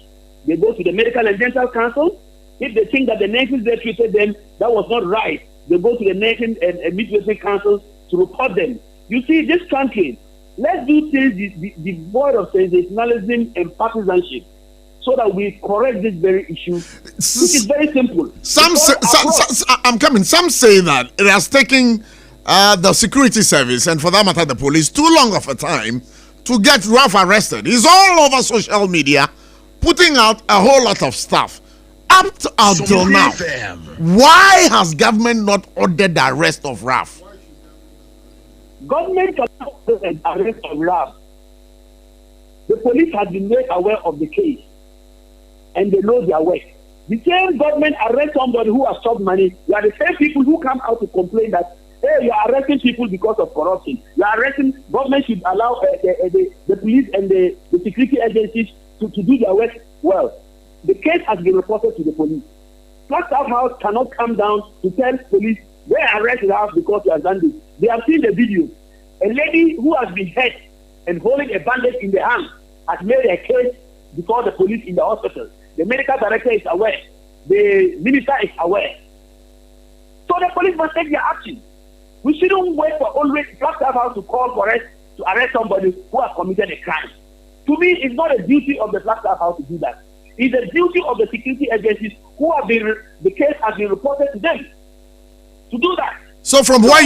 Speaker 13: they go to the Medical and Dental Council. If they think that the nurses there treated them that was not right, they go to the Nursing and Midwifery Council to report them. You see, this country, let's do things devoid of sensationalism and partisanship, so that we correct this very issue, which is very simple. Some say
Speaker 4: that it has taken the security service, and for that matter the police, too long of a time to get Ralph arrested. He's all over social media putting out a whole lot of stuff. Up until now, why has government not ordered the arrest of Ralph?
Speaker 13: Government cannot arrest on RAF. The police has been made aware of the case and they know their work. The same government arrest somebody who has stopped money. You are the same people who come out to complain that, hey, you are arresting people because of corruption. You are arresting, government should allow the police and the security agencies to do their work well. The case has been reported to the police. Flagstaff House cannot come down to tell police they arrest the house because he has done this. They have seen the video. A lady who has been hurt and holding a bandage in the hand has made a case before the police in the hospital. The medical director is aware. The minister is aware. So the police must take their action. We shouldn't wait for always Flagstaff House to call for us to arrest somebody who has committed a crime. To me, it's not a duty of the Flagstaff House to do that. It's a duty of the security agencies who have been, the case has been reported to them to do that.
Speaker 4: So from where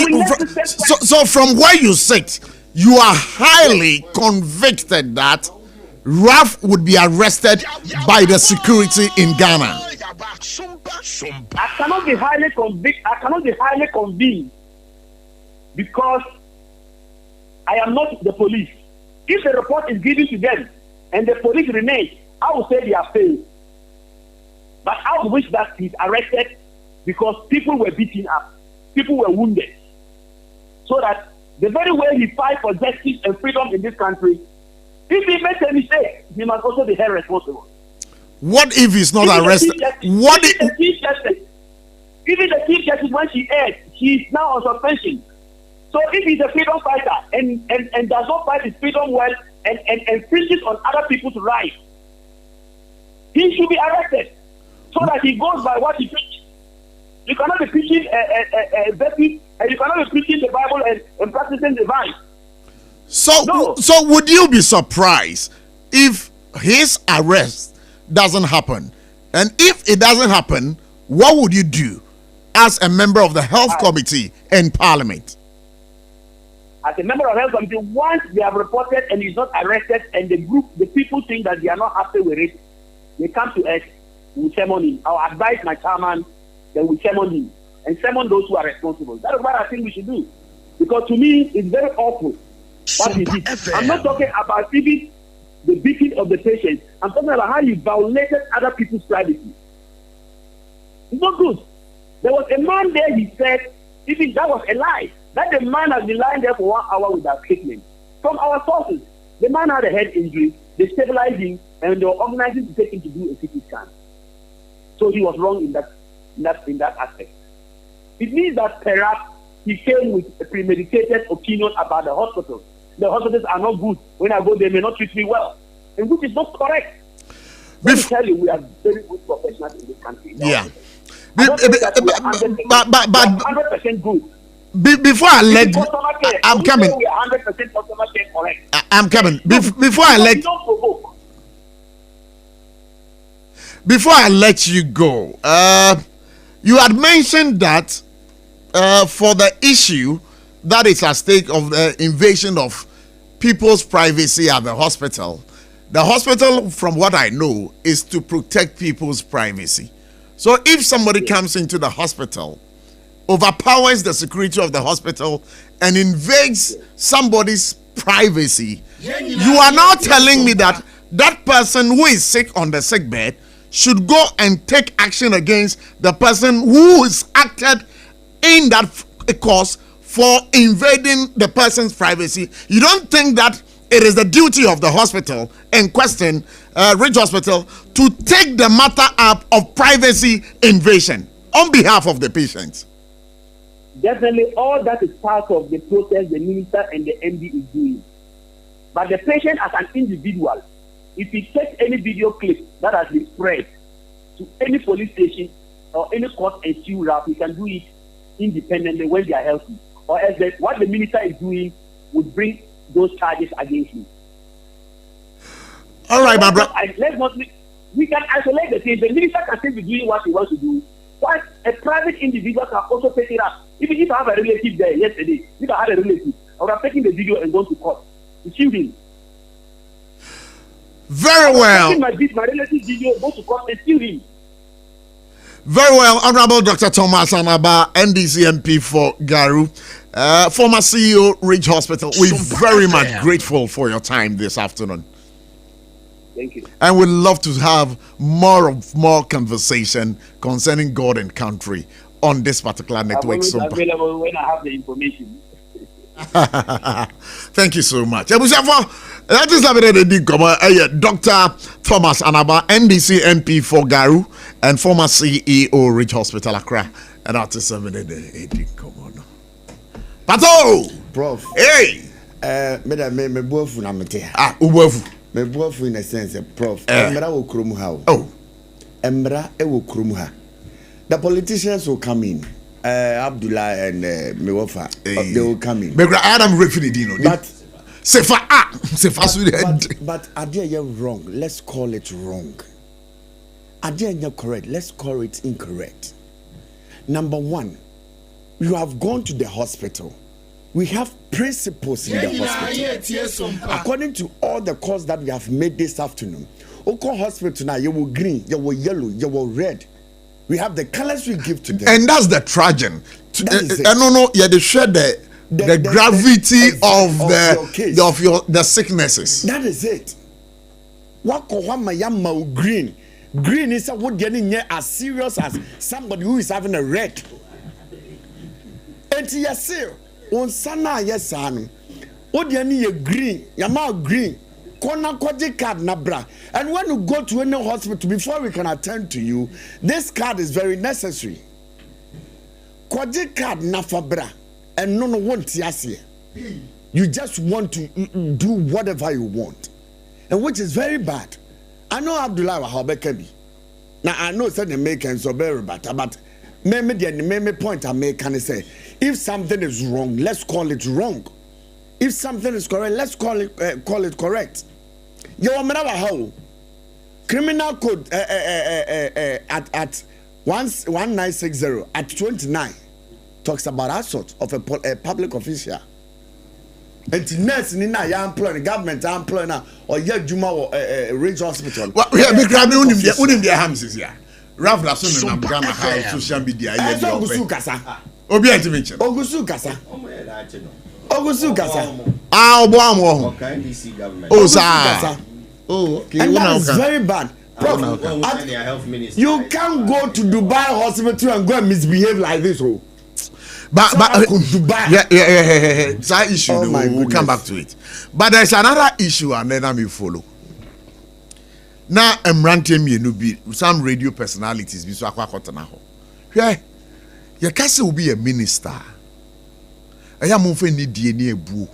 Speaker 4: you sit, you are highly convicted that Raf would be arrested by the security in Ghana.
Speaker 13: I cannot be highly convinced because I am not the police. If the report is given to them and the police remains, I will say they are failed. But I would wish that he's arrested because people were beaten up, people were wounded. So that the very way he fights for justice and freedom in this country, if he makes a mistake, he must also be held responsible.
Speaker 4: What if he's not arrested?
Speaker 13: Even the chief justice, when she erred, she is now on suspension. So if he's a freedom fighter and does not fight his freedom well and preaches on other people's rights, he should be arrested so that he goes by what he preaches. You cannot be preaching a verse and you cannot be preaching the Bible and practicing the vice.
Speaker 4: So would you be surprised if his arrest doesn't happen? And if it doesn't happen, what would you do as a member of the health committee in Parliament?
Speaker 13: As a member of the health committee, once they have reported and he's not arrested and the people think that they are not happy with it, they come to us, we summon him. I'll advise my chairman, then we summon him and summon those who are responsible. That is what I think we should do. Because to me, it's very awful what he did. I'm not talking about even the beating of the patient. I'm talking about how he violated other people's privacy. It's not good. There was a man there, he said, even that was a lie. That the man has been lying there for 1 hour without treatment. From our sources, the man had a head injury, they stabilized him, and they were organizing to take him to do a CT scan. So he was wrong in that aspect. It means that perhaps he came with a premeditated opinion about the hospitals. The hospitals are not good. When I go, they may not treat me well, and which is not correct. Let me tell you, we are very good professionals in this country.
Speaker 4: Yeah.
Speaker 13: But 100% good.
Speaker 4: Before I let I'm coming.
Speaker 13: We are 100% customer care correct.
Speaker 4: I'm coming. Before I let you go, you had mentioned that for the issue that is at stake of the invasion of people's privacy at the hospital, from what I know, is to protect people's privacy. So if somebody comes into the hospital, overpowers the security of the hospital, and invades somebody's privacy, you are now telling me that that person who is sick on the sick bed should go and take action against the person who is acted in that cause for invading the person's privacy. You don't think that it is the duty of the hospital in question, Ridge Hospital, to take the matter up of privacy invasion on behalf of the patients?
Speaker 13: Definitely, all that is part of the process the minister and the MD is doing. But the patient as an individual, if he takes any video clip that has been spread to any police station or any court and sue rap, he can do it independently when they are healthy. Or else what the minister is doing would bring those charges against him.
Speaker 4: All right, my brother.
Speaker 13: We can isolate the thing. The minister can still be doing what he wants to do. But a private individual can also take it up. Even if I have a relative there yesterday, if I had a relative, I would have taken the video and gone to court to sue him.
Speaker 4: Very well.
Speaker 13: My relative video, go to court and sue him.
Speaker 4: Very well, Honorable Dr. Thomas Anaba, NDC MP for Garu, former CEO, Ridge Hospital. We're very much grateful for your time this afternoon.
Speaker 13: Thank you.
Speaker 4: And we'd love to have more conversation concerning God and country on this particular network.
Speaker 13: I'm always available when I have the information.
Speaker 4: Thank you so much. That is Dr. Thomas Anaba, NDC MP for Garu, and former CEO, Ridge Hospital Accra. And that is come on. Pato!
Speaker 14: Prof.
Speaker 4: Hey!
Speaker 14: Me bofu na mete.
Speaker 4: Ubofu.
Speaker 14: Me bofu in a sense, Prof. Emra wo krum ha.
Speaker 4: Oh.
Speaker 14: Emra e wo krum ha. The politicians will come in. Abdullah and Mewofa, they will come in.
Speaker 4: But Adam Refinidino.
Speaker 14: But Adia, you're wrong. Let's call it wrong. Adia, you're correct. Let's call it incorrect. Number one, you have gone to the hospital. We have principles in the hospital. According to all the calls that we have made this afternoon, Oko Hospital now, you will green, you will yellow, you will red. We have the colors we give to them.
Speaker 4: And that's the tragic. No, yeah, they share the gravity of the sicknesses.
Speaker 14: That is it. Green. Green is what getting as serious as somebody who is having a red. And yes, on sana yes anu. What you green, yama green. Card nabra. And when you go to any hospital, before we can attend to you, this card is very necessary. Kwaji card nafabra, and no want yasi. You just want to do whatever you want, and which is very bad. I know Abdullah Wahabekebi. Now I know certain Americans are very bad, but maybe point I make can say, if something is wrong, let's call it wrong. If something is correct, let's call it correct. Your how criminal code at 1960 at 29 talks about assault of a public official. And nurse in ya employ government employ now or ya juma or Ridge Hospital.
Speaker 4: Well, we have been grabbing unim their hams here. Ralph Lasso and Ghana how social media.
Speaker 14: Ogusu kasa.
Speaker 4: Obi intervention.
Speaker 14: Ogusu kasa. Ogusu kasa.
Speaker 4: Oh, sir.
Speaker 14: Oh, okay. And that is very bad. Prof, you can't go to Dubai hospital and go and misbehave like this. Oh.
Speaker 4: But Dubai. Yeah. That issue, we'll come back to it. But there's another issue, and then I will follow. Now, I'm ranting some radio personalities. Yeah, your castle will be a minister. I am moving the DNA boo.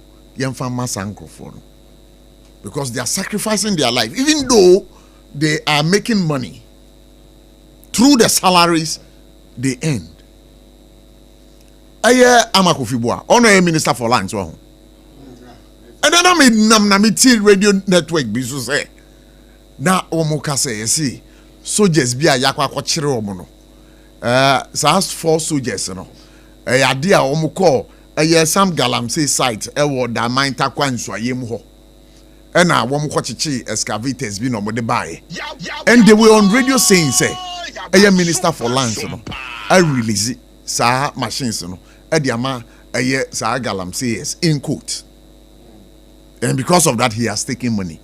Speaker 4: Because they are sacrificing their life, even though they are making money through the salaries they earn. Amakufibua, Honorary Minister for Lands. And then I made Namnamiti radio network bisu say. Na omuka say see soldiers be a yakwa kwachire omo no. SAS 4 soldiers no. Ade a omuko some galamsey site ewo da mainta kwanso ayem ho. And I want to excavators be no more buy. And they were on radio saying, say, a minister for lands, I release it, sir, machines, at the ama, a year, sir, galam says, in quote. And because of that, he has taken money.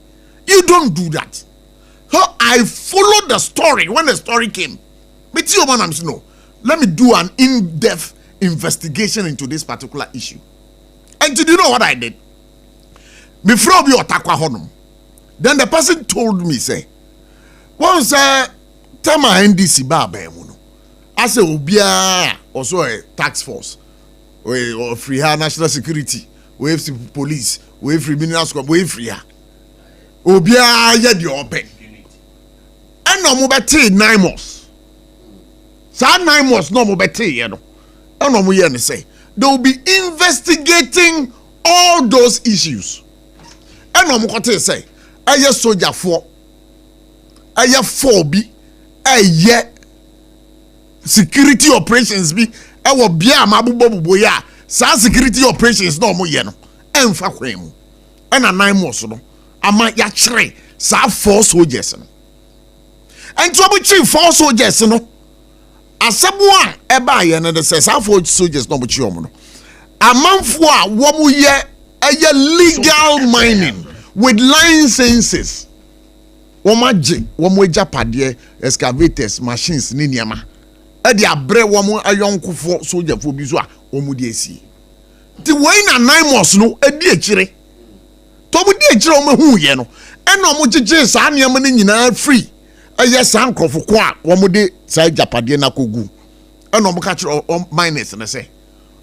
Speaker 4: You don't do that. So I followed the story when the story came. But you know, let me do an in-depth investigation into this particular issue. And did you know what I did? Before we attack honum, then the person told me, say, once Tama NDC Baba Muno, I say, Obia, also a tax force, or free national security, we have police, we have criminal squad, we have free. Obia, yet you open. And no more 9 months. So 9 months, no more you know. And no more say, they will be investigating all those issues. And no more say, I just soldier 4. I have 4B. I security operations be. I will be a mabubo boya. Sa security operations no more yeno. Emfa kwemu. And a 9 months no. Ama ya chere. Sa 4 soldiers no. And trouble chief 4 soldiers no. asabua eba ye na the Sarfo soldiers no buchi omo no amanfo a wo ye legal mining with licenses wo magye wo japade excavators machines ni niama e de abre wo ayonkofo soldierfo bi so a wo mu de esi ti wey na 9 months no edi akire to mu di akire wo hu ye no e na mo gege sa niama ni nyina free eye san krofo ko a wo mu de sa japade na kogu e na mo ka kire miners na say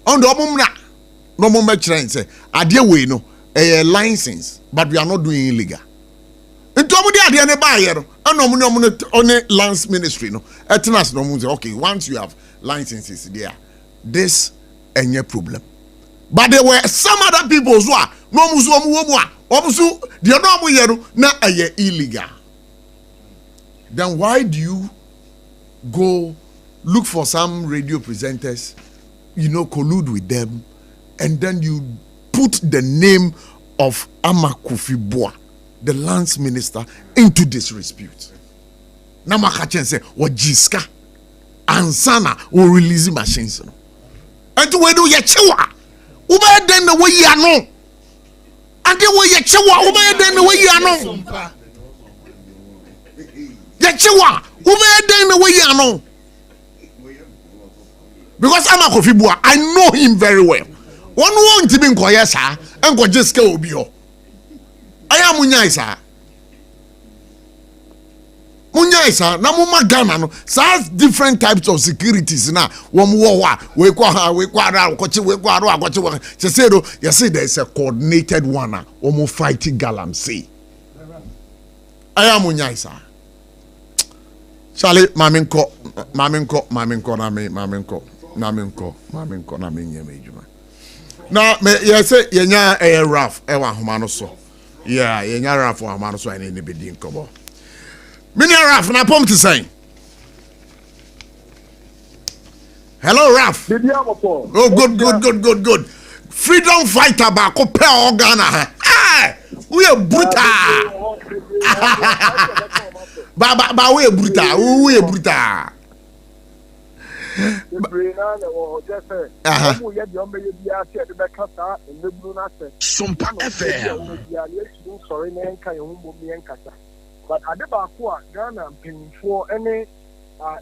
Speaker 4: on do mo mna no mo ma kire say ade wey no a license, but we are not doing illegal. In Tomudi ade ne ba ye no on lands ministry no etinas no say okay, once you have licenses there, this any problem. But there were some other people who are no musu omusu they no ye no na illegal. Then why do you go look for some radio presenters, collude with them, and then you put the name of Amakofi Boa, the lands minister, into this dispute? Namakachen say, "What jiska ansana will release machines." And to where do you chewa? Ube then the way you know, and the way you chewa, ube then the way you know. Yechewa, ube then the way you know. Because Amakofi Boa, I know him very well. One won't even call yes, sir, and go just go be yo. I am Munyaisa. Munyaisa, Namuma Ghana, no, such different types of securities now. One war, we say there's a coordinated one, almost fighting galamsey. I am Munyaisa. Charlie, Maminko, now, you say yenya a rough, ewa humano so. Yeah, yenya rough for humano so I need to be doing cover. Mini rough, na pom to say. Hello, Raf. Oh, good. Freedom fighter back up Ghana. Ah, we are brutal. Ba we are brutal.
Speaker 7: SOMPA FM.
Speaker 15: But Adebakwa Ghana paying for any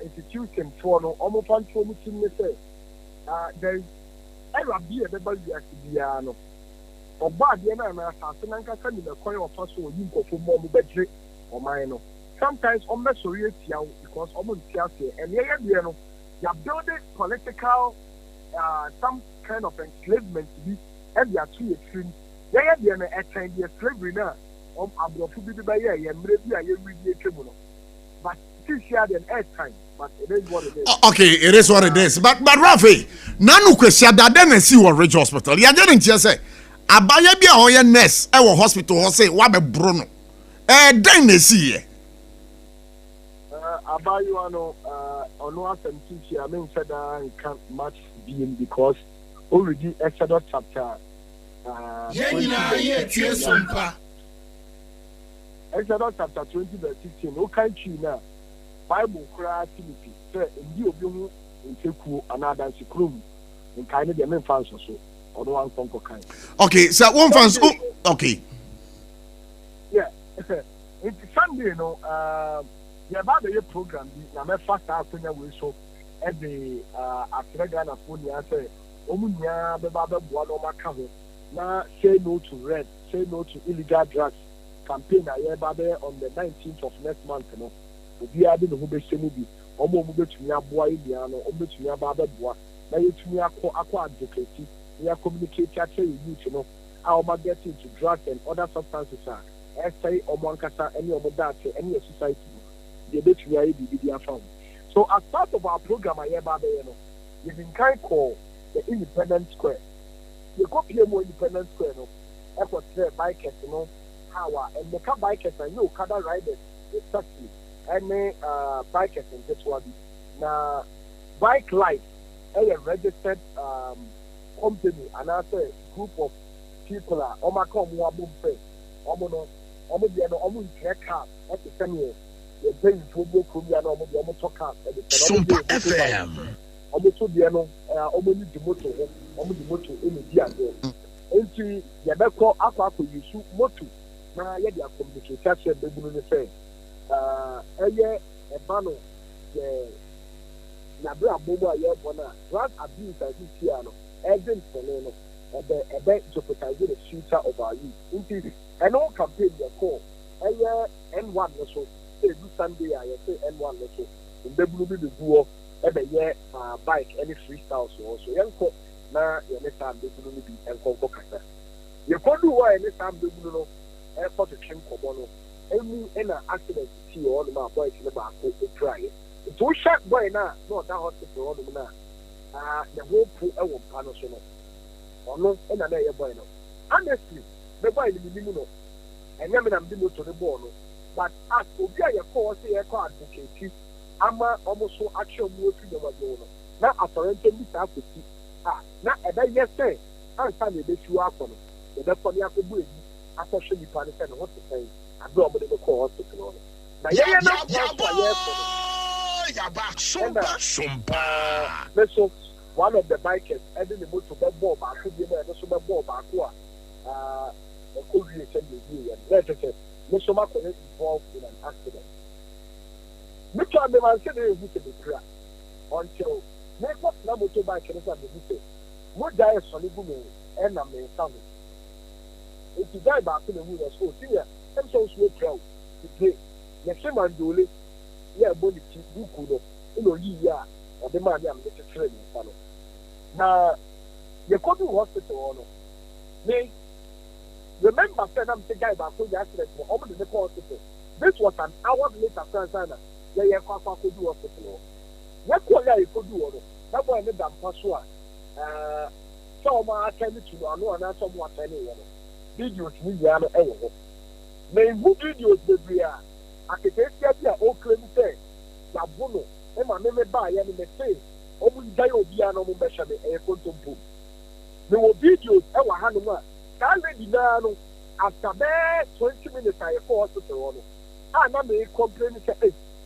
Speaker 15: institution for no almost say there is a be a double no or bad yana and assassin can in the coin of us or you go for more bedre or mine. Sometimes on the sorry because almost and yeah, you're building political some kind of enslavement to be every 2 extremes. Yeah, the slavery now. But this year then time. But it is what it is.
Speaker 4: Okay, it is what it is. But Rafi, nanu question that then see what Ridge Hospital. You didn't just say abaya bi a hoye nurse e wo hospital ho say wa be bro no. Den na see ye.
Speaker 15: Abayo ano ono asem teach I mean said can match being because already Exodus chapter Exodus chapter 20 verse 16. No country now. Bible cry Timothy. Say ndi obi hu nteku another sikrum. In kind of the main fans so. Or no one conquer kind.
Speaker 4: Okay, so one fans. Okay.
Speaker 15: Yeah. It's Sunday, you know. Yeah, about the program. Na me fast after we so every after Ghana phone ya say omunya beba beboa no maka ho. Na say no to red, say no to illegal drugs. Campaign on the 19th of next month, you know. We are doing the Hubesenibi, almost to Yaboa, almost to Yababoa. Now you to me aqua advocacy, we are communicating you know, how about getting to drugs and other substances are. Say Omankasa, any of that, any society, the bit we are be found. So as part of our program, you've been kind of called the Independent Square. You copy more Independent Square, no? Effort there, bikers, you know. And the car bikers and you can ride it exactly any bikers in this one. Now bike life a registered company and I say group of people are come wabum pay almost car at the same year you're paying for more Kumia no more talk out.
Speaker 1: SOMPA FM.
Speaker 15: Almost the no, almost the motor, almost the motor in the diago. Into Yabako, Aqua, you shoot motor. Now, yet you are communicating, they will say, a banner, Nabra Boba, Yabona, drug abuse, I think, Piano, Edwin Soleno, a bet jeopardize the future of our youth. Into an old campaign, you call, N1 or so, say, Sunday, I say N1 or so, and they will be the duo. Every year, bike any freestyle so young court now, any time they will be and conquer. You can do why any time they will know airport to trim Comono. Any accident to see all my boys in the back to try it. It's all shot boy now, not that hospital on the now. The whole pool of Panosono. Or no, and another boy. Honestly, the boy in the minimum. And I'm to the ball. But as for your call, say a car advocate. Ama almost so action more to the Wagono. Now, after entering this outfit, now, and yes, say, I'm standing the issue up on it. The Pony Apple Bridge, after Shady Panic and what to say, I go over the call hospital. Now, yeah, one of the bikers, adding the motor ball back, could be there, the super ball back, a cool reaction review, and let us say, Mr. Marco is involved in an accident. Which one they said they used to be crack until next number to buy can be what die is on the woman and I'm in family. If you die back to the woman, so senior, I'm so proud today. Next time I'm doing yeah, body to do year or the man I'm getting training. Now, you go to hospital. They remember, I'm the guy back to the accident for almost the hospital. This was an hour later, Tanzania. Yeah, could do hospital. What you could do? That boy made them password. So I tell you, I know, and that's somewhat anyone. Videos, media, may who videos be I can take your old claim say, Labuno, and my name by any mistake. Almost die of Biano Mesha, a photo book. There were videos, our Hanuma, Can't after 20 minutes, I call hospital. I'm not complaining.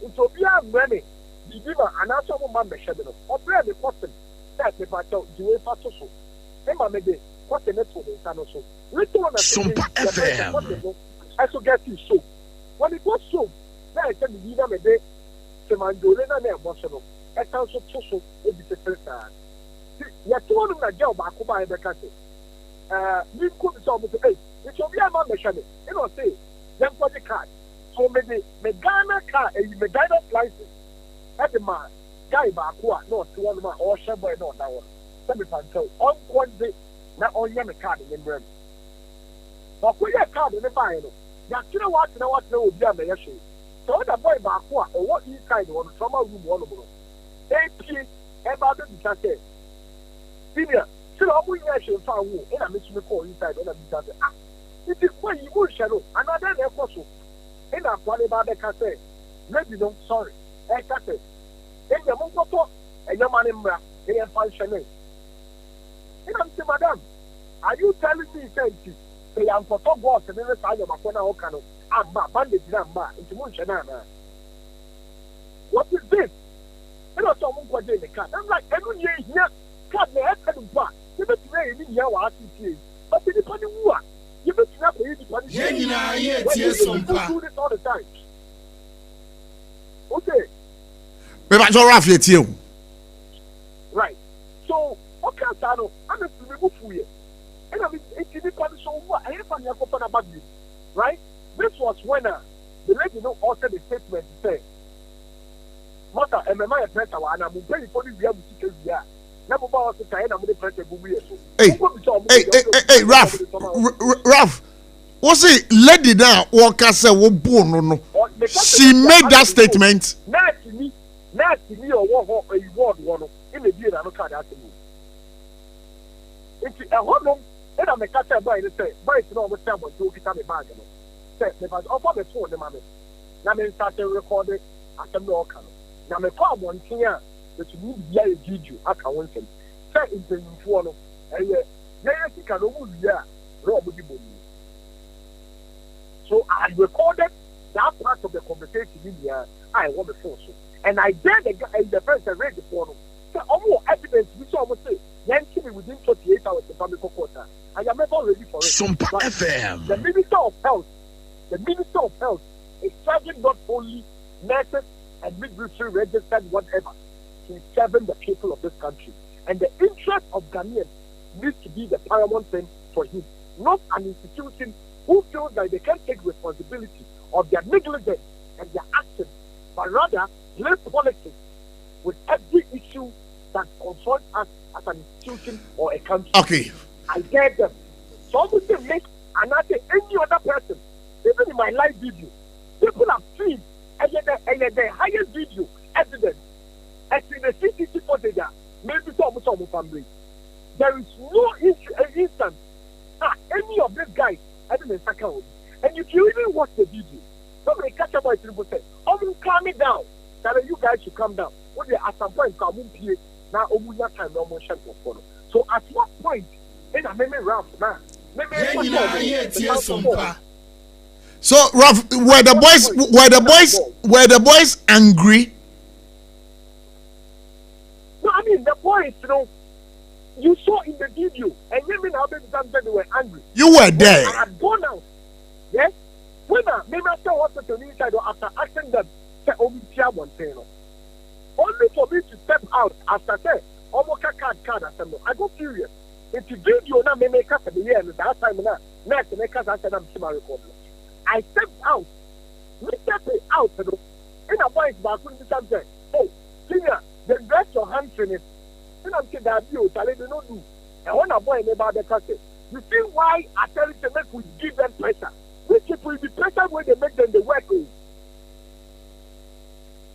Speaker 15: Into be a money, the giver and also one member shadow, or play the person that the battle do a passo. Emma maybe what the network is also.
Speaker 1: SOMPA FM.
Speaker 15: I should get you so. When it was so, then I said the leader may be the mandolina and emotional. I can't so it is a first time. Yet one of the girl back by the country. You could solve it. It will be a member shadow. You know, say, then for the card. So maybe the Ghana car and the Ghana license. At the man, guy back not one man or Shabby, not that one. Let me tell on one day, not only a card in the room. But we have card in the final. You know what they will be on the issue. So the boy back or what you kind of from a room one of them. AP about the disaster. Senior, still I'm going to found you, and I miss me call inside on a disaster. It is when you will shadow another apostle. And I'm calling about the cafe. Maybe no, sorry. A cafe. In the Mokoto, and your man in Bra, they are functioning. And I'm saying, Madam, are you telling me, say, I'm for top boss and then the side of my corner, Okano, I'm my bandit, into Munchanana. What is this? And also, I'm going to the cat. I'm like, every year here, cat, the head of the bar. You bet me, in here, what I see. But in the funny war. You bet you have to eat it.
Speaker 1: Yeah, you
Speaker 15: do this all the time. Okay.
Speaker 4: But that's all right, you.
Speaker 15: Right. So, okay, Sano, I'm going to remove you. And I mean, it's in the country, so what? I have a couple about this. Right? This was when the lady altered the statement to say, Mother, and my pressure, and I'm very funny, we have to take here.
Speaker 4: Hey, Ralph, what's it? Lady now, no. She made that statement.
Speaker 15: Not to me, or one. It may be another card at the move. It's a home, and I'm a cat by the say, but it's not what's happened to get a bag. Say, if I offer the phone, the mammy. Now, I started recording at the local. Now, my car one here. That you need to be a video. I can't want them. Say it's the one. And they can almost Rob. So I recorded that part of the conversation in here, I want to force you. And I dare the guy, the first I read the phone. So, more evidence, which I would say, Yankee within 48 hours, the family quarter. I am never ready for it.
Speaker 1: SOMPA FM.
Speaker 15: The Minister of Health is serving not only nurses and midwifery registered whatever, he's serving the people of this country. And the interest of Ghanaians needs to be the paramount thing for him, not an institution who feels that they can take responsibility of their negligence and their actions, but rather play politics with every issue that confronts us as an institution or a country.
Speaker 4: Okay.
Speaker 15: I dare them. So I would say make another any other person, even in my live video, people have seen and the highest video evidence as in the CCTV footage, maybe some family. There is no instance any of these guys having a second. And if you even watch the video, somebody catch up by 3%. Calm it down. That you guys should calm down. When they at some point come in now time no follow. So at what point in a memory round now?
Speaker 4: So Ralph, were the boys angry?
Speaker 15: No, I mean the boys, you saw in the video, and women how many times they were angry.
Speaker 4: You were there.
Speaker 15: I had gone out. Yes? When maybe after hospital inside or after asking them, say, only for me to step out after say, I got furious. If you video now, me make up the year and that time now, next the next I said I'm record. I stepped out. Me stepped out, in a voice back when you say, oh, senior, then dress your hands in it. And I'm saying that you don't do. And when a boy about the country, you see why I tell you to make we give them pressure. Which people will be pressure when they make them the work.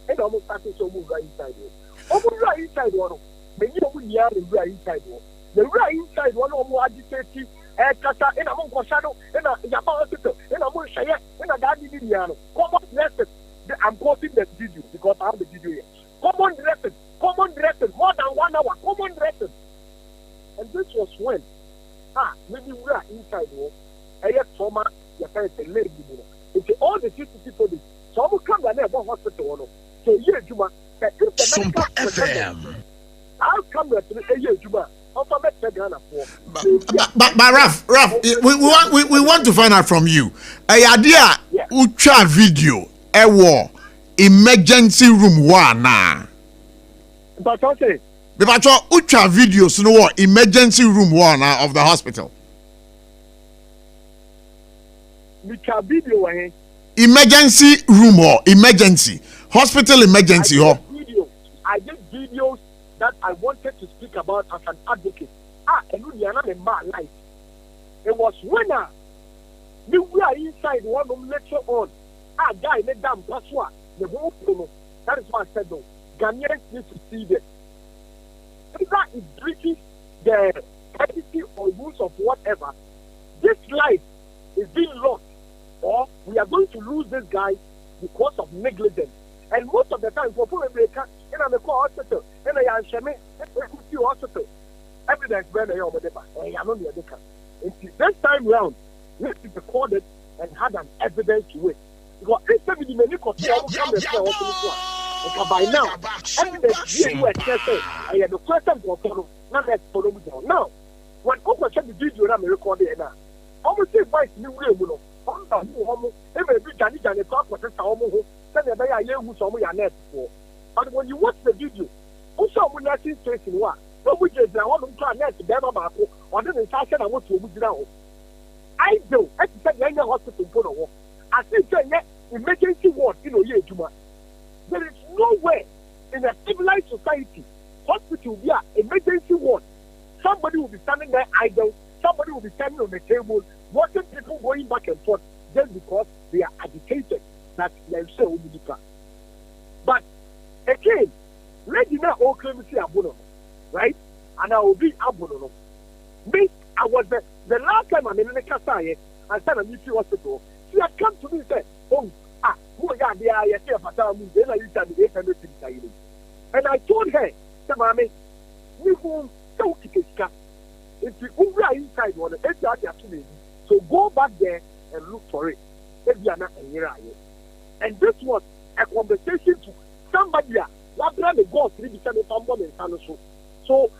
Speaker 15: And almost starting to move right inside here. Almost right inside one. Many of you are right inside one. The right inside one of more agitated, Kasa, and I'm on shadow, and I'm hospital, and I'm on Shaya, and I'm Daddy Diano. Come on, listen. I'm quoting the video because I have the video here. Come on, listen. More than 1 hour. Come on, listen. And this was when, maybe we are inside war. I have trauma, your parents are late. It's all the CCTV footage. So I will come down there about hospital. So, yeah, Juma,
Speaker 1: SOMPA FM.
Speaker 15: I'll come there to the year, Juma.
Speaker 4: But Ralph, we want to find out from you. Idea, Ucha video, war, emergency room one now.
Speaker 15: But okay.
Speaker 4: But Ucha videos no emergency room one of the hospital.
Speaker 15: Ucha video
Speaker 4: emergency room or emergency hospital emergency
Speaker 15: I did videos that I wanted to speak about as an advocate. And we are not a man life. It was when we are inside one room later on. Guy in the damn password. The whole promo. That is why I said no. Ghanaians need to see this. Either it breaches the privacy or rules of whatever. This life is being lost, or we are going to lose this guy because of negligence. And most of the time, for people breaker, and I'm a hospital, and I am Shemi, hospital. Evidence when they are over there, and I'm only a deca. This time round, we recorded and had an evidence to it. Because if somebody may look at by now, evidence here were tested. I had the question for follow. Now let's follow me down. Now, when Oprah check the video, I'm recording it now. Almost say vice new way, you know. But when you watch the video, also when nothing straight in one, no which is now one to net to them about or then I said I want to move down. I do, I said the hospital for the war. I think emergency ward in a year, Juma. There is nowhere in a civilized society, hospital will be an emergency ward. Somebody will be standing there idle, somebody will be standing on the table, watching people going back and forth just because they are agitated that they say Omidika. But again, let you know all claim to see Abono, right? And I will be Abono. Me, I was the last time I'm in the Kasai, I said I'm in the hospital. She had come to me and said, oh, who are they? I say, then I used to be 800 things. And I told her, Samami, we won't tell Kika. If you are inside one, so go back there and look for it. If you are not a year, And this was a conversation to somebody what brand the God to be sending from one and so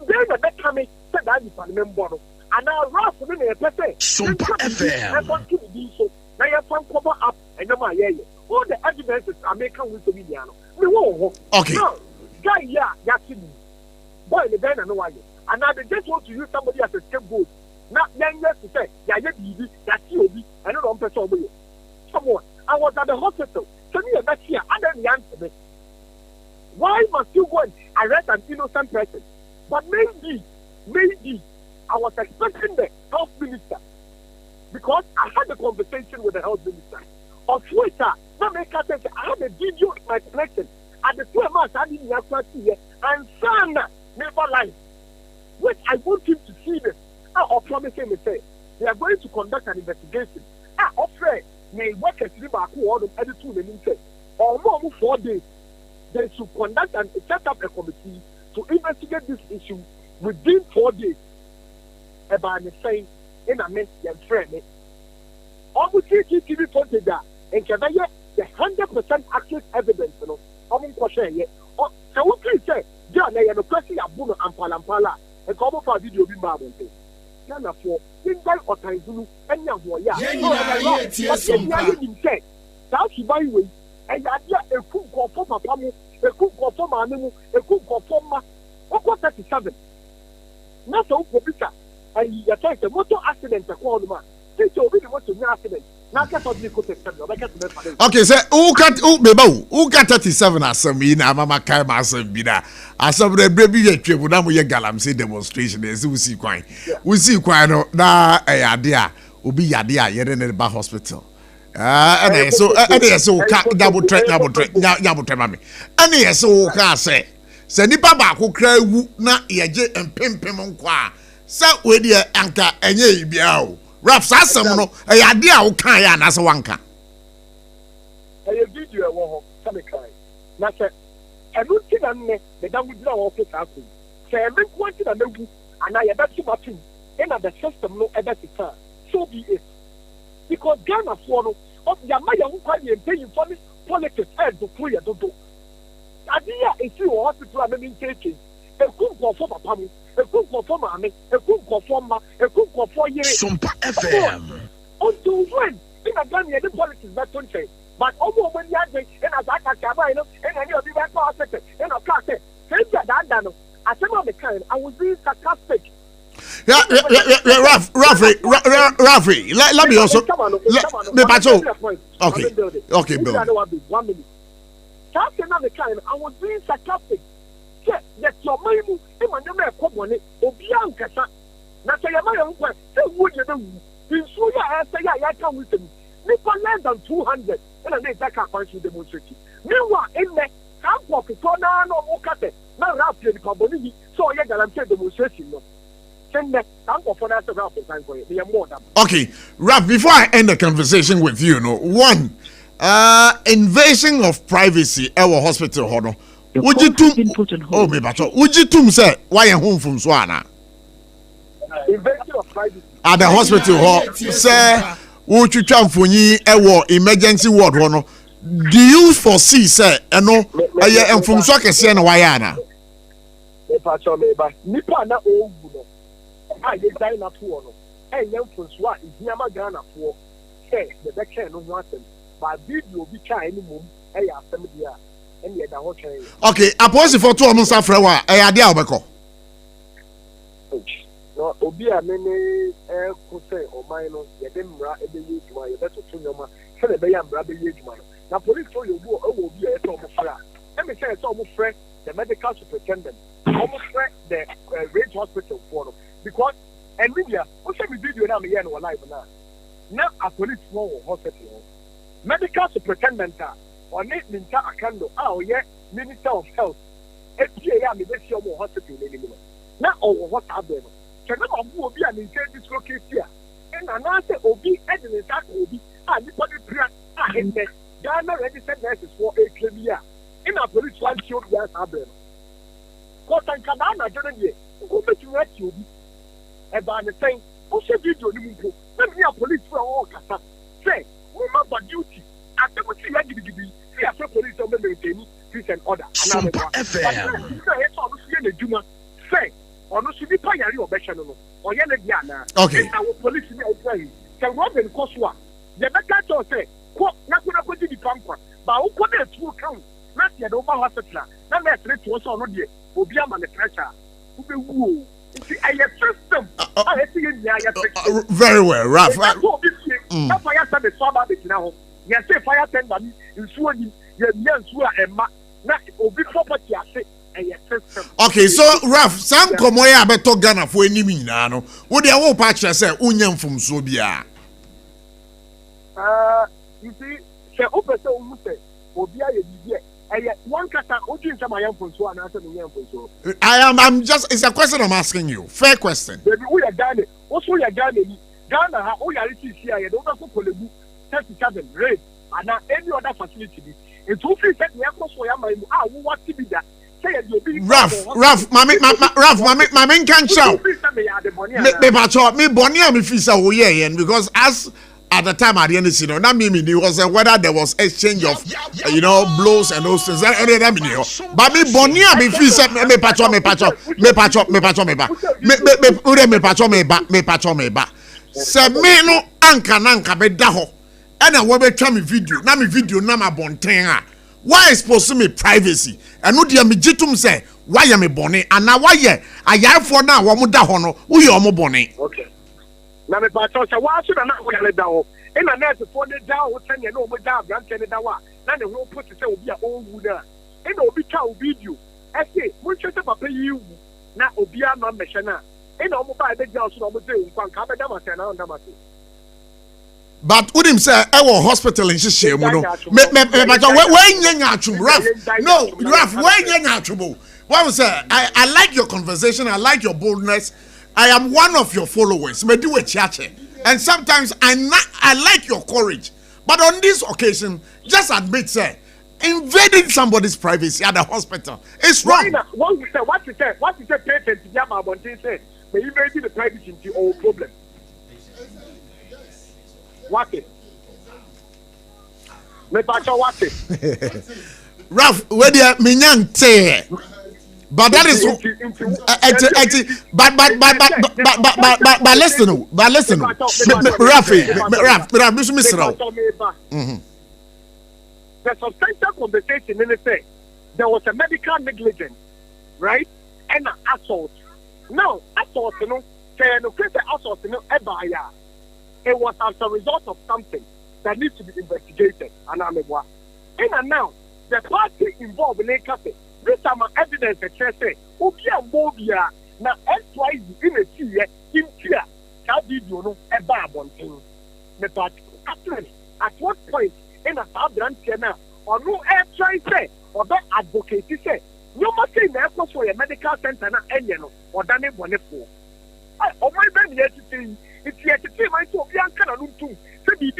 Speaker 15: then the next time said that is an member and now Ralph in a person
Speaker 1: SOMPA FM
Speaker 15: I want to do so now you can cover up and no my all the evidences are making with the media
Speaker 4: okay
Speaker 15: now guy that's it boy the guy no why and now they just want to use somebody as a scapegoat now then yes to say that's you I don't know person someone I was at the hospital tell me about here and then the answer me why must you go and arrest an innocent person? But maybe I was expecting the health minister because I had a conversation with the health minister on Twitter. Now make I had a video in my collection at the 2 months I didn't have to see and son never lied. Which I want him to see this. I promise him say they are going to conduct an investigation. I offer may work as back or the other 2 minutes or more 4 days. They should conduct and set up a committee to investigate this issue within 4 days. About the same in a mess and friend. Almost CCTV footage and can I get the 100% accurate evidence? You know, I'm going to say, so what please say, John, I am a question of Bruno and Palampala, and come up a video being bad. Nana for Indal or Tanzulu, and young boy, that's my way. And I get a cook or for my family, a cook or for my name, a cook or for my 37. Not so for Peter. And you attack the motor accident to call man. Since you really want to be accident. Now get on the court.
Speaker 4: Okay, so who got 37 as some in Mama Kaima as a bida. As some baby tribunal galam say demonstration is we see quite. We see quite now a idea will be Yadia yet in the hospital. And so double track mami. And so can say nipa ba ko kra wu na yeje empempem nkwa sa we de anka enye bia o rap sa asem no e ade a wo kan ya na se wanka
Speaker 15: e video e wo ho sa me kai na se enu ti na ne de da wu dira wo fita ko se me kwanti na mewu ana ye betu batu in the system no e betu so be it because Ghana for no of ya ma ya nkwa ye pay for politics and to free do adia esi wo hospital amemi nkeke ekunko for papa mu ekunko for mama ekunko for ma ekunko for yere
Speaker 1: SOMPA FM
Speaker 15: until when in a Ghana the politics that don't change but omo when ya dey in as aka kaba no and any of the back hospital in a class say that no asema the kind I was being sarcastic.
Speaker 4: Rafi, let me also okay Bill.
Speaker 15: 1 minute. That's another kind. I was being sarcastic. That's your money. I'm never come on it. Obianca. Now say your money. Say would you do? In so ya say ya come with them. Nipa less than 200. And I make that kind of demonstration. Meanwhile, in there, some people now no more cut it. Now Rafi the company. So yeah, I'm saying demonstration. No.
Speaker 4: Okay, Raf, before I end the conversation with you, one invasion of privacy our hospital hono. Would you would you say why you home from Swana?
Speaker 15: Invasion of privacy
Speaker 4: at the hospital hall say would you come for ye emergency ward hono? Do you foresee say no and from Swaka Siena Wayana?
Speaker 15: I design a poor no. And young Francois is never Ghana for say the back no want them. But video be trying mum, a assembly and yet the whole chain.
Speaker 4: Okay, I pause for 2 months after a while. I idea Obeko.
Speaker 15: No, Obia many air say or minor, yet them every year to my better to your man, can a bayan brother year to man. Now, police told you will be a top of fire. Let me say it's almost fresh, the medical superintendent, almost fresh the range hospital for them. Because and media, what say we video now me no live now. Now a police small hospital. Medical superintendent or net minta akando yeah Minister of Health. FPA me this your hospital anymore. Now or what happened? Can never who be an intelligence locate here. And another obi evidence that obi anybody grant in the Ghana registered nurses for a clear. In a police one show yes happened. Because I can't generally go to let you about the same. Also, video, let me a police for all Kasa. Say, remember duty. after what you like, see after police on the maintain peace and order.
Speaker 1: SOMPA FM.
Speaker 15: Say, or no, should be paying your best or Yana.
Speaker 1: Okay.
Speaker 15: Our police in the can Robin Koswa. The better to say, quote, not going to go to the pamper, but who put it to account. Not yet over hospital. Not that it was on the Obiam and the pressure. Who be woo. I have system. I see
Speaker 1: very well, Ralph.
Speaker 15: That's why I said the swab now. Yes, fire tender in Sweden, your young Sua and Mac, not Obi property. I say.
Speaker 1: Okay, so Ralph, some come where I better Ghana for any minano. Would the whole patch say Union from Sobia?
Speaker 15: You see, say open so Muse, Obia, one kata, Ojin Samayan Ponso, and answer the young Ponso.
Speaker 1: I'm just, it's a question I'm asking you. Fair question.
Speaker 15: Baby, we are Ghana. Also, we are Ghana. Ghana, all your cities here, you don't have to call the 37 rate, and any other facility. It's who feels that we are close for your mind. Who want to be there?
Speaker 1: Ralph, Mami can't shout. Me Bonia me fisa oye because as at the time I didn't see no, that mean it was whether there was exchange of blows and those things. That mean but me Bonia me fisa me pacho. Se me no anka be da ho. And I want to try me video. Na me video na ma bonten. Why is supposed to me privacy? And no dear me jitum say, why am I bonny? And now why I have for now, one da hono, who you are bonny.
Speaker 15: Okay. Now, if I thought, why should I not let down? In a net to phone it down, what ten you know, down, granted it down. Now they will put it say, will be a old wood. And will be cow video. I say, which is a pay you. Now, Obia, no machina. And almost by the girls, no, but they can't come down.
Speaker 1: But would him say our hospital in Shishim? No, Ralph, what was I like your conversation, I like your boldness. I am one of your followers. Me do a chache. And sometimes I like your courage. But on this occasion, just admit, sir, invading somebody's privacy at the hospital is wrong.
Speaker 15: What you say, patient, Yama Bontin said, may invading the privacy into all problem. What it? Me pacho what it?
Speaker 1: Ralph, where the minyan say? But that is but listen, Ralph, Miss Ralph.
Speaker 15: The substantial conversation in the say there was a medical negligence, right? And an assault. No, assault, say no assault, ebaya. It was as a result of something that needs to be investigated. And now, the party involved in it, this is my evidence that says, okay, Mobia, now, XYZ in a year, in here, that video, no, a barbon thing. At what point, in a Southern China, or no air try say, or that advocate say, no more thing there for a medical center, or done it one for. Oh, my baby, yes, it's yet to see my two young canoe too. So be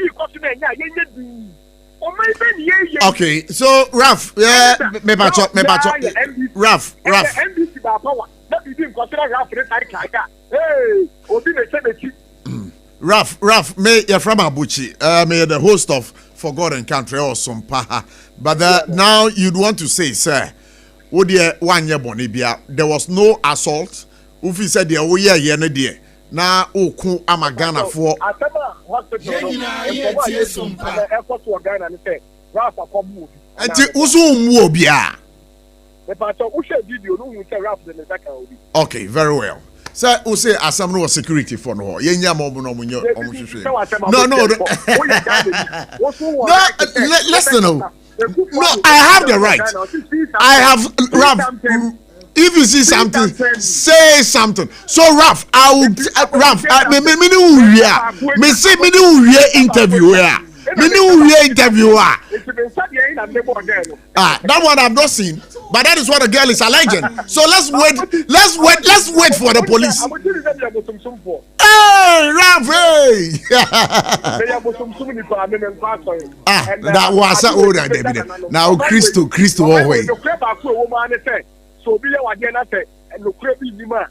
Speaker 1: okay, so Ralph, yeah, me Ralph. Ralph, me you're from Abotchie. Me the host of For God and Country or SOMPA. But now you'd want to say, sir, would you 1 year bonibia? There was no assault. Ufi said there oh yeah dear. Na oku amagana for okay, very well. So we say asam no security for no. Yenya mo no mo nyo. No. Listen. No, I have the right. I have Ralph. If you see something, say something. So Ralph, I will Ralph. Me say interview here. That one I've not seen, but that is what the girl is alleging. So let's wait for the police. Hey, Ralph, that was older. Now Christo always.
Speaker 15: So be your again at no crazy demand.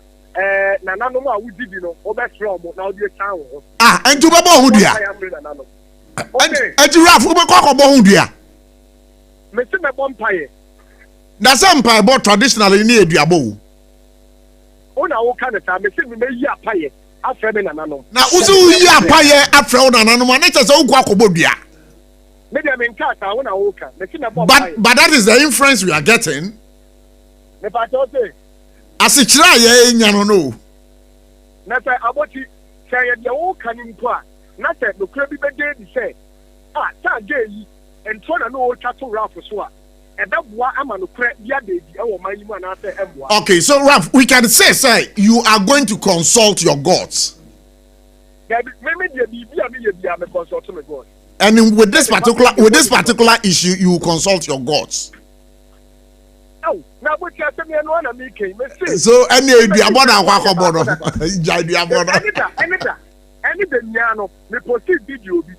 Speaker 15: Nanano, we did, over from now the town.
Speaker 1: And to Babo, who dear?
Speaker 15: Okay.
Speaker 4: Ejiraf ube kwa ko bo hundua.
Speaker 15: Me se me bompaye.
Speaker 4: Na some pie bo traditionally ni eduabo.
Speaker 15: Ona wo kan ta me se me yi apaye afre me nananom.
Speaker 4: Na uzu yi apaye afre wo nananom na che se wo kwa ko bo dua.
Speaker 15: Me dey me nka ta wona wo kan. Me se me
Speaker 4: But that is the inference we are getting.
Speaker 15: Me pa to say.
Speaker 4: Asichira ye nya no.
Speaker 15: Na say aboti say ye de wo kan mpo a na say no kura bi be dey di say ta dey yi ento na no twa to Ralph so a ebeboa ama no kura ya dey di e wo man yi mu na say eboa.
Speaker 4: Okay, so Ralph, we can say you are going to consult your gods.
Speaker 15: Yeah, me dey me consult my God.
Speaker 4: And with this particular issue, you consult your gods.
Speaker 15: Oh, now what you say me no na me ken.
Speaker 4: So any diabono akwa bono. Jai diabono.
Speaker 15: Any the nyano me post video bi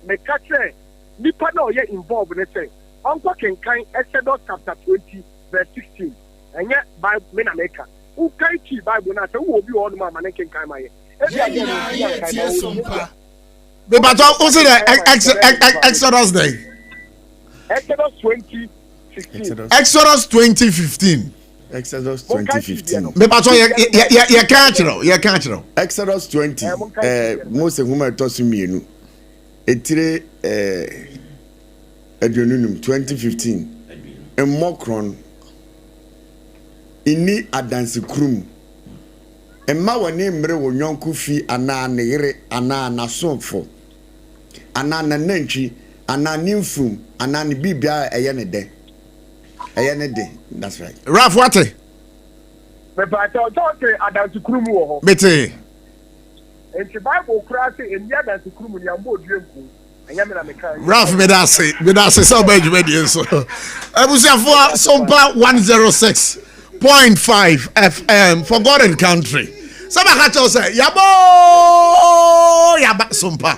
Speaker 15: me catch nipa na oye involved ne say onko kenkan Exodus chapter 20 verse 16. Enye Bible me na make. Who kai ti Bible na say who obi on ma na kenkan ma ye.
Speaker 4: But also the Exodus day.
Speaker 15: Exodus 2015.
Speaker 4: Exodus 2015.
Speaker 14: Exodus 2015.
Speaker 4: You can't know.
Speaker 14: Exodus 20. Most of whom are tossing me. Etire Adrenunum 2015. And Mokron. Ini adansi krum. Emma wane mre wo nyonku fi ana negere ana na somfo. Ana na nantwi ana nimfum ana ne bibia eye ne de. That's right.
Speaker 4: Ralph, what?
Speaker 15: Me ba ta adansi krum wo ho.
Speaker 4: Bete.
Speaker 15: Enti Bible kura se enya adansi krum ni ambo duenku. Enya me na me kan.
Speaker 4: Ralph me da say so ba djuma die so. Abusiafo Sompa 106.5 FM for God and country. Somebody catch us say yaba Sompa.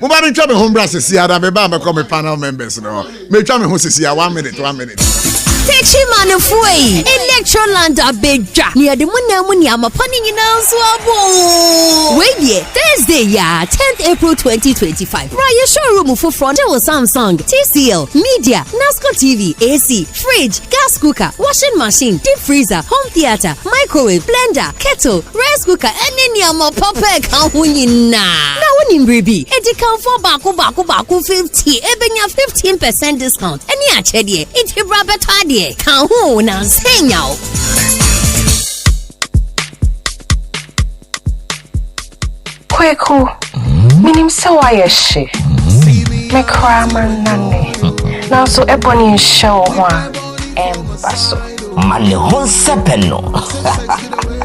Speaker 4: Mobile try me home brass see ada me ba me come panel members no. Me try me home see 1 minute.
Speaker 16: Techi manufui Electroland abeja near the munamuni amapani nyina so abo. Wait there Thursday ya 10th April 2025. Raya showroom for front with Samsung, TCL, Media, Nasco TV, AC, fridge, gas cooker, washing machine, deep freezer, home theater, microwave, blender, kettle, rice cooker, and any amapapa kahunina. Now when in baby, it can for baku 50, ebenya 15% discount. Any achedie, it rabbit Can't hold on, sing out.
Speaker 17: Kweku, minim so why she. Me cry man nane. Now so ebony show one basso.
Speaker 18: Mane hon sepeno.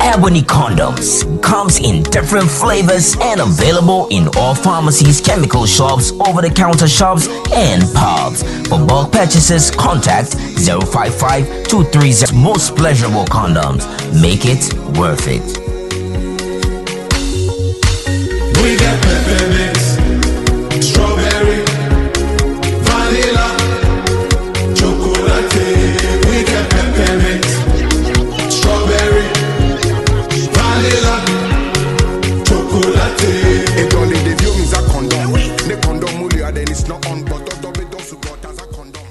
Speaker 18: Ebony condoms comes in different flavors and available in all pharmacies, chemical shops, over-the-counter shops, and pubs. For bulk purchases, contact 055-230. Most pleasurable condoms. Make it worth it.
Speaker 19: We got peppermint, strawberry, vanilla, chocolate. We got peppermint, strawberry, vanilla, chocolate.
Speaker 20: It only the views are condom. The condom mulia then it's not on, but don't support as a condom.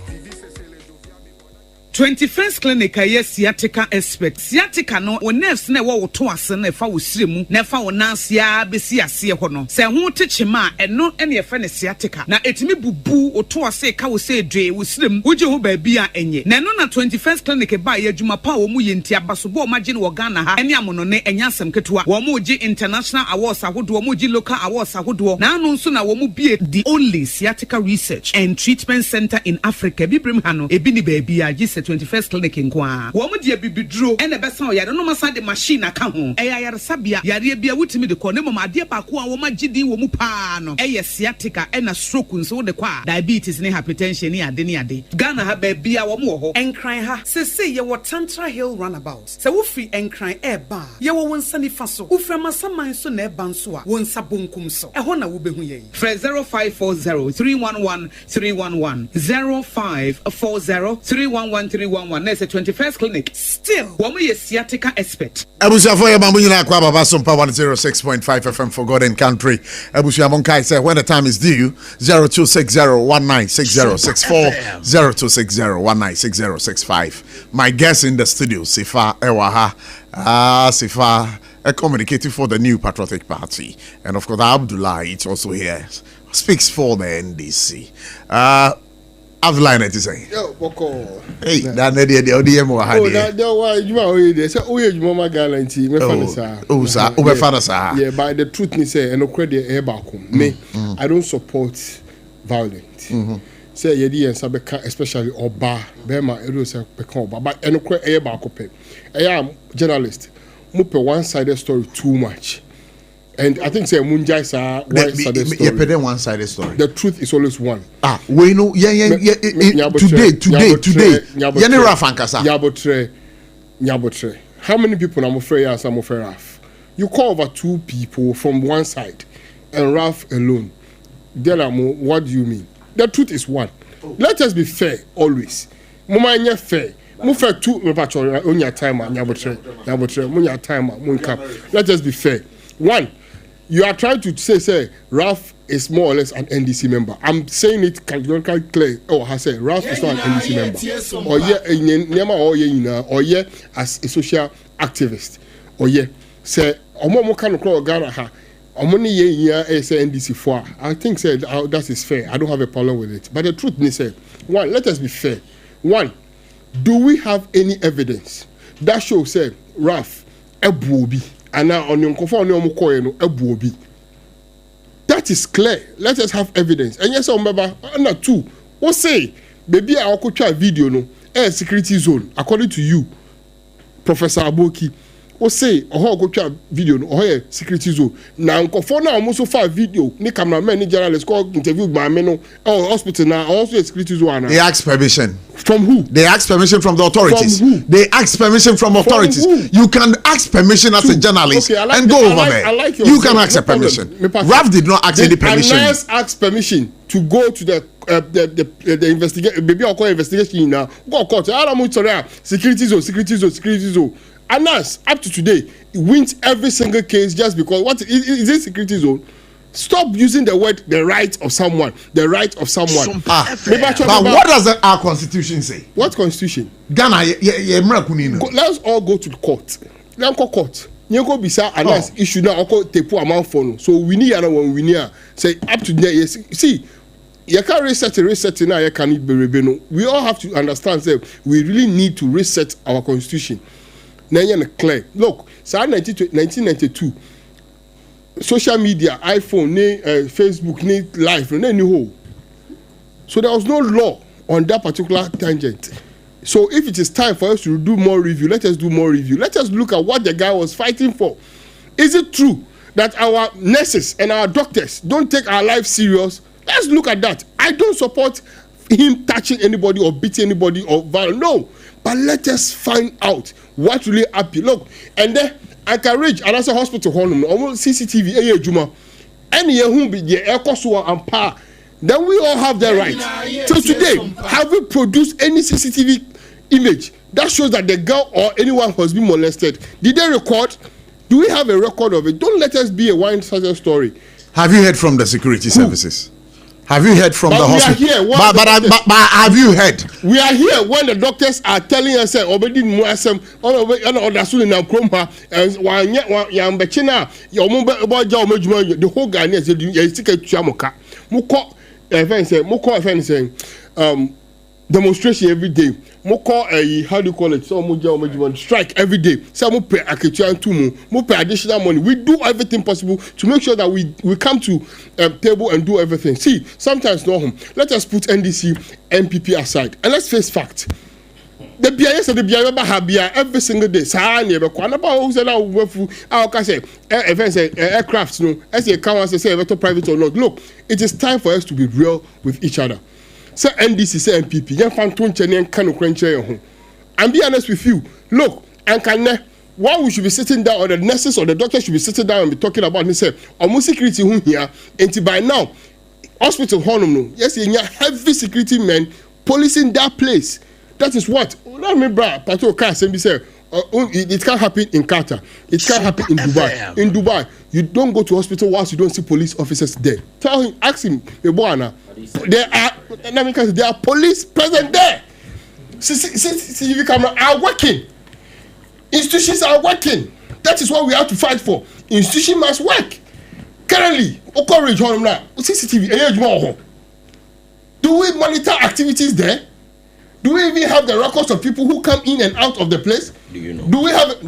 Speaker 21: 21st clinic aye sciatica expert sciatica no wo nerves na wo to ase na fa wo siremu na fa wo nansia besi ase ho no se ho techema eno ene ye fa ne sciatica na etimi bubu wo to ase ka wo se dwe wo siremu wo je ho ba bi a enye na no na 21st clinic ba ye adwuma pa wo mu ye nti abaso bo magye no wo Ghana ha ene amono ne enya asem ketewa wo mu gi international awards ahodo wo mu gi local awards ahodo na anu nso na wo mu bie the only sciatica research and treatment center in Africa bibrim ha no ebi ni ba bi a gi 21st clinic nkwa wo mu dia bibiduro ene besa o yare no masa de machine aka ho yare sabia yare bia wutimi de ko ne mama de ba ko a wo magidi wo mu pa no sciatica ena stroke nso de kwa diabetes ne hypertension ne ade Ghana ha ba bia wo mu ho enkran ha sese ye wo Tantra Hill runabout se wo free enkran eba ye wo wonsa ni fa so wo frama saman so na eba nso a wonsa bonkum so ho na wo behu ye 0540 311 311 0540 311 311 111 na 21st clinic still wo ye sciatica expert
Speaker 4: Abusiafo ye mamu nyina kwa baba SOMPA 106.5 FM for God and country. Abusiafo kai say when the time is due 0260196064 0260196065. My guest in the studio Sifa Ewaha Sifa communicating for the new Patriotic Party, and of course Abdullah it's also here, speaks for the NDC. Abdullah, what is saying?
Speaker 5: Yo, Boko.
Speaker 4: Hey, that the ODM or
Speaker 5: oh, that why you are there. So, you mama guarantee me fanasa.
Speaker 4: Oh, sir, over fanasa.
Speaker 5: Yeah, but the truth me say, and no credit air back me. I don't support violence. Say yedi and sabeka, especially Oba, Bema, Edo say beka Oba, but and no credit air back up. I am journalist. Mupe one-sided story too much. And I think say Munjai sa one-sided story.
Speaker 4: One-sided story.
Speaker 5: The truth is always one.
Speaker 4: We know. Yeah. Today. Yani Raf Ankasa.
Speaker 5: Nyabotre. How many people I'm afraid are some of Raf? You call over 2 people from one side, and Raf alone. Delamo, what do you mean? The truth is one. Let us be fair always. Mama nye fair. Mufa 2 repatriate on your time, Nyabotre, Munya time, Munka. Let us be fair. 1, you are trying to say Ralph is more or less an NDC member. I'm saying it categorically clear. Oh, I say Ralph is not an NDC member. Or as a social activist. Or say Omo kind of call Ghana ha. Omoni say NDC for. I think say that is fair. I don't have a problem with it. But the truth is say 1, let us be fair. 1, do we have any evidence that shows say Ralph Ebuobi and now on your Ebuobi? That is clear. Let us have evidence. And yes, remember, number 2, what say baby I could try video no security zone according to you, Professor Aboki. What say go try video no security zone. Now for now almost so far video ni cameraman ni journalist call interview by me hospital now also a security zone.
Speaker 4: They ask permission.
Speaker 5: From who?
Speaker 4: They ask permission from the authorities.
Speaker 5: From who? They
Speaker 4: ask permission from authorities. You can ask permission as a journalist and go over there. You can ask a permission. Raf did not ask any permission.
Speaker 5: Anas asked permission to go to the investigation. Maybe I'll call investigation now. Go court. Security zone. Anas, up to today, wins every single case just because what is it security zone? Stop using the word the right of someone. The right of someone.
Speaker 4: But what does our constitution say?
Speaker 5: What constitution?
Speaker 4: Ghana,
Speaker 5: let's all go to the court. Let's go court. You go beside Anas issue now. Take amount for so we need another one. We need say up to there. Yes, see. You can't reset now. You can't be rebellion. We all have to understand that we really need to reset our constitution. Clear. Look, so 1992, social media, iPhone, Facebook, live, so there was no law on that particular tangent. So if it is time for us to do more review, let us do more review. Let us look at what the guy was fighting for. Is it true that our nurses and our doctors don't take our life serious? Let's look at that. I don't support him touching anybody or beating anybody or violence. No. But let us find out what really happened. Look, and then I can reach another hospital almost CCTV Juma. Any who be the Ecosua and power. Then we all have the right. So today, have we produced any CCTV image that shows that the girl or anyone has been molested? Did they record? Do we have a record of it? Don't let us be a one-sided story.
Speaker 4: Have you heard from the security services? Have you heard from the hospital? But have you heard?
Speaker 5: We are here when the doctors are telling us the whole Ghanaians demonstration every day. How do you call it? So strike every day. So pay additional money. We do everything possible to make sure that we come to table and do everything. See, sometimes no. Let us put NDC, MPP aside, and let's face fact. The BIS and the BIS have every single day. Aircrafts, no. As a council say whether private or not. Look, it is time for us to be real with each other. Say NDC, say MPP. And be honest with you. Look, and why we should be sitting down, or the nurses or the doctors should be sitting down and be talking about this. Almost security here. And by now, hospital honor, yes, you have heavy security men policing that place. That is what. Let me bra. Pato car say it can't happen in Qatar. It can't happen in Dubai. In Dubai, you don't go to hospital whilst you don't see police officers there. Tell him, ask him, there are police present there. CCTV camera are working. Institutions are working. That is what we have to fight for. Institution must work. Currently, CCTV. Do we monitor activities there? Do we even have the records of people who come in and out of the place?
Speaker 12: Do you know?
Speaker 5: Do we have?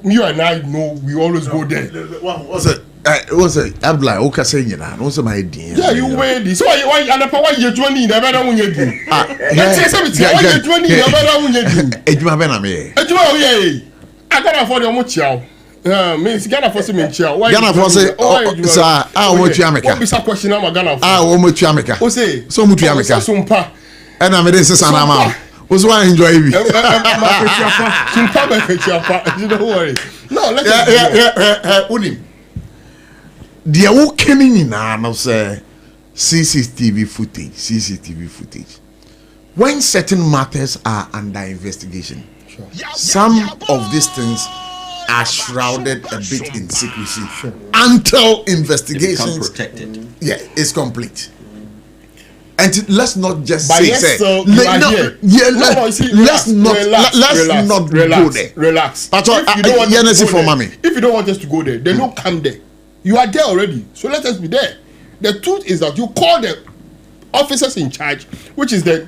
Speaker 5: You and I know we always go there.
Speaker 4: What's it? Abdullah, okay, saying you know, what's my idea?
Speaker 5: Yeah, you wear this. So why you 20? Never know when you do. Let's say something. Why you 20? Never know when you do.
Speaker 4: Ejuma bename.
Speaker 5: Ejuma, yeah. I can't afford your much chow. Means Ghana for some chow.
Speaker 4: Ghana for say, sir, I want you America.
Speaker 5: What is a question? I'm a Ghana for.
Speaker 4: I want you America.
Speaker 5: Who say?
Speaker 4: So much America.
Speaker 5: Sumpa.
Speaker 4: And I'm this is an amount. What's why enjoy you?
Speaker 5: Don't worry. No, let's
Speaker 4: Unim. The awokening in our say CCTV footage. When certain matters are under investigation, some of these things are shrouded a bit in secrecy until investigation is complete. And let's not just let's not go there.
Speaker 5: Relax.
Speaker 4: But if
Speaker 5: you don't want us to go there, then don't come there. You are there already, so let us be there. The truth is that you call the officers in charge, which is the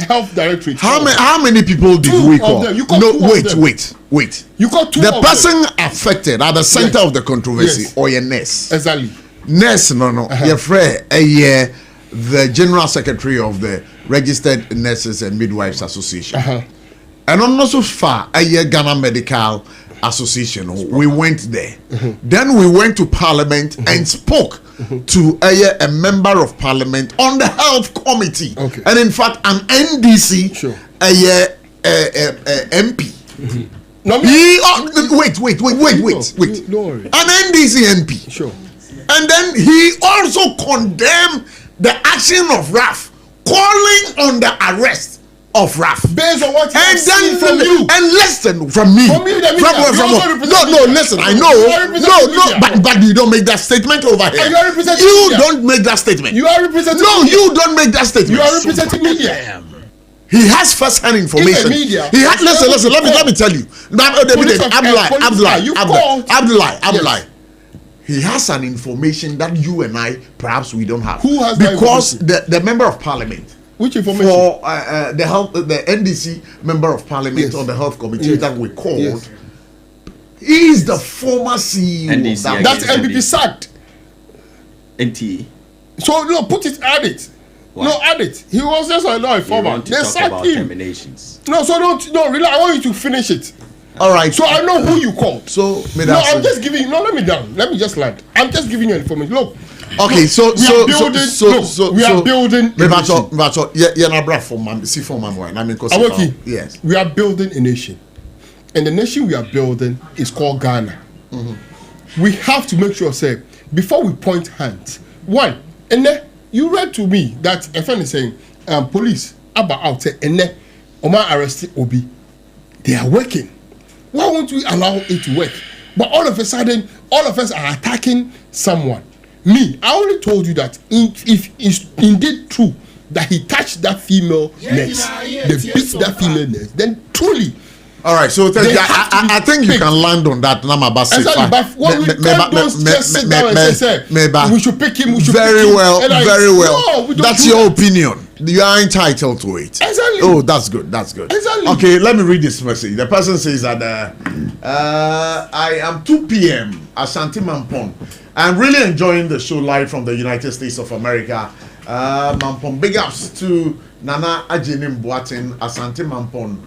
Speaker 5: health directorate.
Speaker 4: How many people did we call? Wait.
Speaker 5: You call two.
Speaker 4: The person affected at the center of the controversy, or your nurse.
Speaker 5: Exactly.
Speaker 4: Nurse, no. Your friend, the General Secretary of the Registered Nurses and Midwives Association. And also far, Ghana Medical Association. We went there. Then we went to Parliament and spoke to a member of Parliament on the Health Committee. And in fact, an NDC MP. Wait. An NDC MP.
Speaker 5: Sure.
Speaker 4: And then he also condemned the action of RAF, calling on the arrest of RAF.
Speaker 5: Based on what he seen from you.
Speaker 4: And listen, from me.
Speaker 5: From you,
Speaker 4: No, listen, I know. No, but you don't make that statement over here. You don't make that statement.
Speaker 5: You are representing
Speaker 4: media. You don't make that statement.
Speaker 5: You are representing media.
Speaker 4: He has first-hand information. Listen, let me tell you. Abdullah. He has an information that you and I perhaps we don't have.
Speaker 5: Who has
Speaker 4: because the member of Parliament.
Speaker 5: Which information?
Speaker 4: For the NDC member of Parliament on the Health Committee that we called. He is the former CEO.
Speaker 12: NDC
Speaker 5: that's MPP sacked.
Speaker 12: NTA.
Speaker 5: So add it. What? No, add it. He was just a former.
Speaker 12: They sacked him. Terminations.
Speaker 5: No, so relax. I want you to finish it.
Speaker 4: All right.
Speaker 5: So I know who you called.
Speaker 4: So
Speaker 5: I'm just giving. No, let me down. Let me just land. I'm just giving you information. Look.
Speaker 4: Okay. We
Speaker 5: are building.
Speaker 4: Yes.
Speaker 5: We are building a nation, and the nation we are building is called Ghana. We have to make sure, say, before we point hands. One, and then you read to me that a friend is saying, police about out and then Oma arrested Obi. They are working. Why won't we allow it to work? But all of a sudden, all of us are attacking someone. Me, I only told you that if it's indeed true that he touched that female nurse, they beat that female nurse, then truly.
Speaker 4: All right, so I think you can land on that.
Speaker 5: Exactly, but what we can't just sit down and say, we should pick him.
Speaker 4: Very well. No, that's your opinion. You are entitled to it.
Speaker 5: Exactly.
Speaker 4: Oh, that's good.
Speaker 5: Exactly.
Speaker 4: Okay, let me read this message. The person says that I am 2 p.m. Ashanti Mampong. I'm really enjoying the show live from the United States of America. Mampong, big ups to Nana Ajenim Boatin, Ashanti Mampong,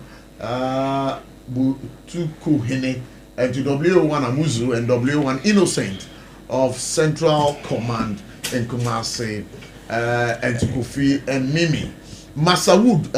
Speaker 4: Butuku Hene, and to W1 Amuzu and W1 Innocent of Central Command in Kumasi. And to Kofi and Mimi. Masawood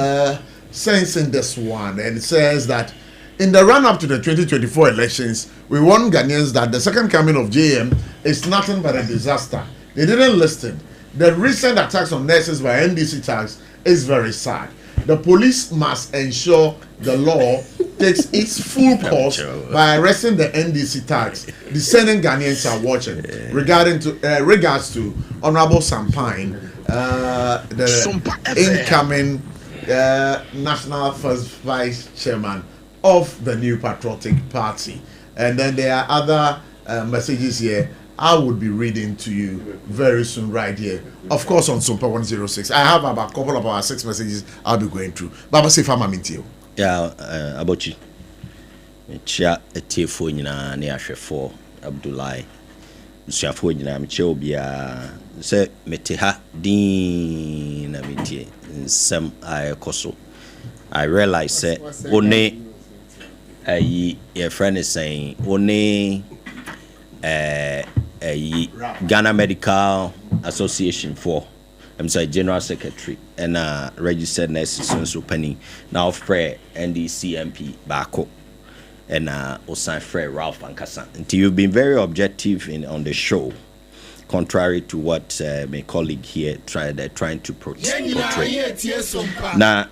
Speaker 4: sensing this one, and it says that in the run-up to the 2024 elections, we warned Ghanaians that the second coming of JM is nothing but a disaster. They didn't listen. The recent attacks on nurses by NDC tags is very sad. the police must ensure the law takes its full course by arresting the NDC tax. The Senate Ghanaians are watching. Regards to Honorable Sampine, the incoming National First Vice Chairman of the New Patriotic Party. And then there are other messages here I would be reading to you very soon right here. Of course on SOMPA 106. I have about a couple of our 6 messages I'll be going through. Baba say fama mintio.
Speaker 12: Yeah, Abotchie. Chia etefo nyina ne ahwefo Abdullahi. Nsuafo nyina meche obia se meteha din na metie nsem ayekoso. I realize say one your friend is saying one Ghana Medical Association for I'm sorry, General Secretary and registered nurses opening now Fred NDC MP Bako and Osan Fred Ralph Ankasa. Until you've been very objective on the show, contrary to what my colleague here trying to portray. Now,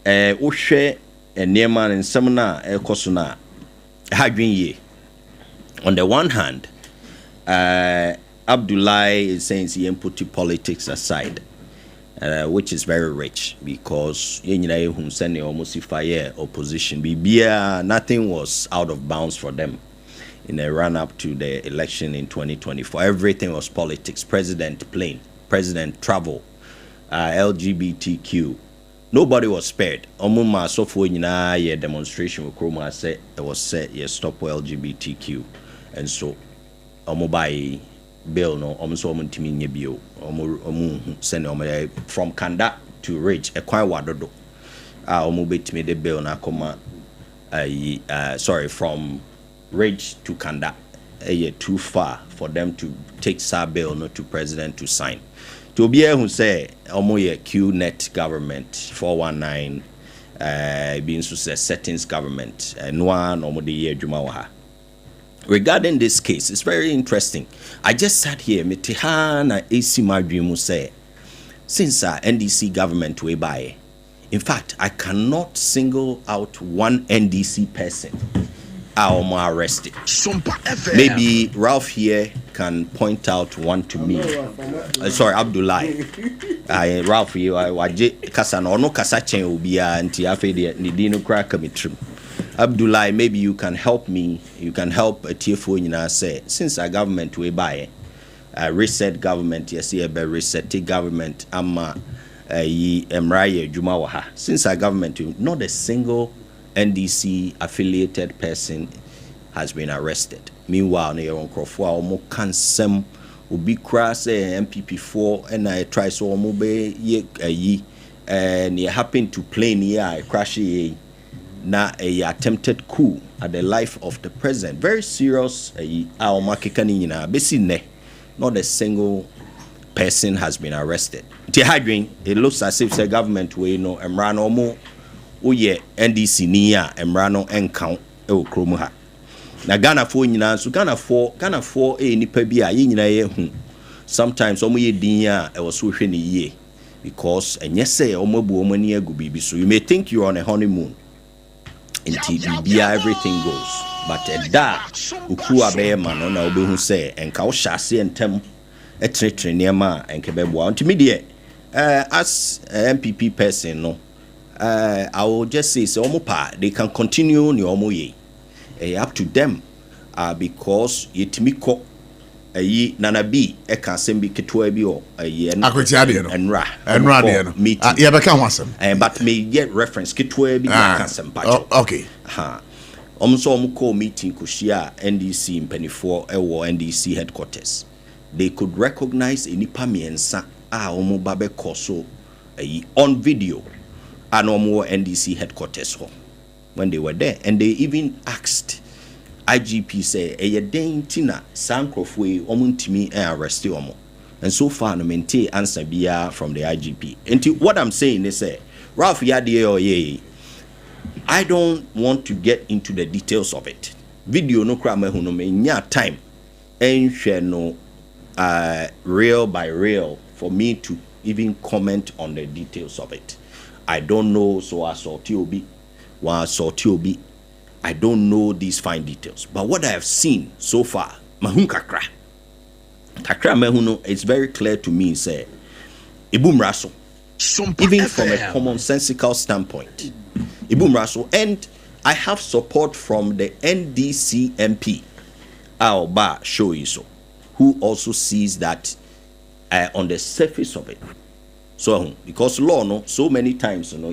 Speaker 12: Oshe and Neman and Samana Kosuna Hadwin. On the one hand, Abdullahi is saying he put politics aside, which is very rich because almost fire opposition. Nothing was out of bounds for them in the run up to the election in 2024. Everything was politics. President plane, president travel, LGBTQ. Nobody was spared. Omuma so for demonstration with Chroma said it was said stop LGBTQ, and so omobai bill no omso omntimi nye bio send from Kanda to Ridge a kwan wadodo omobetimi the bill na koma from Ridge to Kanda too far for them to take sa bill not to president to sign. To be who say omoye QNet government 419 being so settings government and one omode ye adwuma wa ha. Regarding this case, it's very interesting. I just sat here, Metihana AC Madrimu say, since our NDC government way by, in fact, I cannot single out one NDC person more arrested. Maybe Ralph here can point out one to me. Sorry, Abdullahi. Ralph here, Kasano no Kasachen Ubia and Tiafe Nidino Krakamitrim. Abdullahi, maybe you can help me. You can help a TFO in say since our government way by reset government, yes, reset government, Emraye Jumawaha. Since our government, not a single NDC affiliated person has been arrested. Meanwhile, Neon Crofwa Omo Kansem Ubi Kras MPP4 and I try so Omobe ye and you happen to play near crash na a attempted coup at the life of the president. Very serious our makikani na besine. Not a single person has been arrested. It looks as if the government we know Emrano mo uye NDC niya Emrano encount kromuha. Na Ghana fo nyina so Ghana fo nipa bi a nyina ye hu. Sometimes omo ye din a e wo so hwe ne ye because enye say omo bu omo ni agu bibi so you may think you're on a honeymoon. In TBB everything goes, but da uku abema no na obehu say enka wo hyase entem etretre niema enkebeboa untimidie as MPP person no I will just say so omopa they can continue ni omoye up to them because yetimiko nanabi eka sembi ketwa bi o
Speaker 4: akwetiade no enra de no ye beka ho asem
Speaker 12: but me get reference ketwa bi kasem pacho
Speaker 4: okay
Speaker 12: omso omko meeting kushia NDC mpanifo ewo NDC headquarters they could recognize enipa miensa omo babe koso on video and omo NDC headquarters ho when they were there and they even asked IGP say tina sankrofwe omuntimi arrest omo and so far no maintain answer bia from the IGP. And what I'm saying is Ralph Yadie I don't want to get into the details of it. Video no kra me no me nya time and share no real by real for me to even comment on the details of it. I don't know, so I saw Tiobi. While I saw Tiobi, I don't know these fine details. But what I have seen so far, mahun kakra mehuno, it's very clear to me, say, Ibum Raso, even from a commonsensical standpoint, Ibum Raso, and I have support from the NDC MP, Aoba Shoiso, who also sees that on the surface of it. So, because law, no, so many times, you know,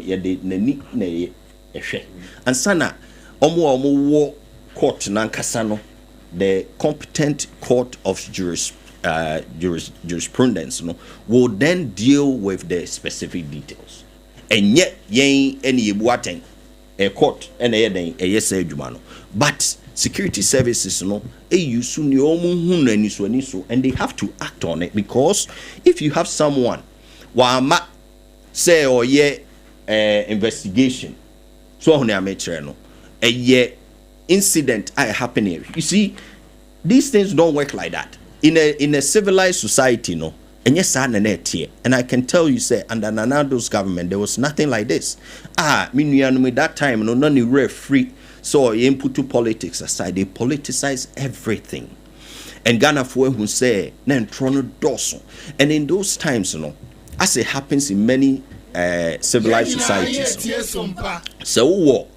Speaker 12: and sana, omo court nankasano, the competent court of jurisprudence, you know, will then deal with the specific details. And yet, yen any buateng a court and a yes jumano. But security services, you know, and they have to act on it, because if you have someone wama say or investigation, so a year incident happening. You see, these things don't work like that in a civilized society, no. And yes, and I can tell you, say, under Nanado's government, there was nothing like this. That time, no, none were free. So you put to politics aside, they politicize everything. And Ghana for who say, then Trono Dawson. And in those times, you know, as it happens in many civilized societies, so what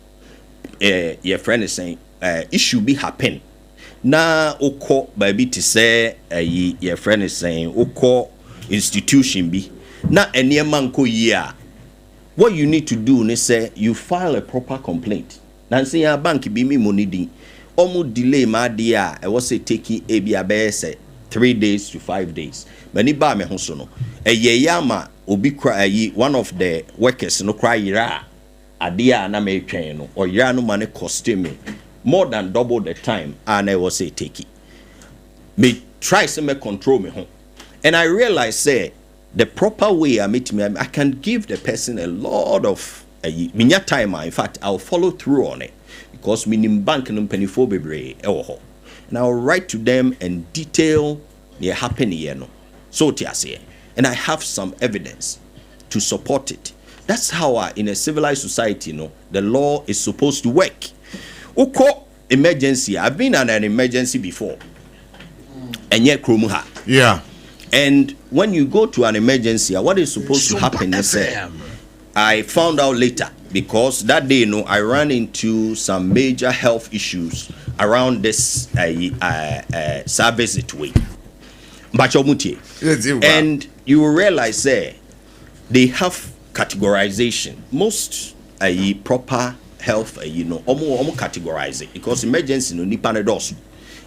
Speaker 12: your friend is saying, it should be happen. Now, oko baby to say, your friend is saying, oko institution be. Now, any man ko year. What you need to do is say you file a proper complaint. Now, say your bank be me money di. Omu delay my dear. I was say taking ABS 3 days to 5 days. Many ba me honsono. Yama obi cry one of the workers no cry ira. Adia na me twen no or ira no money cost me more than double the time, and I was say take it. Me try to me control me home. And I realize say the proper way I meet me, I can give the person a lot of minya time. In fact, I'll follow through on it, because minim bank no penifo bebre ewo. And I'll write to them and detail the happening here no. So tiase, and I have some evidence to support it. That's how in a civilized society, you know, the law is supposed to work. Uko emergency. I've been in an emergency before. And yet Krumuha.
Speaker 4: Yeah.
Speaker 12: And when you go to an emergency, what is supposed to happen is I found out later, because that day, you know, I ran into some major health issues around this service way. And you will realize they have categorization. Most proper health, you know, almost categorize it, because emergency no nipa na dosu,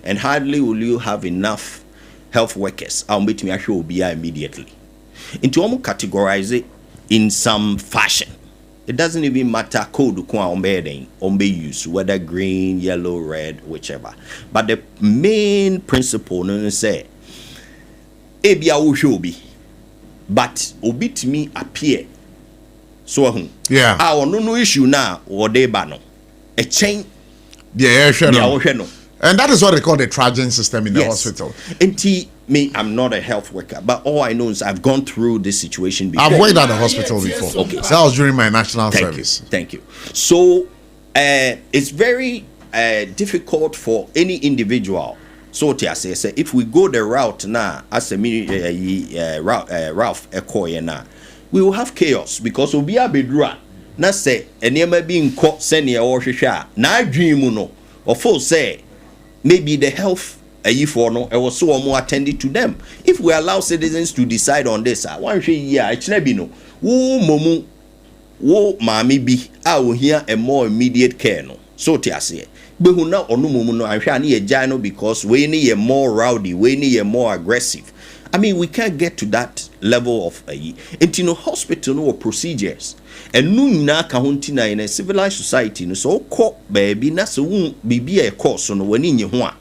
Speaker 12: and hardly will you have enough health workers. I'll meet me actually will be immediately. Into almost categorize it in some fashion. It doesn't even matter code kwa ombe use, whether green, yellow, red, whichever. But the main principle is say ebia wo hwe but obi to me appear. So
Speaker 4: yeah.
Speaker 12: Our no issue now or they ban a chain.
Speaker 4: Yeah, and that is what they call the tracking system in the hospital.
Speaker 12: And me, I'm not a health worker, but all I know is I've gone through this situation before.
Speaker 4: I've worked at the hospital before. Okay, that was during my national service.
Speaker 12: Thank you. So it's very difficult for any individual. So I say, if we go the route now, as a Ralph Ekoye now, we will have chaos, because we'll be a bedra. Na say, and you may be in court senior or shisha. Na dream no, or full say, maybe the health for no, I was so more attended to them. If we allow citizens to decide on this, one year, it's never no. Wo momu, wo mami bi, I will hear a more immediate care no. So I say, but who now or no mumu no, I'm sure I need a jano, because we need a more rowdy, we need a more aggressive. I mean, we can't get to that level of into hospital no procedures. And no na kahuntina in a civilized society no so call baby na so bibi a course no wani nye ho a.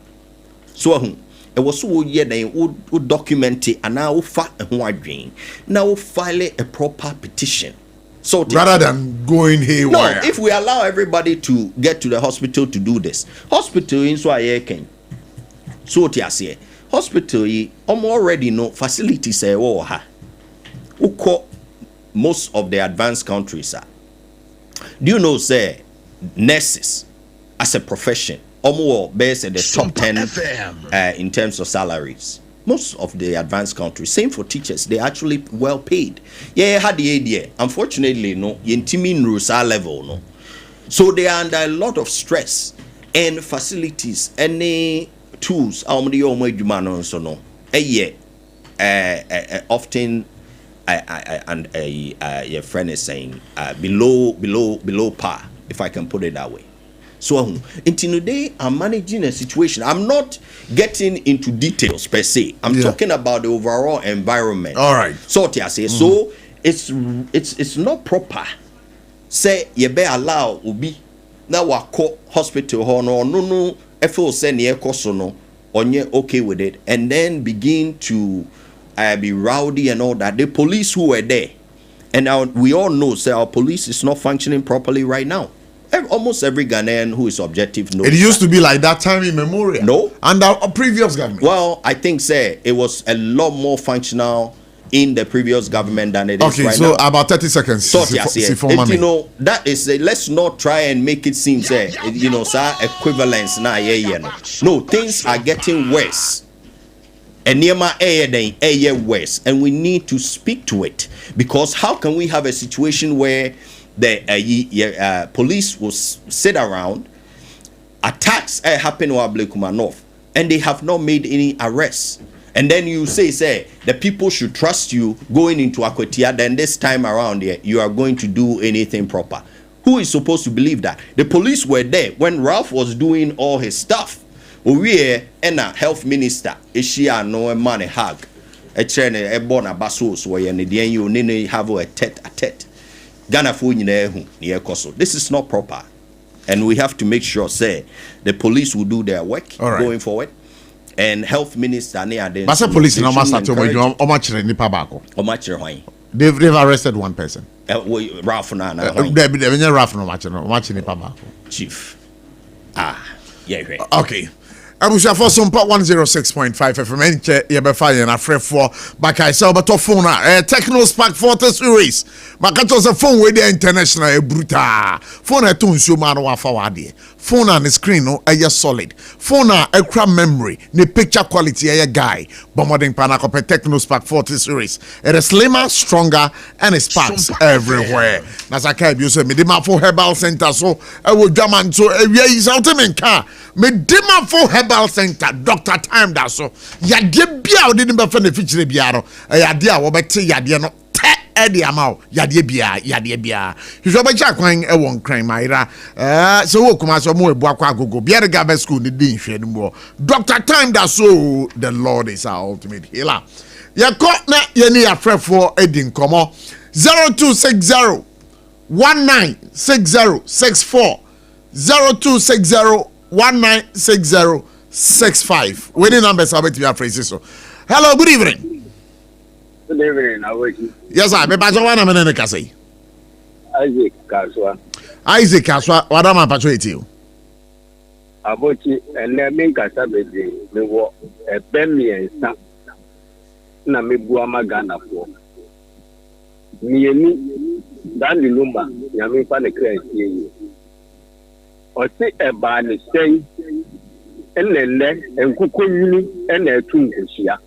Speaker 12: So it was so ye then would document it and now fa ho adwen. Now file a proper petition. So
Speaker 4: rather than going haywire.
Speaker 12: No, if we allow everybody to get to the hospital to do this. Hospital in so aye ken. So tiase hospital yi already know facilities ha. Uko most of the advanced countries are. Do you know, say, nurses as a profession, almost based at the top 10 in terms of salaries? Most of the advanced countries, same for teachers, they're actually well paid. Yeah, had the idea. Unfortunately, no, yentimin rules are level, no. So they are under a lot of stress and facilities, any tools, often and your friend is saying below par, if I can put it that way. So until today, I'm managing a situation. I'm not getting into details per se. I'm talking about the overall environment.
Speaker 4: All right.
Speaker 12: So I say, so it's not proper. Say you be allow ubi na wako hospital no FO say near kosono onye okay with it, and then begin to be rowdy and all that. The police who were there, and we all know, say our police is not functioning properly right now. Almost every Ghanaian who is objective knows.
Speaker 4: It used to be like that time immemorial.
Speaker 12: No,
Speaker 4: under a previous government.
Speaker 12: Well, I think, say it was a lot more functional in the previous government than it is right now.
Speaker 4: Okay, so about 30 seconds.
Speaker 12: So you know, that is let's not try and make it seem say equivalence now. No, things are getting worse. And worse, and we need to speak to it, because how can we have a situation where the police will sit around, attacks happen while Blekumanov, and they have not made any arrests, and then you say the people should trust you going into Akwatia, then this time around you are going to do anything proper? Who is supposed to believe that? The police were there when Ralph was doing all his stuff. We and a health minister, Ishia no man a hug, a chain a bona basos where you have a tete. Ghana for near Koso. This is not proper, and we have to make sure say the police will do their work going forward, and health minister near the
Speaker 4: police no master they've arrested one person.
Speaker 12: Ralph Chief.
Speaker 4: Okay. Abusha for SOMPA 106.5 FM enche yebefa na frefo baka say obeto phone Techno Spark 40 series baka to say phone we dey international e brutal phone e to nsuo ma no afa wade phone and the screen no solid phone a kra memory the picture quality guy bomoding panako Techno Spark 40 series. It is slimmer, stronger, and it sparks everywhere. Nasaka you say me demand for herbal center, so I will jaman so is ultimate car me demand for herbal center Dr. Time that so ya de bia didn't be friend feature biaro ya dia wo beti ya de no edi amao ya de bia you so be cha kwan e won kran maira so wo kuma so mo ebu akwa agogo bia ga be school ni din hwe no Dr. Time that so the Lord is our ultimate healer. Ya ko na ye ni afrefo edin komo 0260 196064 0260 196065. Winning numbers are to be phrases. So, hello, good evening.
Speaker 3: Good evening. How are you?
Speaker 4: Yes, I. Me pacho wana me ne kase.
Speaker 3: Isaac Kaswa.
Speaker 4: Isaac Kaswa. Wada ma pacho eti.
Speaker 3: Abochi ene me kasa bebe me wo ebemi ensa na me bua magana fo. Mieni dan lumba ya me pa ne kra tie. Oti eba ne sei enele enkuko yini ena etu nkosia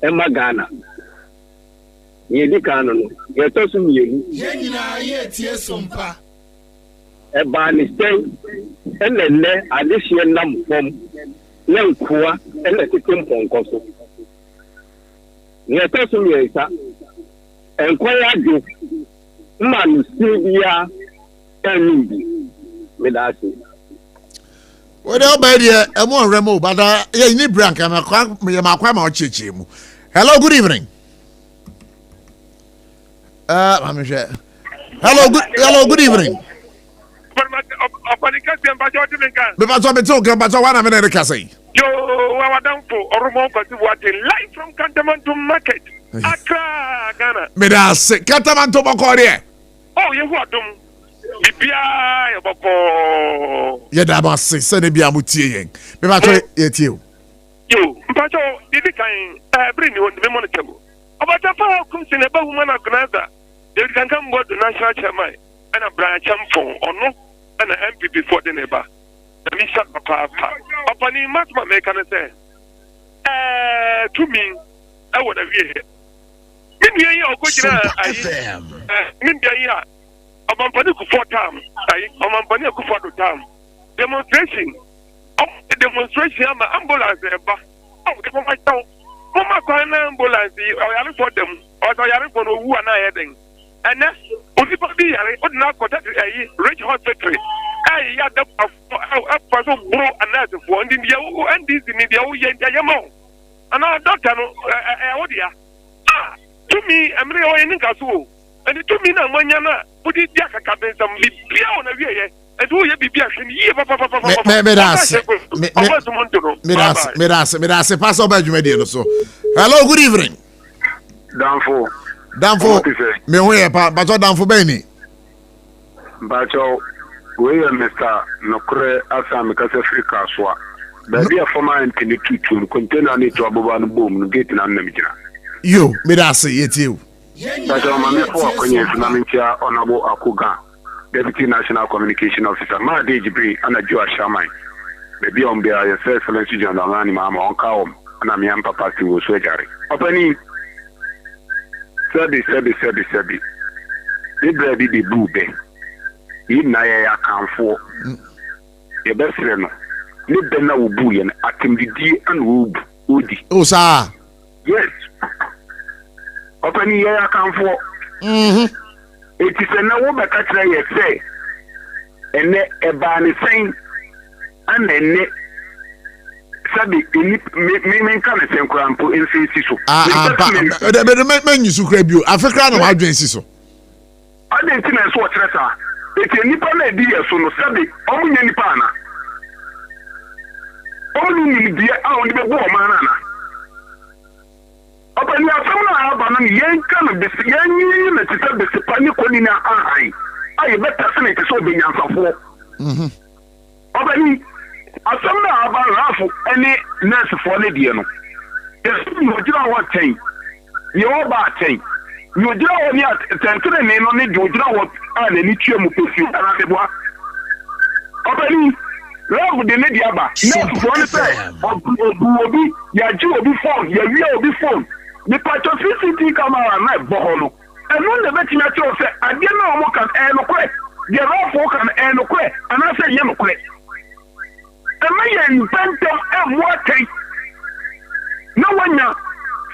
Speaker 3: ema Ghana ye di kanu no ye to so mienu ye nyina ye tie sompa eba ne sei enele adehie nam fom na nkoa ena titim ponkoso ye to so miensa enkoya do manu sibia enumbi medasi.
Speaker 4: Well, I'm more remote, but you need brand. Hello, good evening. Hello, good evening.
Speaker 22: Live from Kantamanto Market, Accra, Ghana.
Speaker 4: Medasi, Kantamanto Makore.
Speaker 22: Oh, you what them? Bibia yoboko
Speaker 4: ye da ba se se ne bia mutie yen me ba to ye tie o
Speaker 22: yo mpacho didi kan bring me on me monitor About a power comes in about woman of Canada. They can come board the national chairman and a branch for or no and an MP before the neighbor. The mission of Papa. Upon him, Matma make an say. To me, I would have heard. India, or good India. Amampani for time. Amampani for the time. Demonstration. The demonstration. Ambulance. Oh, my town. Mama crying ambulance. I am for them. Or I am for who are not heading. And that's only for me. I would not contact a rich hospital. I had a person bro and that's for India and this in India. And our doctor, to me, I'm really in Kasu. And to me, I'm Manana, put it Jack and some Libya on a year. And do you be action?
Speaker 4: Medase, pass over you, Mediano. So, hello, good evening. Danfo, me way, but Danfo Benny.
Speaker 3: Bacho, we are Mr. Nokre Assam Africa Swa. Baby, a former and Tinikitu, container need to Abuban boom, getting on the Mijana.
Speaker 4: You, Medase, it's you.
Speaker 3: But I'm a for Namintia Honorable Akuga, Deputy National Communication Officer, my DGP, and a Jewish shaman. Maybe on the Excellency General Anima on Kaum, and I'm young Papa to surgery. Opening Sabi. The baby be boo ben. In Naya can for your best friend. Need the now booy and akim the D and woody.
Speaker 4: Oh, sir.
Speaker 3: Yes. Opening here come for. It is a no better try say. And a barney saying, and then Sabi, me can say crampo in Siso.
Speaker 4: The men you grab you. Africa no hard drink Siso.
Speaker 3: I didn't think I saw Tressa. It's a Nippon idea, so no Sabi, only Nipana. Only the only the woman. Open your phone, I'm yanking of the young unit to tell the Spanicolina eye. I better say it is so being answered for. Open asam na aba rafu any nurse for the no yes you jira what time you ba time you jira oni atentene ne no ne jira what and ni tue mu pefi ana de boa obani love de ne di aba nurse for the say obi ya ji obi phone ya wi obi phone the patcho CCTV camera na bo no and no the beti na tell say ade na o kan no kwe the rafu kan no kwe and I say ye no kwe. The man invented and working. No one now.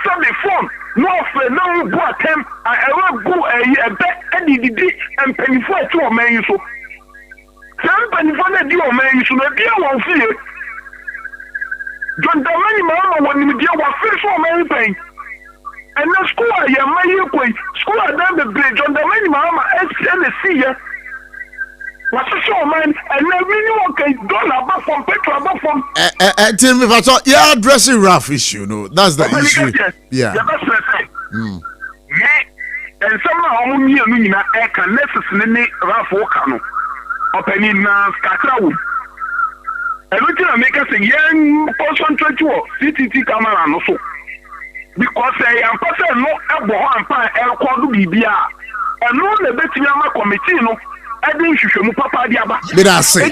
Speaker 3: So the phone, no for no bought him. I ever go a bet Eddie and penny for 2 men. So some penny for the deal man, so the deal won't feel. John Damani Mama when you deal with fish for many things. And the school, yeah, my school down the bridge. John Damani Mama, SNC. What's the show, man? And then we okay, dollar back from petrol back from.
Speaker 4: Tell me, if I you're addressing rough issue, no? That's the issue. Yeah.
Speaker 3: That's what I say. And somehow, you know, I can necessarily rough work on. Opening Skakrawu. And we can make us a young concentrate to CCTV camera also. Because I am person no Abraham Pan El Quadu Bibia. And no the Betima committee, no. I didn't show you Papa Diaba.
Speaker 4: Did I say?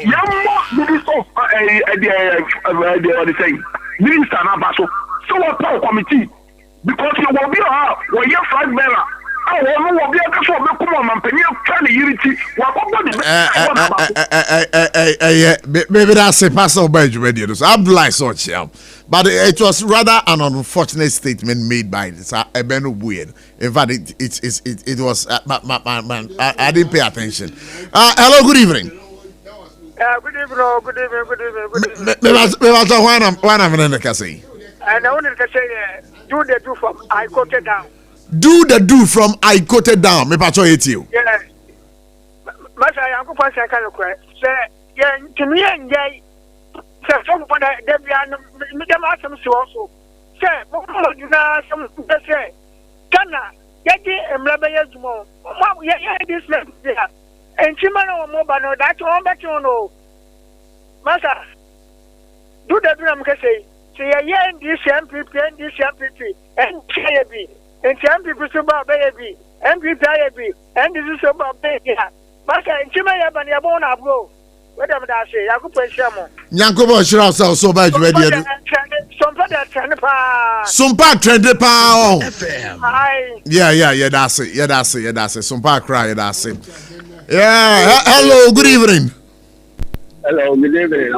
Speaker 3: Young Minister Nabaso. So what power committee? Because you will be a year flag bearer. I will be a castle of the common and penny of China unity.
Speaker 4: Maybe that's a pastor by Jumedius. Abdullah Sochiam. But it was rather an unfortunate statement made by Ebeno Buyen. In fact, it was. I didn't pay attention. Hello, good evening.
Speaker 7: Good evening.
Speaker 4: When I'm in the Cassie.
Speaker 7: And I wanted to say, do the do from I quoted down.
Speaker 4: Do the do from I quoted down. Me patrol it you.
Speaker 7: Yeah. But I am going to kind of question. Yeah, to me and Jay. Say some for that Debian, Madam Assam also. Say, you know, some say, Kana, Yaki and Mlabayas more. Yeah, this man, yeah. And Chimano Mobano, that's all that you know. Master, do the drum, say, See a year in this MPP and this MPP and KAB and MPP Suba Baby MPP and this is about baby. But I Chimaya Banyabona bro. What am I saying? I could pay some.
Speaker 4: Yankobo Shira so bad you ready. Sompa trend pa.
Speaker 7: Hi.
Speaker 4: Yeah, that's it. Yeah, that's it. Sompa cry, that's it. Yeah, hello, good evening.
Speaker 3: Hello, good evening.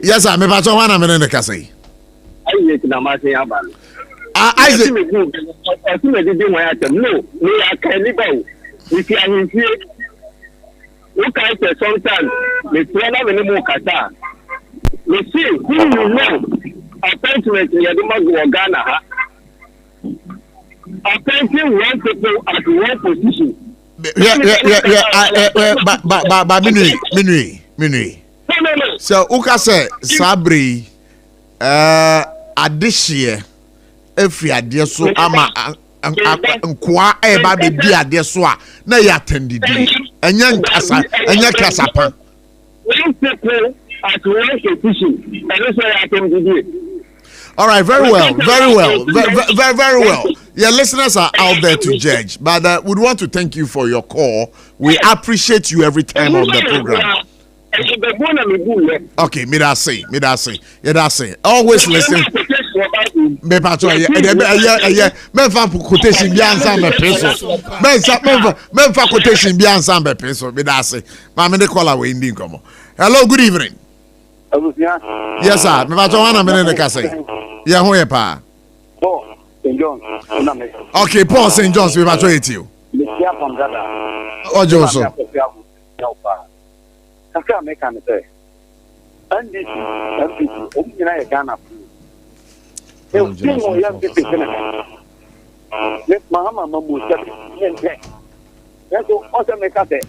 Speaker 4: Yes, sir. Me pacho wana me ne kase.
Speaker 3: I na ma se aban.
Speaker 4: I
Speaker 3: say me go. I see me dey my atem. No, me akani ba. If you are here, you can say sometimes me try me no kata. Me see who you know appointment you dey go Ghana ha. Appointing one people at one position.
Speaker 4: But minuit. So uka say sabri adishie efi ade so ama nkwa eba be di ade so a na ya tendidi enya kasa pa
Speaker 3: one people at one position and so ya tendidi.
Speaker 4: All right, very well. Very well. Your listeners are out there to judge, but we'd want to thank you for your call. We appreciate you every time on the program. Okay, me that say. Always listen. Me pato me fa quotation bi ansa me peso. Me fa quotation bi ansa me peso. Me that say. Ma me de call away ndi nkomo. Hello, good evening. Yes, sir. Me pato wana me ne ka say. Yeah, who you pa?
Speaker 3: Paul St. John.
Speaker 4: Okay, Paul St. John's we pato it you. Ojo so.
Speaker 3: Kaka make am say. And this MPP omina e Ghana. E o tin o ya MPP kana. Let Mahama mamu say yen. Eso o se make am say.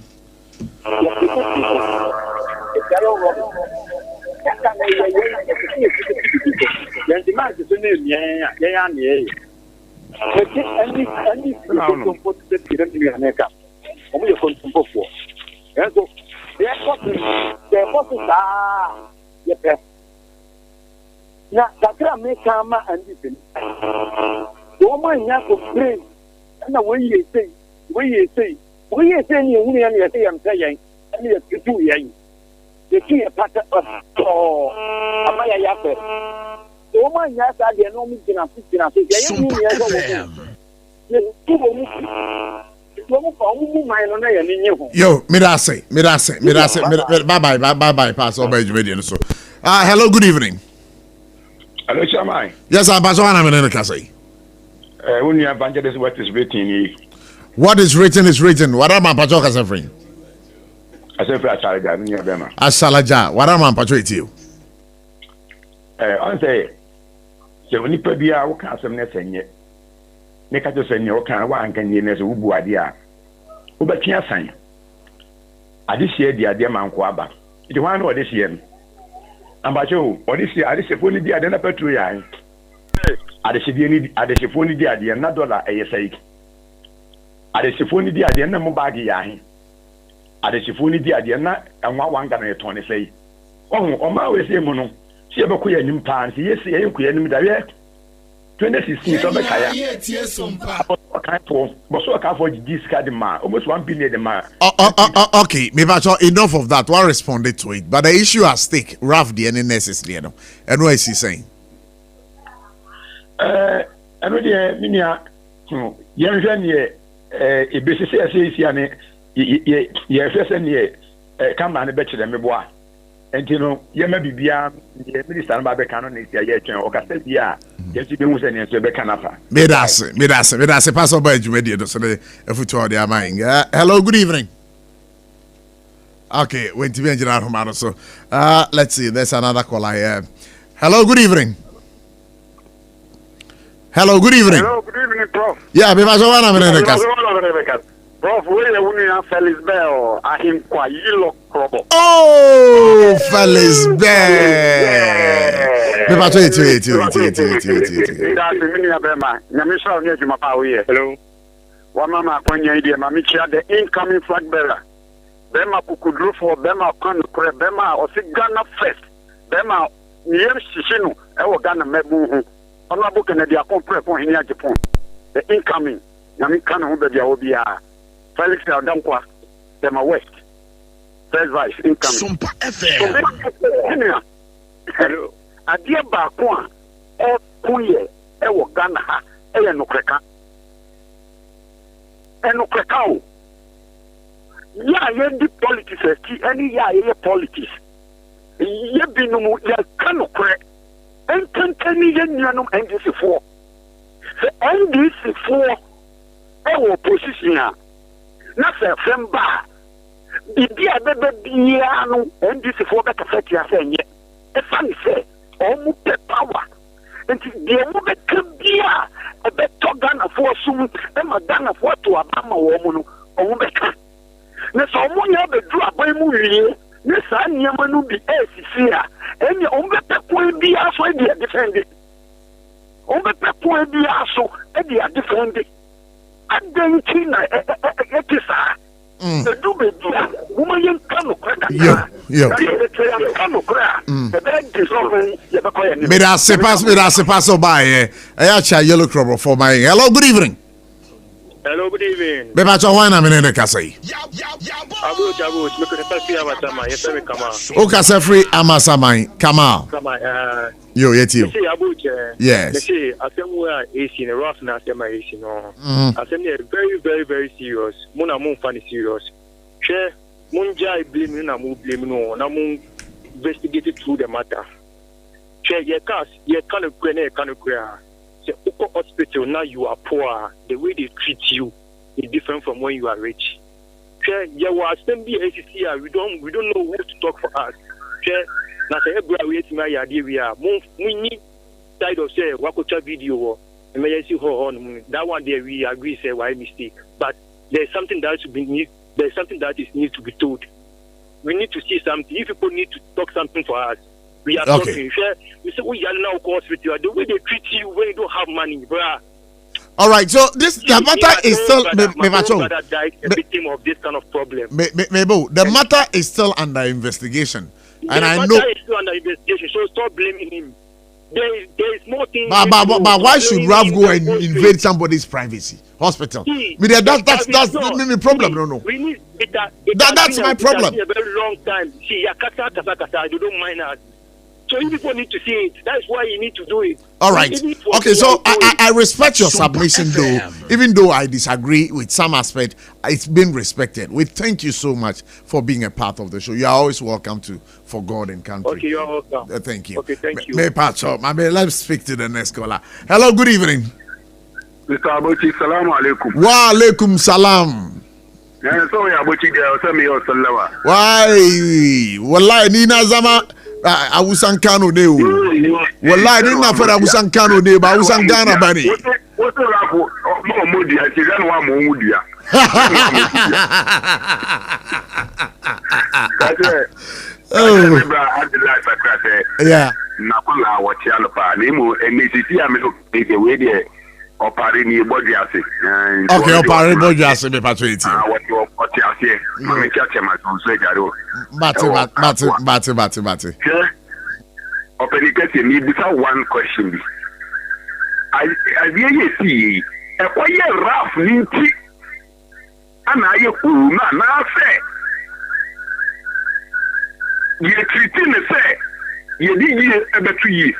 Speaker 3: Then the man is name yeah. Any put the America. Omo ye kontumpo fo. Enso the bosses are ye na kakra make am and this. O man ya ko brain. Na we say you uni say am say and you do yen. The key pattern of Amaya Yape. The woman has had no meeting of 15 of 6
Speaker 4: Yo, Midase. Bye. Pass over Jumedian. So, hello, good evening.
Speaker 2: Hello, Chamai.
Speaker 4: Yes, I'm Bazoana Menekase.
Speaker 2: When you evangelist, what is written?
Speaker 4: What is written. What am I Pajoka suffering?
Speaker 2: I said, Asalaja,
Speaker 4: Asalaja, what am I patrioting you?
Speaker 2: I say, so when you put the hour, can't some nesting yet. Make us send your kind of one can you as a Ubu idea. Uber can't sign. I this year, the idea man Quaba. You want what this year? And by you, or this year, I just only the idea per 2 years. I just only the idea, not dollar, a say. I just only the idea, no more baggy. Adesifuni di ade na enwa wanga na etone sei o ma we sei mu no sie be ko ya nim pa nsi yesi ye ko ya nim da we 2016 so be kaya okay but so ka for this card ma almost 1 billion the ma
Speaker 4: okay me ba enough of that one responded to it but the issue at stake rough the necessary no and what is he saying
Speaker 2: eno de minia ye nhwe ne e be se sia ne ye first and come and bet them boy. And you know, ye may be beyond the minister by the canon is the or Cassia. Yes, you don't say anything to Canapa.
Speaker 4: Medase, pass over Jumedia, so if we told their mind. Hello, good evening. Okay, went to be engineer Romano. So let's see, there's another caller here. Hello, good evening.
Speaker 6: Hello, good evening, Prof.
Speaker 4: Yeah, because I want to
Speaker 6: Prof, we are Felix Bell. I am quite yellow.
Speaker 4: Oh, Felix Bell.
Speaker 6: Hello. One mama, when you idea, Mamicha, the incoming flag bearer. Bema Pukudru for Bema Con, Bema or Sigana first. Bema niyem shishino ewo Ghana mebu hu Honorable Kennedy Akompre for Henia Japan the incoming Yami Kano Hubia Obia Felix Adankwa Tema West First Vice incoming
Speaker 1: SOMPA FM
Speaker 6: hello Adia Bakwa Kuye ewo Ghana ha eye nukreka enukreka o ya ye di politics ti any ya ye politics ye binumu ya kanukre enkenteni ye nuanum NDC 4 se NDC 4 ewo opposition a na se femba bibi abebe bia no NDC 4 beka feti asenye e fani se omu pe power enti de mu beka bia e beto Ghana for sum e ma Ghana for to abama wo mu no omu beka na so omu nya bedu aban mu wie na sa niam no bi esisi a eni omu beka ko bia so e dey defend omu beka ko bia so e dey defend adanti na ekisa edu bebia woman yen kanu kwada
Speaker 4: yo me da se pass by cha yellow crop for my hello good evening.
Speaker 22: Hello, good evening.
Speaker 4: Be ba cho wan na me ne ka say.
Speaker 22: Abu, me ko ta fi amasama, yes me kama.
Speaker 4: O ka se free amasaman, Kamal. Yo, yeti yo.
Speaker 22: See Abu,
Speaker 4: yes.
Speaker 22: See, asemu AC ne rough na asema AC no. Asemu very very very serious. Muna mun fani serious. She mun jai blame na mu blame no, na mun investigate through the matter. She ye kan kura. Hospital now you are poor, the way they treat you is different from when you are rich. Yeah, we are still be ACC. We don't know who to talk for us. Now say we need side of say wakocha video emergency on that one there we agree say why mistake. But there's something that should be need. There's something that is need to be told. We need to see something. If people need to talk something for us. We are talking. We say we are now hospital. The way they treat you when you don't have money, bruh.
Speaker 4: All right, so the matter is still
Speaker 22: my brother died a victim of this kind of problem.
Speaker 4: The matter is still under investigation, and I know.
Speaker 22: The matter is still under investigation, so stop blaming him. There is more things.
Speaker 4: But why should Ralph go and invade somebody's privacy? Hospital. That's the problem. No.
Speaker 22: We need
Speaker 4: that's my problem.
Speaker 22: A very long time. See, you don't mind us. So you people need to see it. That's why you need to do it.
Speaker 4: All right. Okay, so I respect your submission, though. Even though I disagree with some aspect, it's been respected. We thank you so much for being a part of the show. You are always welcome to For God and Country.
Speaker 22: Okay, you are welcome.
Speaker 4: Thank you.
Speaker 22: Okay, thank you.
Speaker 4: Let's speak to the next caller. Hello, good evening.
Speaker 6: Mr. Abotchie, salamu alaikum.
Speaker 4: Wa alaikum salam.
Speaker 6: So ya Abotchie dia sami yo sallawa.
Speaker 4: Why? Wallahi ni na zama Awusan Kano ne o. Wallahi ni na fara Awusan Kano ne ba Awusan Ghana ba ne.
Speaker 6: Woto la ko mo modi a ti zan wa mo mudi a.
Speaker 4: Yeah.
Speaker 6: Na kula wa ti alfa ni mo enesiti a me the way there opare ni body ase.
Speaker 4: Okay, opare body ase me patriotic.
Speaker 6: What you ase. Me chache ma so ejaro.
Speaker 4: Bate.
Speaker 6: Openikete ni bisa one question bi. I dey see e koye raf ninti ana ye ku na say ye treating say ye di ye ebetu ye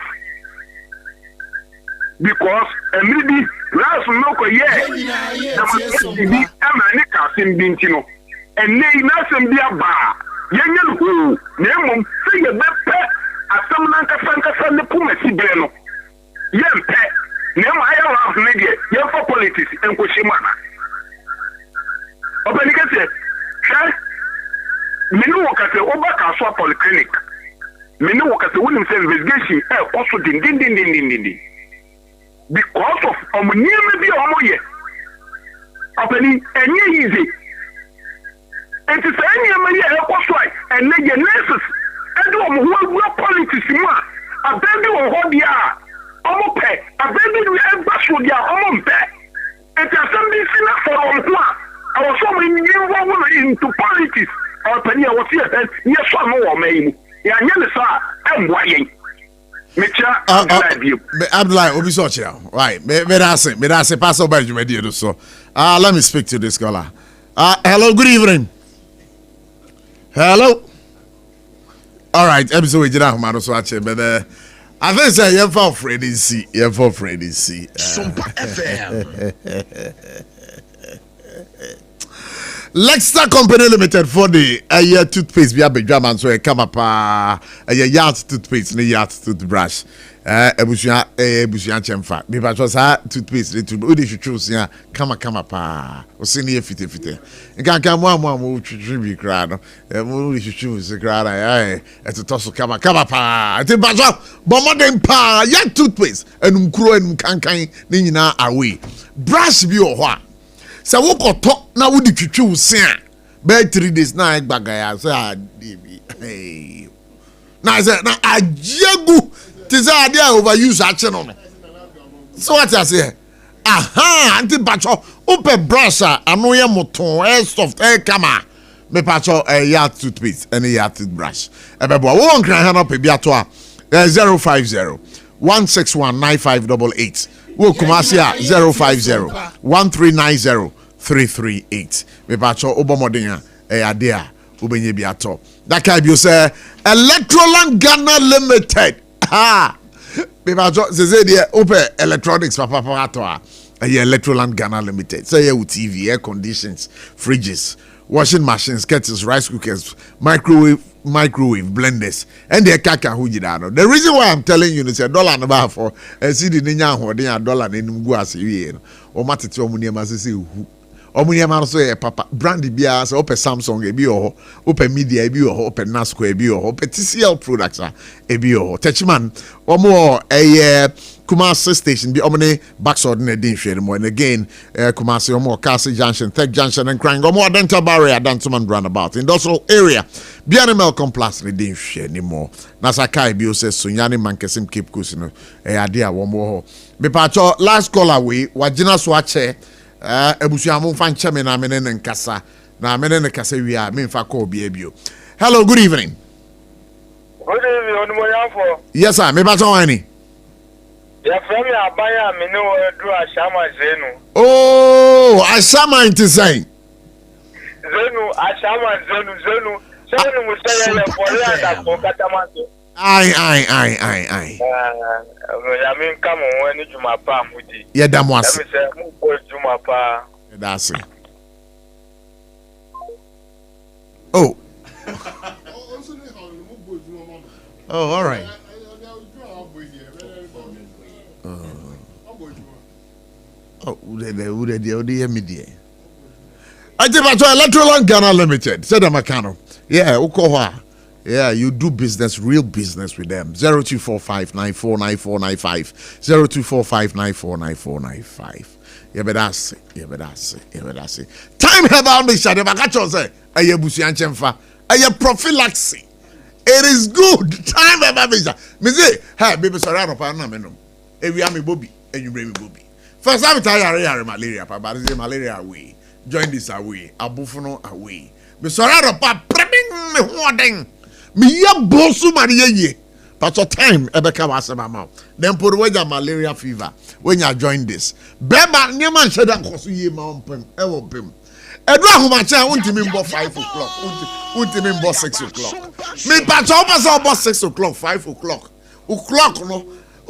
Speaker 6: because maybe last no ko ye bi ama ni kasim binti no enne na sem bi aba ye nyel hu na emom say ye bepe asam na nkasa ne pumasi bre no ye mpe na ma ya wa ne de ye for politics enkoshimana obenikete menu wakati obaka so polyclinic menu wakati wonim say investigation also din because of omnium bi omoye openi enye easy and to say any ma ye also and ye nurses and who politics ma abebi wo ho dia omo pe abebi we baso dia omo mpe and to somebody sina for omo I was so many into politics. Openi I was here yes so no o mai mu. Ya nya ne sa emwa yen.
Speaker 4: I'm like, Obi Sochia. Right. Me that's a pass over you so. Let me speak to this caller. Hello, good evening. Hello. All right, episode we did have man so watch but I think say you for Freddy C. You for Freddy C.
Speaker 1: Sompa FM.
Speaker 4: Lexter Company Limited for the year toothpaste be a big man so come up a yard toothpaste ni yard toothbrush. Ebusia chemfa. Me pa chosa toothpaste to we dey choose ya come pa. O se ni fite. Nka mo twitwi kra no. Mo dey choose kra na to so come pa. Ati ba so bo modern pa ya toothpaste enum kuro enum kankan ni nyina away. Brush bi o ho a. Se wo koto na wo di twitwi wo se a. Be 3 days na gbagaya so a hey. Na say na ajegu Tiza idea overuse action on. So what I say? Aha, anti bacho upe brusher anoye moton soft kama. Me pacho yard toothpaste and yard toothbrush. Ebebo wo nkran ha no pe bia to a 050 1619588. Wo kumasi a 050 1390338. Me pacho obomoden a idea ubenye bia to. That kai bi say Electroland Ghana Limited. People say they open electronics papa to a Electroland Ghana Limited. Say with TV, air conditions, fridges, washing machines, kettles, rice cookers, microwave blenders, and the kaka who did that. The reason why I'm telling you is $1 for a CD ninya holding $1 in Guasi or Matito Muniamasi who. Omunyama so e papa brand bia so open Samsung e bi o open media e bi o open Nasco e bi o open TCL products e bi o Techman omo Kumasi station bi omne backside na din hwe mo and again Kumasi omo Castle Junction Tech Junction and Krang omo dental barrier Dantuman roundabout industrial area Bianimel complex na din hwe ni mo na sakai bi o se sunyane mankesim keep coast no ade a wo mo ho me pa cho last call away wagina so ache ebusuamu fan cheme na mene nkasa na mene ne kasa wi a me fa call bia bio. Hello, good evening.
Speaker 8: Good evening, Onimoyafo.
Speaker 4: Yes sir, me ba so wani.
Speaker 8: Ya from ya abaya me no do ashama zenu.
Speaker 4: Oh, ashama into say.
Speaker 8: Zenu ashama zenu mu say le for ya ko katamase.
Speaker 4: Ai.
Speaker 8: Ya min come when juma pa mudi.
Speaker 4: Yeah, that was.
Speaker 8: Let me say mu ko juma pa.
Speaker 4: That's it. Oh. Oh, all right. Oh, I think about Electroland Ghana Limited. Said them Makano. Yeah, Ukoha. Yeah, you do business, real business with them. 0245949495. 0245949495. Yeah, but that's it. Time about me, Shade. Say, aye busian chemfa. Aye prophylaxis. It is good. Time about me. Me say, hey, baby, sorry, I don't know. We are me Bobby, and you bring me Bobby. First time I malaria, but malaria away. Join this away. Abufuno away. Me sorry, I don't me hoarding. Me ya bosu mariye. But your time ebeka wasema ma. Then put away the malaria fever when you join this. Beba nyeman sheda kosu ye ma ompem. Ewo pem. Edwa humacha unti mimbo 5 o'clock. Unti mimbo 6 o'clock. Me pacha opasa about 6 o'clock, 5 o'clock. O'clock no.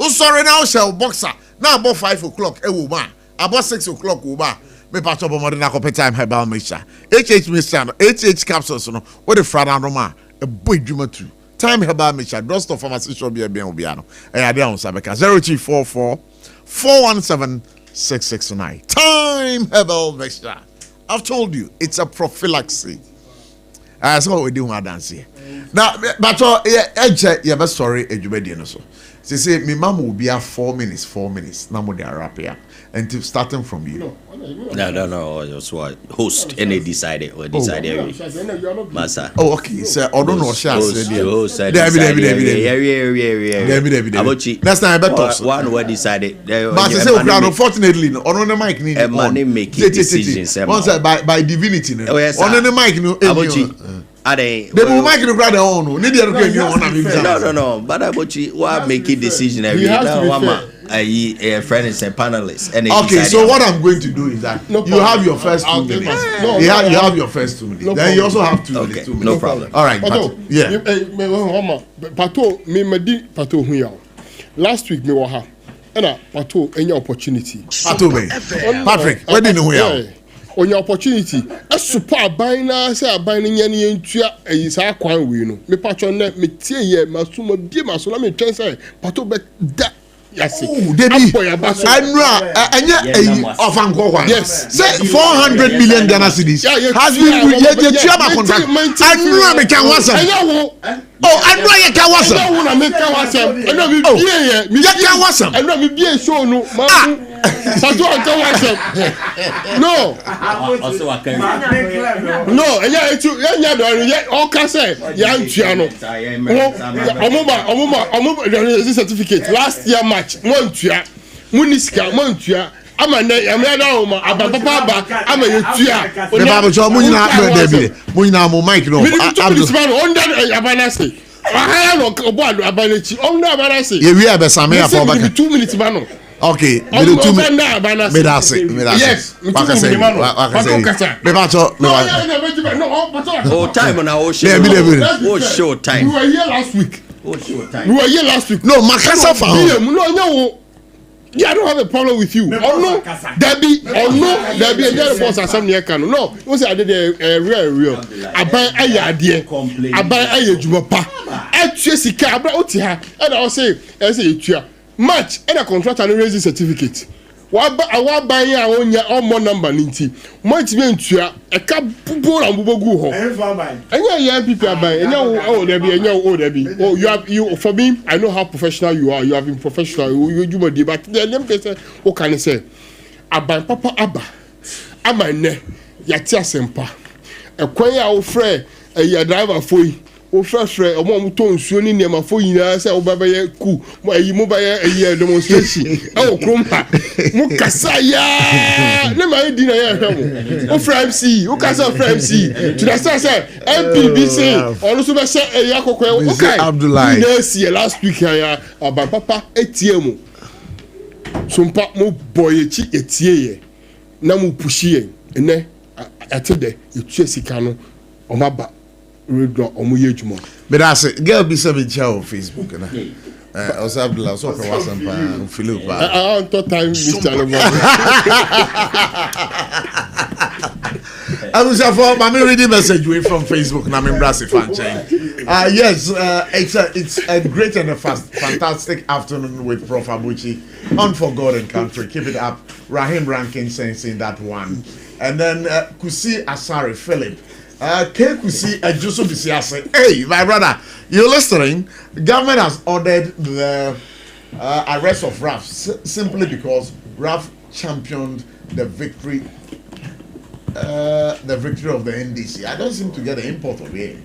Speaker 4: Sorry now shall boxer. Now about 5 o'clock. Ewo ma. About 6 o'clock uba. Me pacha opo modena kope time herbal mixture. HH mixture. HH capsules no. What the frada no ma. A boy juma too. Time herbal mixture. Drugstore pharmacy shop be obiano. Ade on sabeka 0344 417 669. Time herbal mixture. I've told you, it's a prophylaxis. That's what we do with dance here. Now, but yeah, but sorry, education so. They say my mom will be here 4 minutes. Now they are wrap here until starting from you.
Speaker 12: No. That's what host any decided or decided. Massa.
Speaker 4: Oh, okay. So I don't know.
Speaker 12: Abotchie.
Speaker 4: That's not about
Speaker 12: one word decided.
Speaker 4: But say, unfortunately, on the mic,
Speaker 12: money making decisions.
Speaker 4: Once by divinity, on the mic, no.
Speaker 12: They
Speaker 4: will make it grab their own. No. But
Speaker 12: Abotchie, why make a decision every day? A friend is a panelist. And
Speaker 4: okay, so what I'm going to do is that you have your first 2 minutes. You have your first 2 minutes. Then you also have 2 minutes. 2 minutes.
Speaker 12: No problem.
Speaker 4: All right. Yeah.
Speaker 5: Last week, me waha. And Pato, any opportunity.
Speaker 4: Patrick, where did you know?
Speaker 5: On your opportunity, a super biner, say a binding any into a Sakwan, we know. Me patron, me tea, Masuma, dear Masula, me transfer, Pato, but that. Yes,
Speaker 4: Debbie, yes, say 400 million Ghana cedis has been chairman contract. I know I can was oh, I know you can was I know me be a show no. No, all can say young Chiano. Certificate last year match. Montua, Muniska, Montua. I'm a Papa, I'm a Tua. Mike, no, we have a Samia for
Speaker 5: 2 minutes, Mano.
Speaker 4: Okay,
Speaker 5: yes,
Speaker 12: time on our show time.
Speaker 5: We were here last week.
Speaker 4: No, Makasa found.
Speaker 5: Yeah, I don't have a problem with you. No, Debbie, and the boss are some near Kano. No, it was a real. I buy a idea. I buy a Jumapa. I chase a car, and I'll say, match and a contract and raising certificate. I want buy your more number, Ninty. Might be into a couple and Bubogu. And young people are buying, and you for me, I know how professional you are. You have been professional, you do, but then what can I say? I buy Papa Abba. I'm a ne, Yatia Sempa. A choir friend, a driver for you. O fresh o mo muto nsuo ni nema fo yina se o baba ye ku mo ayi mo ba ye demonstration e o krompa mo kasa ya ne ma di na ye hwe mo o fra MC o kasa fra MC to the say MPBC o so be se e yakokwe okay Abdullahi na see last week ya aba papa etie mo sompa mo boy echi etie ye na mo pushi ye ene atede etu sika no o maba.
Speaker 4: But I said, girl, be 7 on Facebook. Also, Abdullah, so for WhatsApp, Philip.
Speaker 5: I thought time, Mr.
Speaker 4: I was I'm reading message from Facebook. And I'm in Brassy fan chain. Yes, it's a great and a fantastic afternoon with Prof Abotchie on For God and Country. Keep it up. Rahim Rankin saying that one. And then Kusi Asari Philip. Kekusi Ajuso Bisiase. Hey, my brother, you're listening. The government has ordered the arrest of Raf simply because Raf championed the victory of the NDC. I don't seem to get the import of it.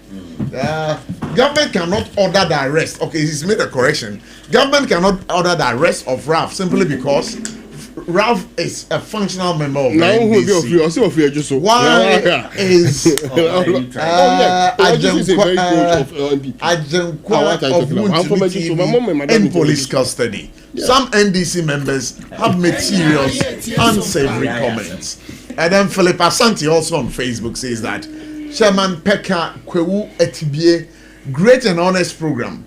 Speaker 4: Government cannot order the arrest. Okay, he's made a correction. Government cannot order the arrest of Raf simply because Ralph is a functional member of the NDC. Why is in police custody? Some NDC members have made serious, unsavory comments. And then Philip Asante also on Facebook says that Chairman Pekka Kwewu Etibie, great and honest program.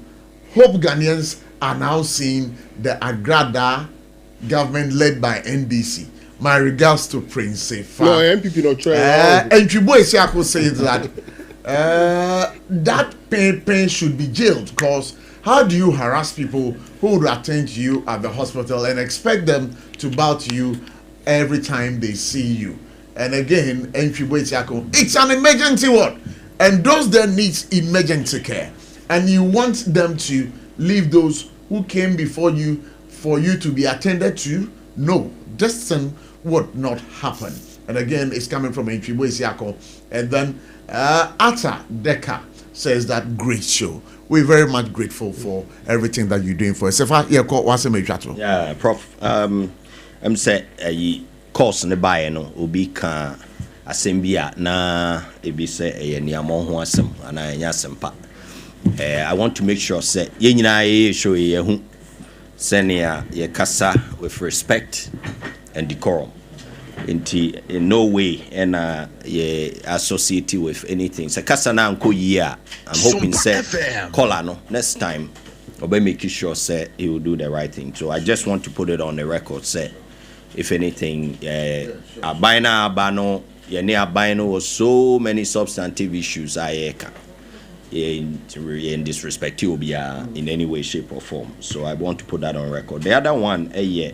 Speaker 4: Hope Ghanaians are now seeing the Agrada government led by NDC. My regards to Prince Sefa.
Speaker 5: No, MPP not trying.
Speaker 4: And Chibo Isiako says that that pain should be jailed, because how do you harass people who would attend to you at the hospital and expect them to bow to you every time they see you? And again, Chibo Isiako, it's an emergency ward, and those that needs emergency care, and you want them to leave those who came before you for you to be attended to? No, this thing would not happen. And again, it's coming from Chibo Isiako. And then Atta Deka says that great show. We're very much grateful for everything that you're doing for us.
Speaker 12: Yeah, Prof. I'm saying course in the buy no obi can asembia na ebi say e niamo ho asem ana enya sempa. I want to make sure say ye nyina ye show ye hu senia ye kasa with respect and decorum. In no way and ye associated with anything. So kasa na anko year. I'm hoping say caller no next time obe make sure say he will do the right thing. So I just want to put it on the record say if anything abina abano ye ne abino was so many substantive issues in disrespect you be in any way, shape or form. So I want to put that on record. The other one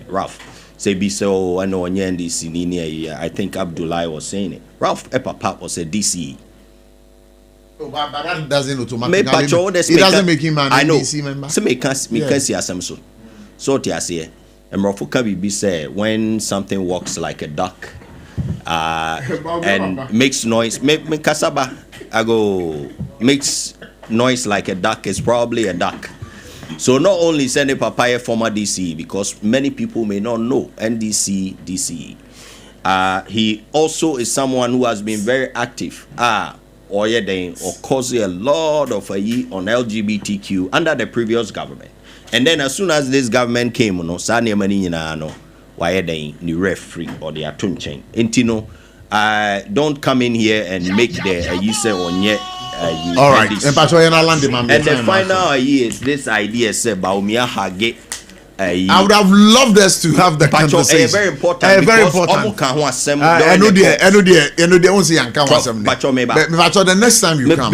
Speaker 12: Ralph say be so I know NDC I think Abdullah was saying it. Ralph Epapa was a DCE.
Speaker 4: But that doesn't automatically it doesn't make him an NDC member.
Speaker 12: So make us so to say and Rafuka be say when something walks like a duck and makes noise make kasaba I go makes noise like a duck is probably a duck. So not only send Papaya former DC because many people may not know NDC DCE. He also is someone who has been very active or causing a lot of on LGBTQ under the previous government. And then as soon as this government came, why they new referee or the atun chain. Intino, don't come in here and make the you say on yet.
Speaker 4: All right. And
Speaker 12: the final is this idea say Baumia Hage.
Speaker 4: I would have loved us to have the conversation.
Speaker 12: Very important.
Speaker 4: Very important. I know they won't say and but the next time you come.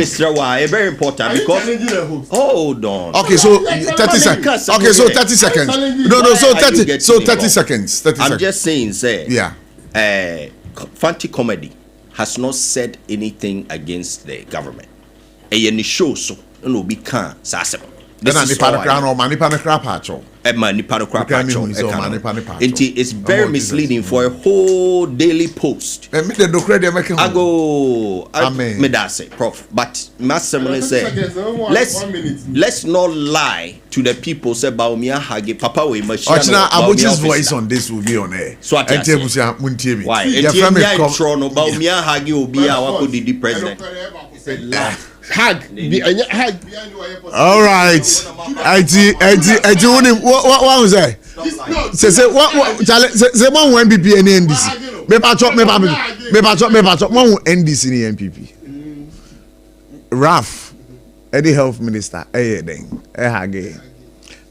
Speaker 12: Very important because hold on.
Speaker 4: Okay, so 30 seconds. Okay, so 30 seconds. No, so 30 seconds.
Speaker 12: I'm just saying, say, yeah. Fanti Comedy has not said anything against the government. And show so no be can sasem. It's very misleading for a whole daily post. I go Prof. But Master say let's not lie to the people say Baumia Hage Papa we machine.
Speaker 4: Abuchi's voice on this will be on air.
Speaker 12: So why? Baumia Hage will be our the president.
Speaker 5: Hag.
Speaker 4: All right. What was that? Say one MPP and NDC. Me one NDC and MPP. Raf, Eddie Health Minister. Hage.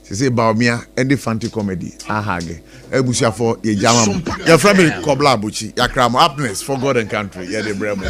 Speaker 4: Say Baumia and the Fanti Comedy. Hage. Ebusia for ye jam. Your family Kobla Buchi. Yakram happiness for God and country. Yeah, the bremo.